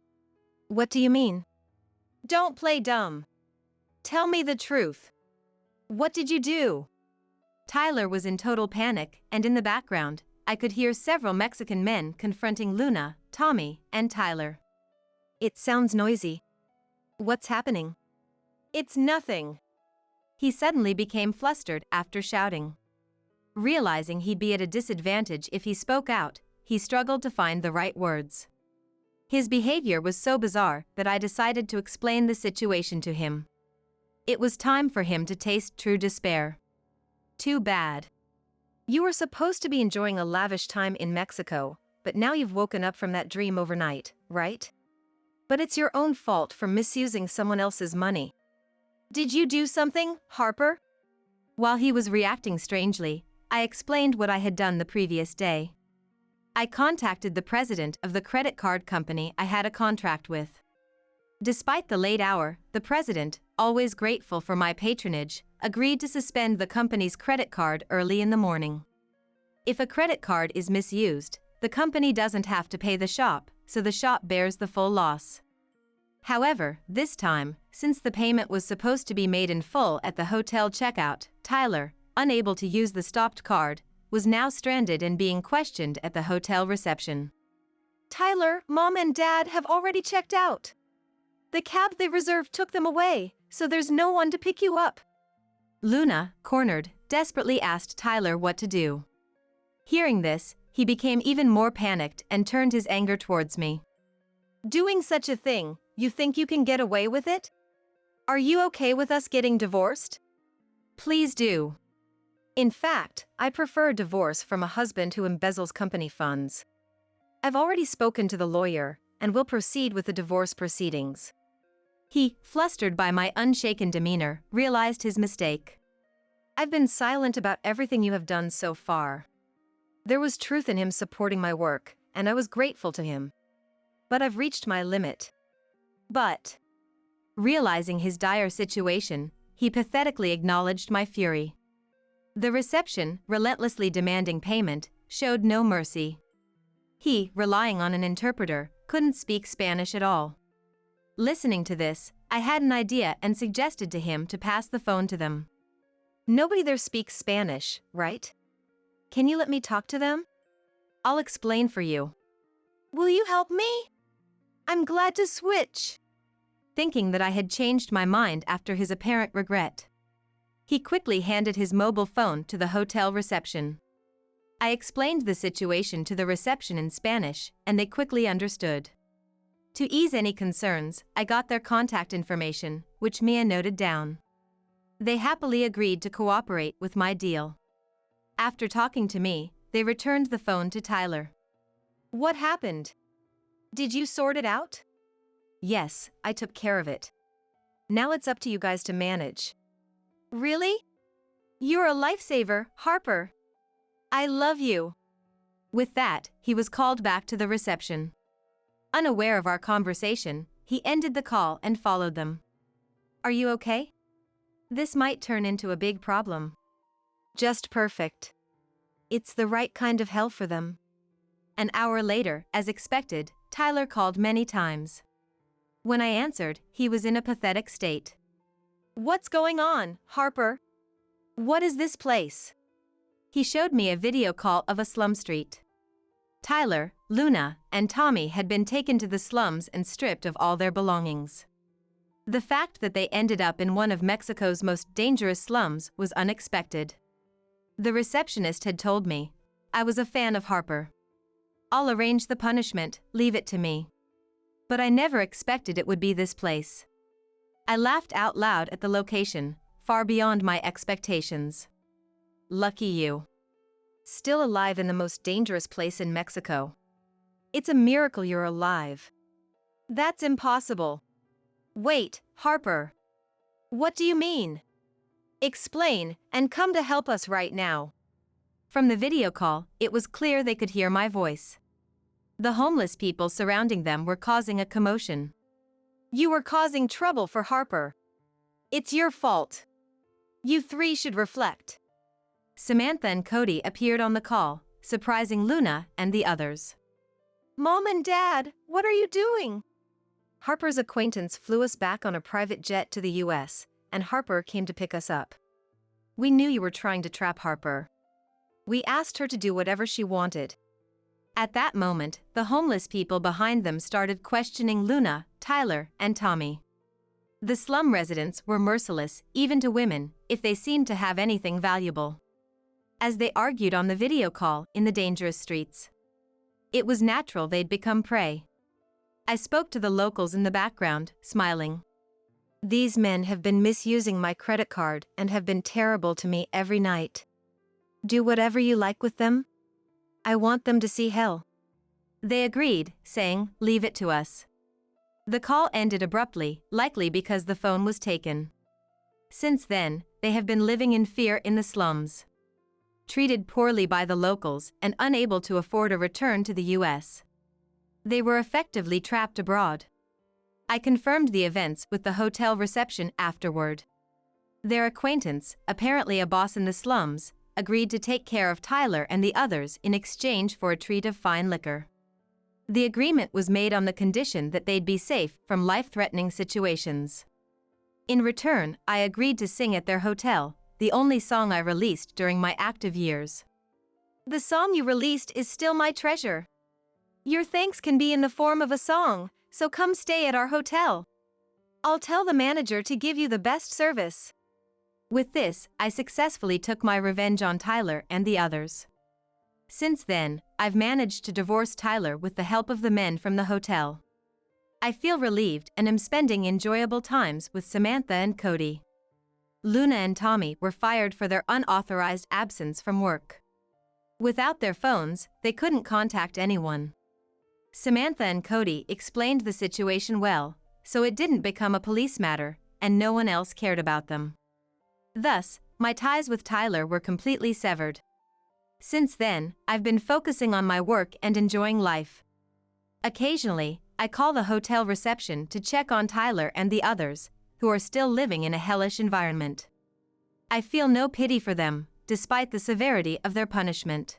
Speaker 2: What do you mean? Don't play dumb. Tell me the truth. What did you do?
Speaker 1: Tyler was in total panic, and in the background, I could hear several Mexican men confronting Luna, Tommy, and Tyler.
Speaker 2: It sounds noisy. What's happening? It's nothing.
Speaker 1: He suddenly became flustered after shouting. Realizing he'd be at a disadvantage if he spoke out, he struggled to find the right words. His behavior was so bizarre that I decided to explain the situation to him. It was time for him to taste true despair. Too bad.
Speaker 2: You were supposed to be enjoying a lavish time in Mexico, but now you've woken up from that dream overnight, right? But it's your own fault for misusing someone else's money. Did you do something, Harper?
Speaker 1: While he was reacting strangely, I explained what I had done the previous day. I contacted the president of the credit card company I had a contract with. Despite the late hour, the president, always grateful for my patronage, agreed to suspend the company's credit card early in the morning. If a credit card is misused, the company doesn't have to pay the shop, so the shop bears the full loss. However, this time, since the payment was supposed to be made in full at the hotel checkout, Tyler, unable to use the stopped card, was now stranded and being questioned at the hotel reception.
Speaker 2: Tyler, Mom and Dad have already checked out. The cab they reserved took them away, so there's no one to pick you up.
Speaker 1: Luna, cornered, desperately asked Tyler what to do. Hearing this, he became even more panicked and turned his anger towards me.
Speaker 2: Doing such a thing, you think you can get away with it? Are you okay with us getting divorced?
Speaker 1: Please do.
Speaker 2: In fact, I prefer a divorce from a husband who embezzles company funds. I've already spoken to the lawyer, and will proceed with the divorce proceedings.
Speaker 1: He, flustered by my unshaken demeanor, realized his mistake.
Speaker 2: I've been silent about everything you have done so far. There was truth in him supporting my work, and I was grateful to him. But I've reached my limit. But,
Speaker 1: realizing his dire situation, he pathetically acknowledged my fury. The reception, relentlessly demanding payment, showed no mercy. He, relying on an interpreter, couldn't speak Spanish at all. Listening to this, I had an idea and suggested to him to pass the phone to them.
Speaker 2: Nobody there speaks Spanish, right? Can you let me talk to them?
Speaker 1: I'll explain for you.
Speaker 2: Will you help me? I'm glad to switch.
Speaker 1: Thinking that I had changed my mind after his apparent regret, he quickly handed his mobile phone to the hotel reception. I explained the situation to the reception in Spanish, and they quickly understood. To ease any concerns, I got their contact information, which Mia noted down. They happily agreed to cooperate with my deal. After talking to me, they returned the phone to Tyler.
Speaker 2: What happened? Did you sort it out?
Speaker 1: Yes, I took care of it.
Speaker 2: Now it's up to you guys to manage. Really?
Speaker 1: You're a lifesaver, Harper.
Speaker 2: I love you.
Speaker 1: With that, he was called back to the reception. Unaware of our conversation, he ended the call and followed them. Are you okay? This might turn into a big problem.
Speaker 2: Just perfect. It's the right kind of hell for them.
Speaker 1: An hour later, as expected, Tyler called many times. When I answered, he was in a pathetic state.
Speaker 2: What's going on, Harper? What is this place?
Speaker 1: He showed me a video call of a slum street. Tyler, Luna, and Tommy had been taken to the slums and stripped of all their belongings. The fact that they ended up in one of Mexico's most dangerous slums was unexpected. The receptionist had told me, I was a fan of Harper. I'll arrange the punishment, leave it to me. But I never expected it would be this place. I laughed out loud at the location, far beyond my expectations. Lucky you.
Speaker 2: Still alive in the most dangerous place in Mexico. It's a miracle you're alive. That's impossible. Wait, Harper. What do you mean? Explain, and come to help us right now.
Speaker 1: From the video call, it was clear they could hear my voice. The homeless people surrounding them were causing a commotion.
Speaker 2: You were causing trouble for Harper. It's your fault. You three should reflect.
Speaker 1: Samantha and Cody appeared on the call, surprising Luna and the others.
Speaker 2: Mom and Dad, what are you doing? Harper's acquaintance flew us back on a private jet to the US, and Harper came to pick us up. We knew you were trying to trap Harper. We asked her to do whatever she wanted.
Speaker 1: At that moment, the homeless people behind them started questioning Luna, Tyler, and Tommy. The slum residents were merciless, even to women, if they seemed to have anything valuable. As they argued on the video call in the dangerous streets, it was natural they'd become prey. I spoke to the locals in the background, smiling.
Speaker 2: These men have been misusing my credit card and have been terrible to me every night. Do whatever you like with them. I want them to see hell.
Speaker 1: They agreed, saying, leave it to us. The call ended abruptly, likely because the phone was taken. Since then, they have been living in fear in the slums. Treated poorly by the locals and unable to afford a return to the US. They were effectively trapped abroad. I confirmed the events with the hotel reception afterward. Their acquaintance, apparently a boss in the slums, agreed to take care of Tyler and the others in exchange for a treat of fine liquor. The agreement was made on the condition that they'd be safe from life-threatening situations. In return, I agreed to sing at their hotel, the only song I released during my active years.
Speaker 2: The song you released is still my treasure. Your thanks can be in the form of a song, so come stay at our hotel. I'll tell the manager to give you the best service.
Speaker 1: With this, I successfully took my revenge on Tyler and the others. Since then, I've managed to divorce Tyler with the help of the men from the hotel. I feel relieved and am spending enjoyable times with Samantha and Cody. Luna and Tommy were fired for their unauthorized absence from work. Without their phones, they couldn't contact anyone. Samantha and Cody explained the situation well, so it didn't become a police matter, and no one else cared about them. Thus, my ties with Tyler were completely severed. Since then, I've been focusing on my work and enjoying life. Occasionally, I call the hotel reception to check on Tyler and the others, who are still living in a hellish environment. I feel no pity for them, despite the severity of their punishment.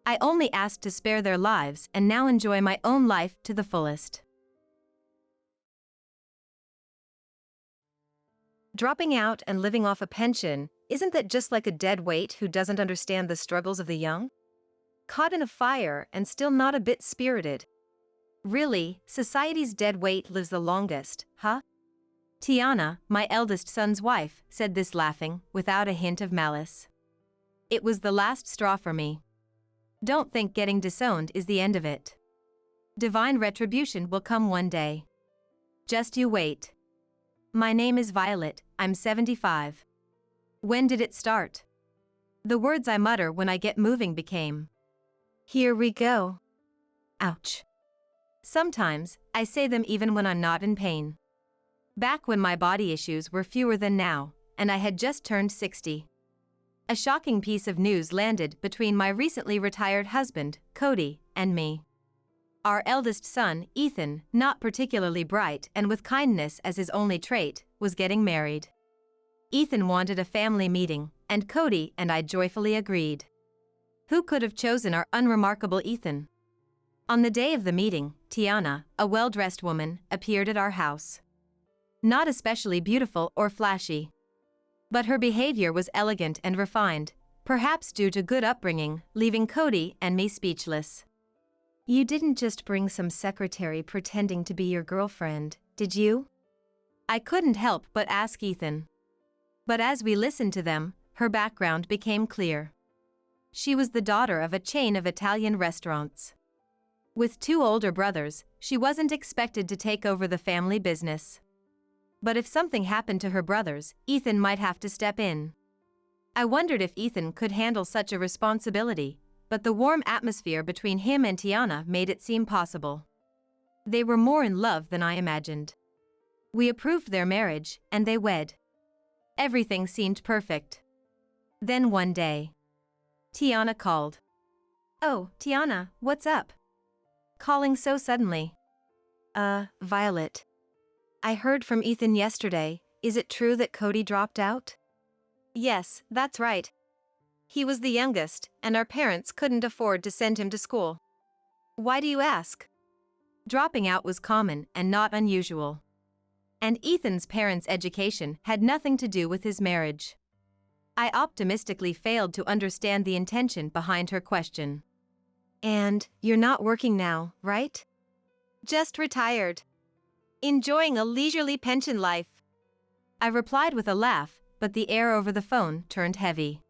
Speaker 1: I only asked to spare their lives and now enjoy my own life to the fullest.
Speaker 2: Dropping out and living off a pension, isn't that just like a dead weight who doesn't understand the struggles of the young? Caught in a fire and still not a bit spirited. Really, society's dead weight lives the longest, huh?
Speaker 1: Tiana, my eldest son's wife, said this laughing, without a hint of malice. It was the last straw for me. Don't think getting disowned is the end of it. Divine retribution will come one day. Just you wait. My name is Violet, I'm 75. When did it start? The words I mutter when I get moving became,
Speaker 2: Here we go.
Speaker 1: ouch. Sometimes, I say them even when I'm not in pain. Back when my body issues were fewer than now, and I had just turned 60. A shocking piece of news landed between my recently retired husband, Cody, and me. Our eldest son, Ethan, not particularly bright and with kindness as his only trait, was getting married. Ethan wanted a family meeting, and Cody and I joyfully agreed. Who could have chosen our unremarkable Ethan? On the day of the meeting, Tiana, a well-dressed woman, appeared at our house. Not especially beautiful or flashy. But her behavior was elegant and refined, perhaps due to good upbringing, leaving Cody and me speechless. You didn't just bring some secretary pretending to be your girlfriend, did you? I couldn't help but ask Ethan. But as we listened to them, her background became clear. She was the daughter of a chain of Italian restaurants. With 2 older brothers, she wasn't expected to take over the family business. But if something happened to her brothers, Ethan might have to step in. I wondered if Ethan could handle such a responsibility, but the warm atmosphere between him and Tiana made it seem possible. They were more in love than I imagined. We approved their marriage, and they wed. Everything seemed perfect. Then one day, Tiana called. Oh, Tiana, what's up? Calling so suddenly.
Speaker 2: Violet. I heard from Ethan yesterday. Is it true that Cody dropped out?
Speaker 1: Yes, that's right. He was the youngest, and our parents couldn't afford to send him to school.
Speaker 2: Why do you ask?
Speaker 1: Dropping out was common and not unusual. And Ethan's parents' education had nothing to do with his marriage. I optimistically failed to understand the intention behind her question.
Speaker 2: And you're not working now, right?
Speaker 1: Just retired. Enjoying a leisurely pension life. I replied with a laugh, but the air over the phone turned heavy.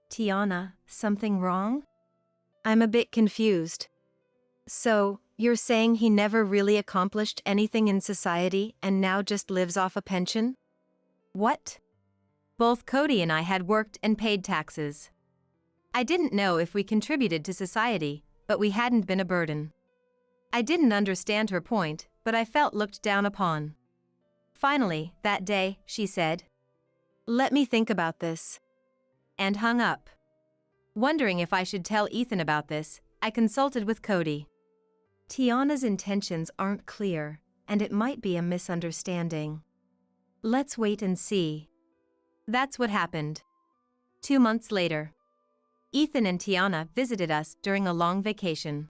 Speaker 2: Tiana, something wrong? I'm a bit confused. So, you're saying he never really accomplished anything in society and now just lives off a pension?
Speaker 1: What? Both Cody and I had worked and paid taxes. I didn't know if we contributed to society, but we hadn't been a burden. I didn't understand her point, but I felt looked down upon. Finally, that day, she said,
Speaker 2: Let me think about this.
Speaker 1: And hung up. Wondering if I should tell Ethan about this, I consulted with Cody.
Speaker 2: Tiana's intentions aren't clear, and it might be a misunderstanding. Let's wait and see.
Speaker 1: That's what happened. 2 months later, Ethan and Tiana visited us during a long vacation.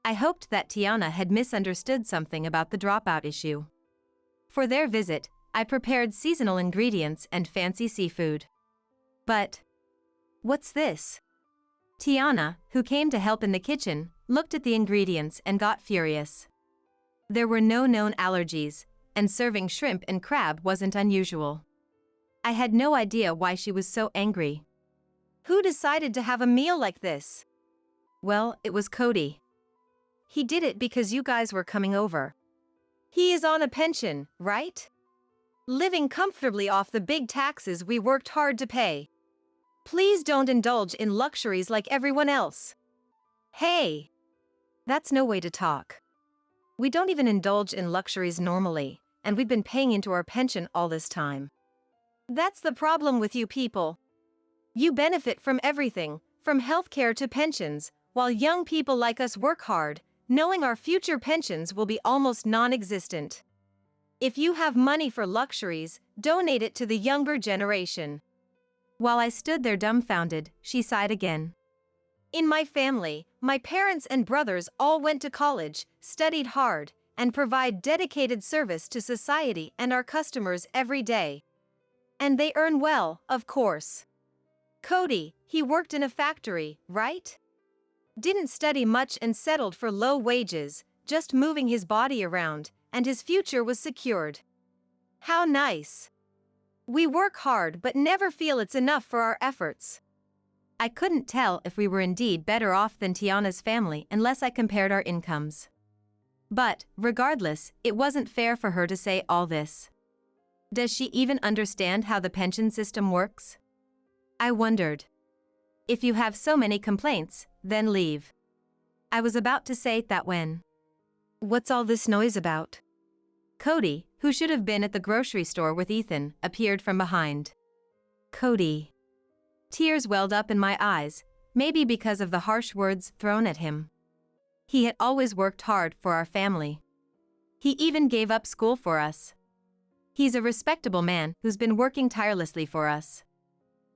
Speaker 1: I hoped that Tiana had misunderstood something about the dropout issue. For their visit, I prepared seasonal ingredients and fancy seafood. But, what's this? Tiana, who came to help in the kitchen, looked at the ingredients and got furious. There were no known allergies, and serving shrimp and crab wasn't unusual. I had no idea why she was so angry.
Speaker 2: Who decided to have a meal like this?
Speaker 1: Well, it was Cody.
Speaker 2: He did it because you guys were coming over. He is on a pension, right? Living comfortably off the big taxes we worked hard to pay. Please don't indulge in luxuries like everyone else.
Speaker 1: Hey! That's no way to talk. We don't even indulge in luxuries normally, and we've been paying into our pension all this time.
Speaker 2: That's the problem with you people. You benefit from everything, from healthcare to pensions, while young people like us work hard, knowing our future pensions will be almost non-existent. If you have money for luxuries, donate it to the younger generation.
Speaker 1: While I stood there dumbfounded, she sighed again.
Speaker 2: In my family, my parents and brothers all went to college, studied hard, and provide dedicated service to society and our customers every day. And they earn well, of course. Cody, he worked in a factory, right? Didn't study much and settled for low wages, just moving his body around, and his future was secured. How nice. We work hard but never feel it's enough for our efforts.
Speaker 1: I couldn't tell if we were indeed better off than Tiana's family unless I compared our incomes. But, regardless, it wasn't fair for her to say all this. Does she even understand how the pension system works? I wondered. If you have so many complaints, then leave. I was about to say that when.
Speaker 2: What's all this noise about?
Speaker 1: Cody, who should have been at the grocery store with Ethan, appeared from behind. Cody. Tears welled up in my eyes, maybe because of the harsh words thrown at him. He had always worked hard for our family. He even gave up school for us. He's a respectable man who's been working tirelessly for us.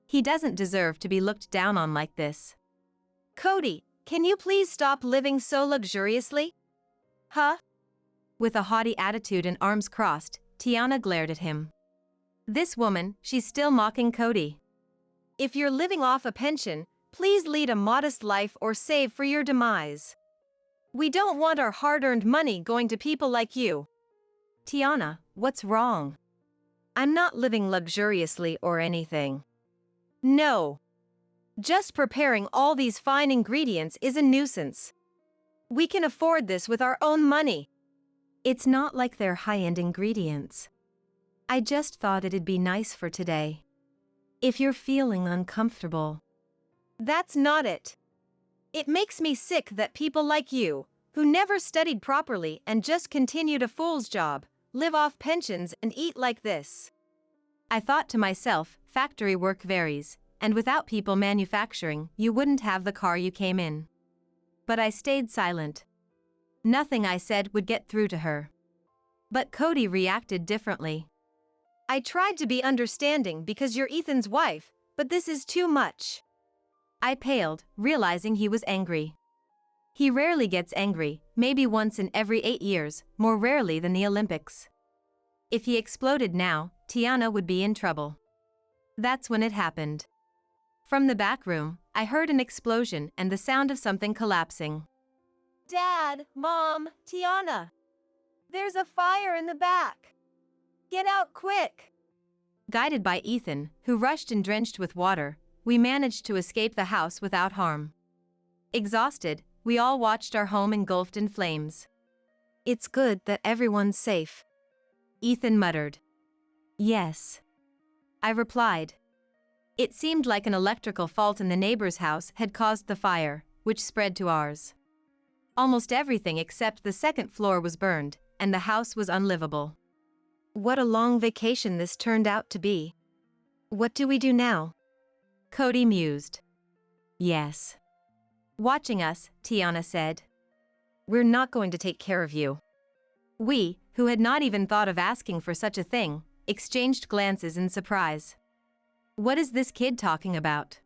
Speaker 1: He doesn't deserve to be looked down on like this.
Speaker 2: Cody, can you please stop living so luxuriously? Huh?
Speaker 1: With a haughty attitude and arms crossed, Tiana glared at him. This woman, she's still mocking Cody.
Speaker 2: If you're living off a pension, please lead a modest life or save for your demise. We don't want our hard-earned money going to people like you.
Speaker 1: Tiana, what's wrong?
Speaker 2: I'm not living luxuriously or anything. No. Just preparing all these fine ingredients is a nuisance. We can afford this with our own money.
Speaker 1: It's not like they're high-end ingredients. I just thought it'd be nice for today. If you're feeling uncomfortable.
Speaker 2: That's not it. It makes me sick that people like you, who never studied properly and just continued a fool's job, live off pensions and eat like this.
Speaker 1: I thought to myself, factory work varies, and without people manufacturing, you wouldn't have the car you came in. But I stayed silent. Nothing I said would get through to her. But Cody reacted differently.
Speaker 2: I tried to be understanding because you're Ethan's wife, but this is too much.
Speaker 1: I paled, realizing he was angry. He rarely gets angry, maybe once in every 8 years, more rarely than the Olympics. If he exploded now, Tiana would be in trouble. That's when it happened. From the back room, I heard an explosion and the sound of something collapsing.
Speaker 2: Dad, Mom, Tiana. There's a fire in the back. Get out quick.
Speaker 1: Guided by Ethan, who rushed and drenched with water, we managed to escape the house without harm. Exhausted, we all watched our home engulfed in flames.
Speaker 2: It's good that everyone's safe.
Speaker 1: Ethan muttered. Yes. I replied. It seemed like an electrical fault in the neighbor's house had caused the fire, which spread to ours. Almost everything except the second floor was burned, and the house was unlivable.
Speaker 2: What a long vacation this turned out to be. What do we do now?
Speaker 1: Cody mused. Yes. Watching us, Tiana said.
Speaker 2: We're not going to take care of you.
Speaker 1: We, who had not even thought of asking for such a thing, exchanged glances in surprise. What is this kid talking about?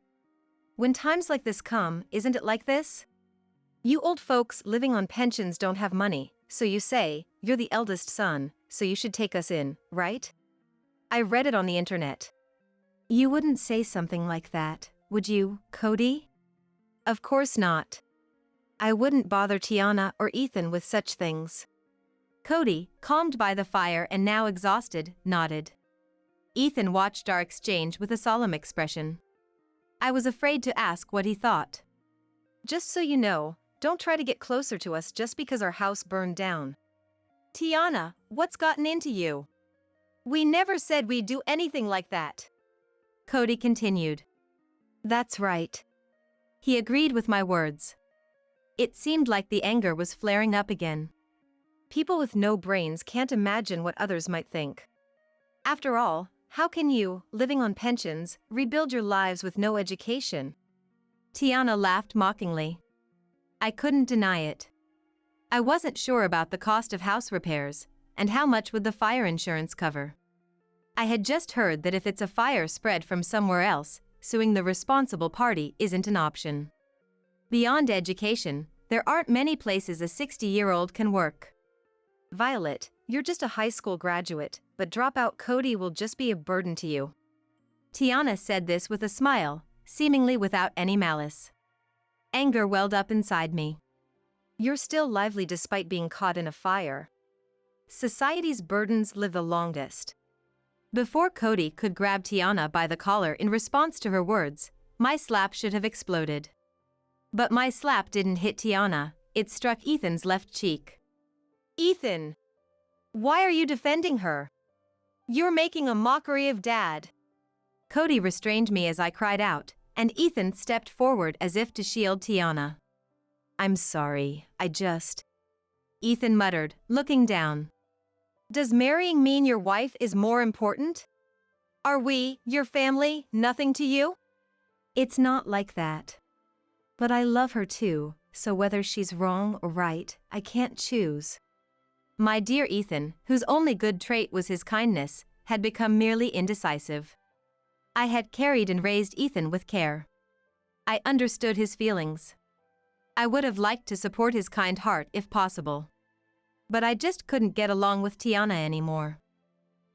Speaker 2: When times like this come, isn't it like this? You old folks living on pensions don't have money, so you say, you're the eldest son, so you should take us in, right? I read it on the internet.
Speaker 1: You wouldn't say something like that, would you, Cody?
Speaker 2: Of course not. I wouldn't bother Tiana or Ethan with such things.
Speaker 1: Cody, calmed by the fire and now exhausted, nodded. Ethan watched our exchange with a solemn expression. I was afraid to ask what he thought.
Speaker 2: Just so you know, don't try to get closer to us just because our house burned down. Tiana, what's gotten into you? We never said we'd do anything like that.
Speaker 1: Cody continued.
Speaker 2: That's right.
Speaker 1: He agreed with my words. It seemed like the anger was flaring up again.
Speaker 2: People with no brains can't imagine what others might think. After all, how can you, living on pensions, rebuild your lives with no education?
Speaker 1: Tiana laughed mockingly. I couldn't deny it. I wasn't sure about the cost of house repairs, and how much would the fire insurance cover. I had just heard that if it's a fire spread from somewhere else, suing the responsible party isn't an option. Beyond education, there aren't many places a 60-year-old can work.
Speaker 2: Violet, you're just a high school graduate, but dropout Cody will just be a burden to you.
Speaker 1: Tiana said this with a smile, seemingly without any malice. Anger welled up inside me.
Speaker 2: You're still lively despite being caught in a fire. Society's burdens live the longest.
Speaker 1: Before Cody could grab Tiana by the collar in response to her words, my slap should have exploded. But my slap didn't hit Tiana, it struck Ethan's left cheek.
Speaker 2: Ethan! Why are you defending her? You're making a mockery of Dad.
Speaker 1: Cody restrained me as I cried out, and Ethan stepped forward as if to shield Tiana.
Speaker 2: I'm sorry,
Speaker 1: Ethan muttered, looking down.
Speaker 2: Does marrying mean your wife is more important? Are we, your family, nothing to you?
Speaker 1: It's not like that. But I love her too, so whether she's wrong or right, I can't choose. My dear Ethan, whose only good trait was his kindness, had become merely indecisive. I had carried and raised Ethan with care. I understood his feelings. I would have liked to support his kind heart if possible. But I just couldn't get along with Tiana anymore.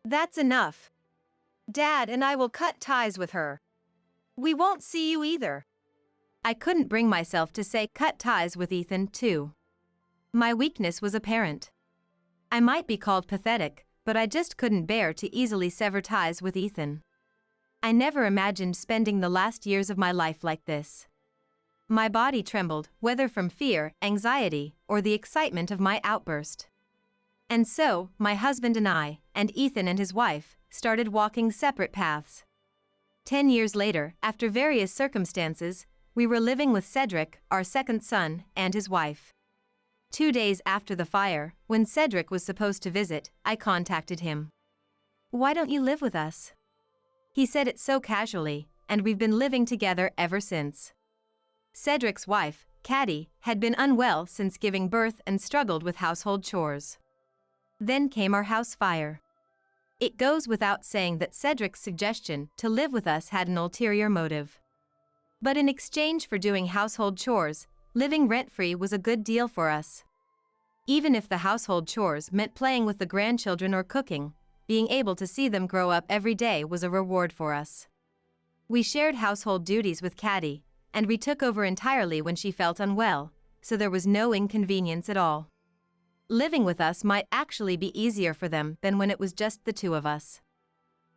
Speaker 2: That's enough. Dad and I will cut ties with her. We won't see you either.
Speaker 1: I couldn't bring myself to say cut ties with Ethan too. My weakness was apparent. I might be called pathetic, but I just couldn't bear to easily sever ties with Ethan. I never imagined spending the last years of my life like this. My body trembled, whether from fear, anxiety, or the excitement of my outburst. And so, my husband and I, and Ethan and his wife, started walking separate paths. 10 years later, after various circumstances, we were living with Cedric, our second son, and his wife. 2 days after the fire, when Cedric was supposed to visit, I contacted him. "Why don't you live with us?" He said it so casually, and we've been living together ever since. Cedric's wife, Caddy, had been unwell since giving birth and struggled with household chores. Then came our house fire. It goes without saying that Cedric's suggestion to live with us had an ulterior motive. But in exchange for doing household chores, living rent-free was a good deal for us. Even if the household chores meant playing with the grandchildren or cooking, being able to see them grow up every day was a reward for us. We shared household duties with Caddy, and we took over entirely when she felt unwell, so there was no inconvenience at all. Living with us might actually be easier for them than when it was just the two of us.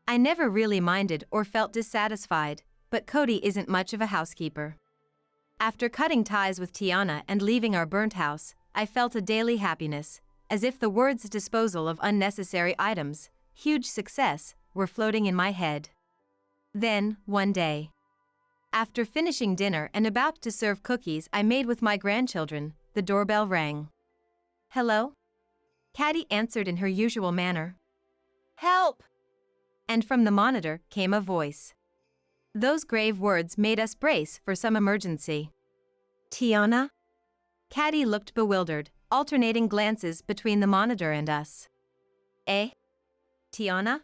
Speaker 1: I never really minded or felt dissatisfied, but Cody isn't much of a housekeeper. After cutting ties with Tiana and leaving our burnt house, I felt a daily happiness, as if the words disposal of unnecessary items, huge success, were floating in my head. Then, one day, after finishing dinner and about to serve cookies I made with my grandchildren, the doorbell rang. "Hello?" Caddy answered in her usual manner.
Speaker 2: "Help!"
Speaker 1: And from the monitor came a voice. Those grave words made us brace for some emergency.
Speaker 2: "Tiana?"
Speaker 1: Caddy looked bewildered, alternating glances between the monitor and us. "Eh? Tiana?"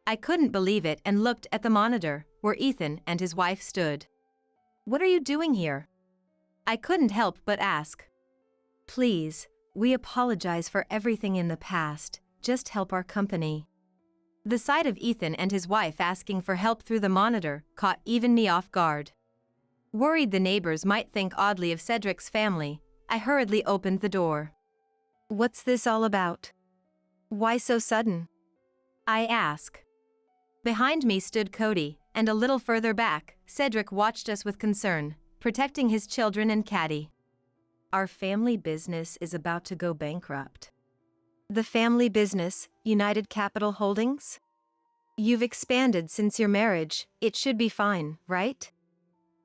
Speaker 1: I couldn't believe it and looked at the monitor, where Ethan and his wife stood. "What are you doing here?" I couldn't help but ask. "Please, we apologize for everything in the past, just help our company." The sight of Ethan and his wife asking for help through the monitor caught even me off guard. Worried the neighbors might think oddly of Cedric's family, I hurriedly opened the door.
Speaker 2: What's this all about? Why so sudden?
Speaker 1: I ask. Behind me stood Cody, and a little further back, Cedric watched us with concern, protecting his children and caddy. Our family business is about to go bankrupt.
Speaker 2: The family business, United Capital Holdings? You've expanded since your marriage, it should be fine, right?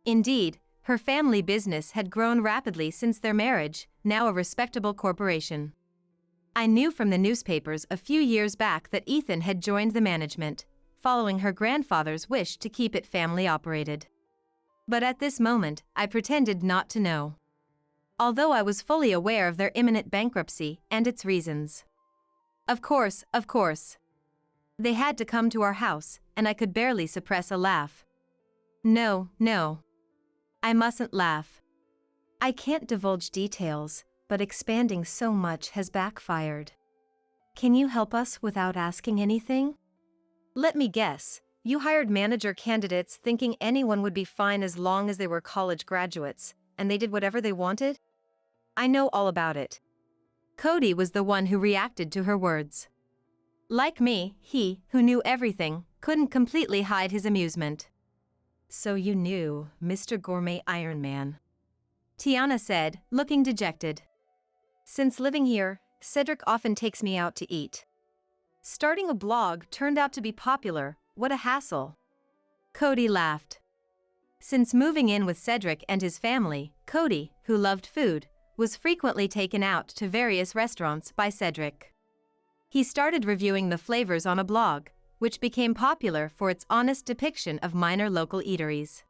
Speaker 1: Indeed, her family business had grown rapidly since their marriage, now a respectable corporation. I knew from the newspapers a few years back that Ethan had joined the management, following her grandfather's wish to keep it family operated. But at this moment, I pretended not to know. Although I was fully aware of their imminent bankruptcy and its reasons. Of course. They had to come to our house, and I could barely suppress a laugh. No. I mustn't laugh. I can't divulge details, but expanding so much has backfired. Can you help us without asking anything?
Speaker 2: Let me guess, you hired manager candidates thinking anyone would be fine as long as they were college graduates, and they did whatever they wanted? I know all about it.
Speaker 1: Cody was the one who reacted to her words. Like me, he, who knew everything, couldn't completely hide his amusement. So you knew, Mr. Gourmet Iron Man. Tiana said, looking dejected.
Speaker 2: Since living here, Cedric often takes me out to eat. Starting a blog turned out to be popular, what a hassle.
Speaker 1: Cody laughed. Since moving in with Cedric and his family, Cody, who loved food, was frequently taken out to various restaurants by Cedric. He started reviewing the flavors on a blog, which became popular for its honest depiction of minor local eateries.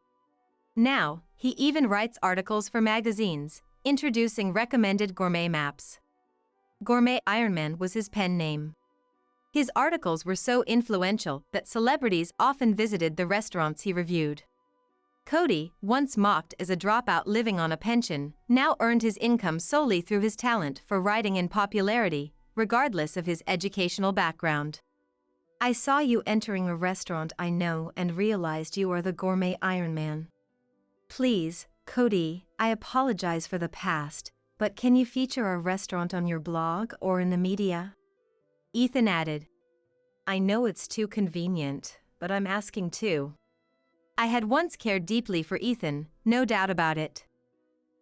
Speaker 1: Now, he even writes articles for magazines, introducing recommended gourmet maps. Gourmet Ironman was his pen name. His articles were so influential that celebrities often visited the restaurants he reviewed. Cody, once mocked as a dropout living on a pension, now earned his income solely through his talent for writing and popularity, regardless of his educational background. I saw you entering a restaurant I know and realized you are the Gourmet Iron Man. Please, Cody, I apologize for the past, but can you feature our restaurant on your blog or in the media? Ethan added. I know it's too convenient, but I'm asking too. I had once cared deeply for Ethan, no doubt about it.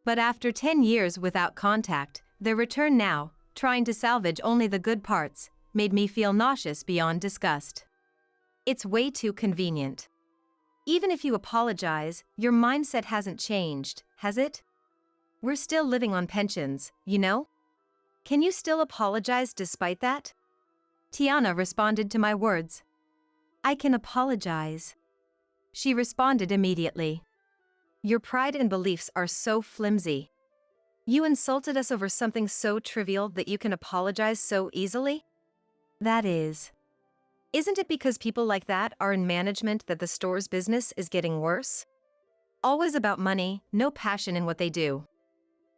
Speaker 1: But after 10 years without contact, their return now, trying to salvage only the good parts, made me feel nauseous beyond disgust. It's way too convenient. Even if you apologize, your mindset hasn't changed, has it? We're still living on pensions, you know? Can you still apologize despite that? Tiana responded to my words. I can apologize. She responded immediately. Your pride and beliefs are so flimsy. You insulted us over something so trivial that you can apologize so easily? That is. Isn't it because people like that are in management that the store's business is getting worse? Always about money, no passion in what they do.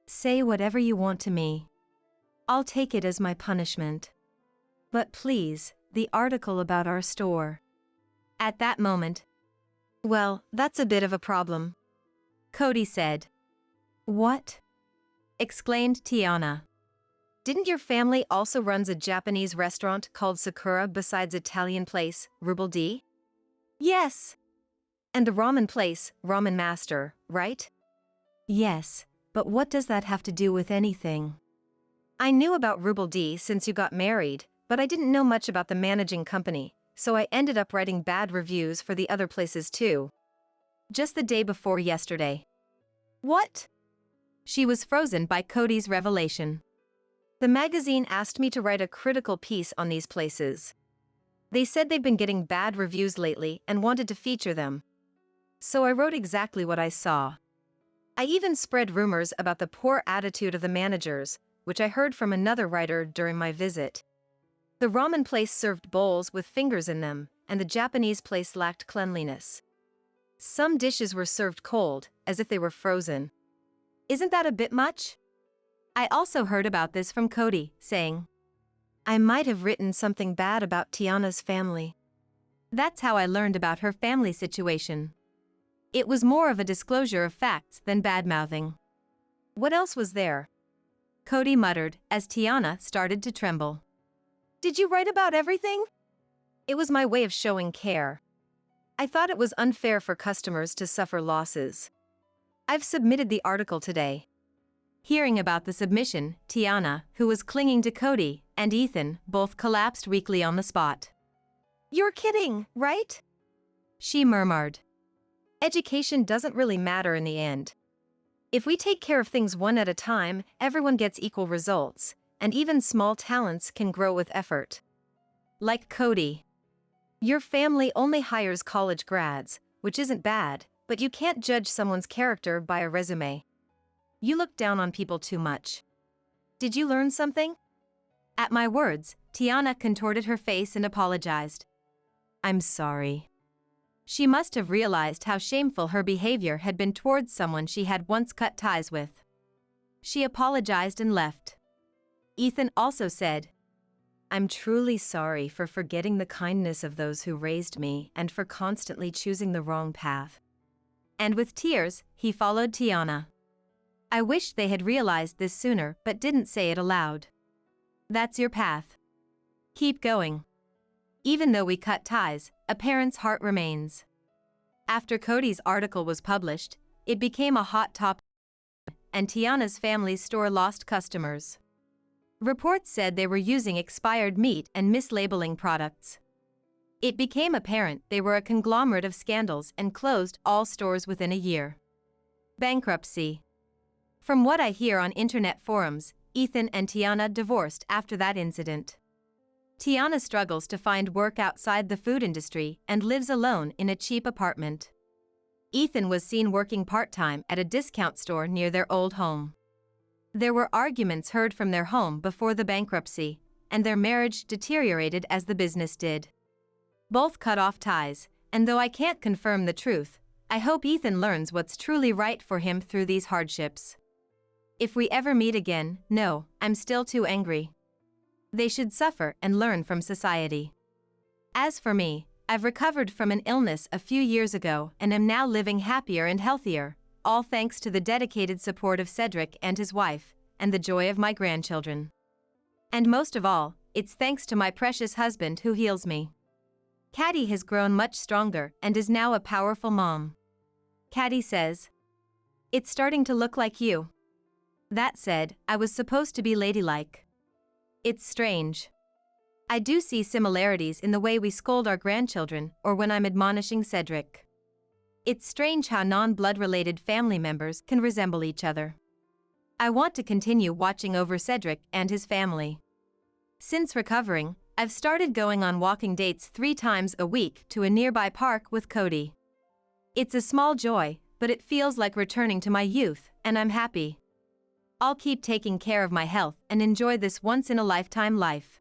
Speaker 1: Say whatever you want to me. I'll take it as my punishment. But please, the article about our store. At that moment. Well, that's a bit of a problem. Cody said. What? Exclaimed Tiana. Didn't your family also runs a Japanese restaurant called Sakura besides Italian place, Ruble D? Yes. And the ramen place, Ramen Master, right? Yes, but what does that have to do with anything? I knew about Ruble D since you got married, but I didn't know much about the managing company, so I ended up writing bad reviews for the other places too. Just the day before yesterday. What? She was frozen by Cody's revelation. The magazine asked me to write a critical piece on these places. They said they've been getting bad reviews lately and wanted to feature them. So I wrote exactly what I saw. I even spread rumors about the poor attitude of the managers, which I heard from another writer during my visit. The ramen place served bowls with fingers in them, and the Japanese place lacked cleanliness. Some dishes were served cold, as if they were frozen. Isn't that a bit much? I also heard about this from Cody, saying, I might have written something bad about Tiana's family. That's how I learned about her family situation. It was more of a disclosure of facts than bad-mouthing.
Speaker 2: What else was there?
Speaker 1: Cody muttered as Tiana started to tremble.
Speaker 2: Did you write about everything? It was my way of showing care. I thought it was unfair for customers to suffer losses. I've submitted the article today.
Speaker 1: Hearing about the submission, Tiana, who was clinging to Cody, and Ethan both collapsed weakly on the spot.
Speaker 2: You're kidding, right?
Speaker 1: She murmured.
Speaker 2: Education doesn't really matter in the end. If we take care of things one at a time, everyone gets equal results, and even small talents can grow with effort.
Speaker 1: Like Cody.
Speaker 2: Your family only hires college grads, which isn't bad, but you can't judge someone's character by a resume. You look down on people too much. Did you learn something?
Speaker 1: At my words, Tiana contorted her face and apologized. I'm sorry. She must have realized how shameful her behavior had been towards someone she had once cut ties with. She apologized and left. Ethan also said, I'm truly sorry for forgetting the kindness of those who raised me and for constantly choosing the wrong path. And with tears, he followed Tiana. I wish they had realized this sooner but didn't say it aloud. That's your path. Keep going. Even though we cut ties, a parent's heart remains. After Cody's article was published, it became a hot topic, and Tiana's family's store lost customers. Reports said they were using expired meat and mislabeling products. It became apparent they were a conglomerate of scandals and closed all stores within a year. Bankruptcy. From what I hear on internet forums, Ethan and Tiana divorced after that incident. Tiana struggles to find work outside the food industry and lives alone in a cheap apartment. Ethan was seen working part-time at a discount store near their old home. There were arguments heard from their home before the bankruptcy, and their marriage deteriorated as the business did. Both cut off ties, and though I can't confirm the truth, I hope Ethan learns what's truly right for him through these hardships. If we ever meet again, no, I'm still too angry. They should suffer and learn from society. As for me, I've recovered from an illness a few years ago and am now living happier and healthier, all thanks to the dedicated support of Cedric and his wife, and the joy of my grandchildren. And most of all, it's thanks to my precious husband who heals me. Caddy has grown much stronger and is now a powerful mom. Caddy says, it's starting to look like you. That said, I was supposed to be ladylike. It's strange. I do see similarities in the way we scold our grandchildren or when I'm admonishing Cedric. It's strange how non-blood-related family members can resemble each other. I want to continue watching over Cedric and his family. Since recovering, I've started going on walking dates 3 times a week to a nearby park with Cody. It's a small joy, but it feels like returning to my youth, and I'm happy. I'll keep taking care of my health and enjoy this once-in-a-lifetime life.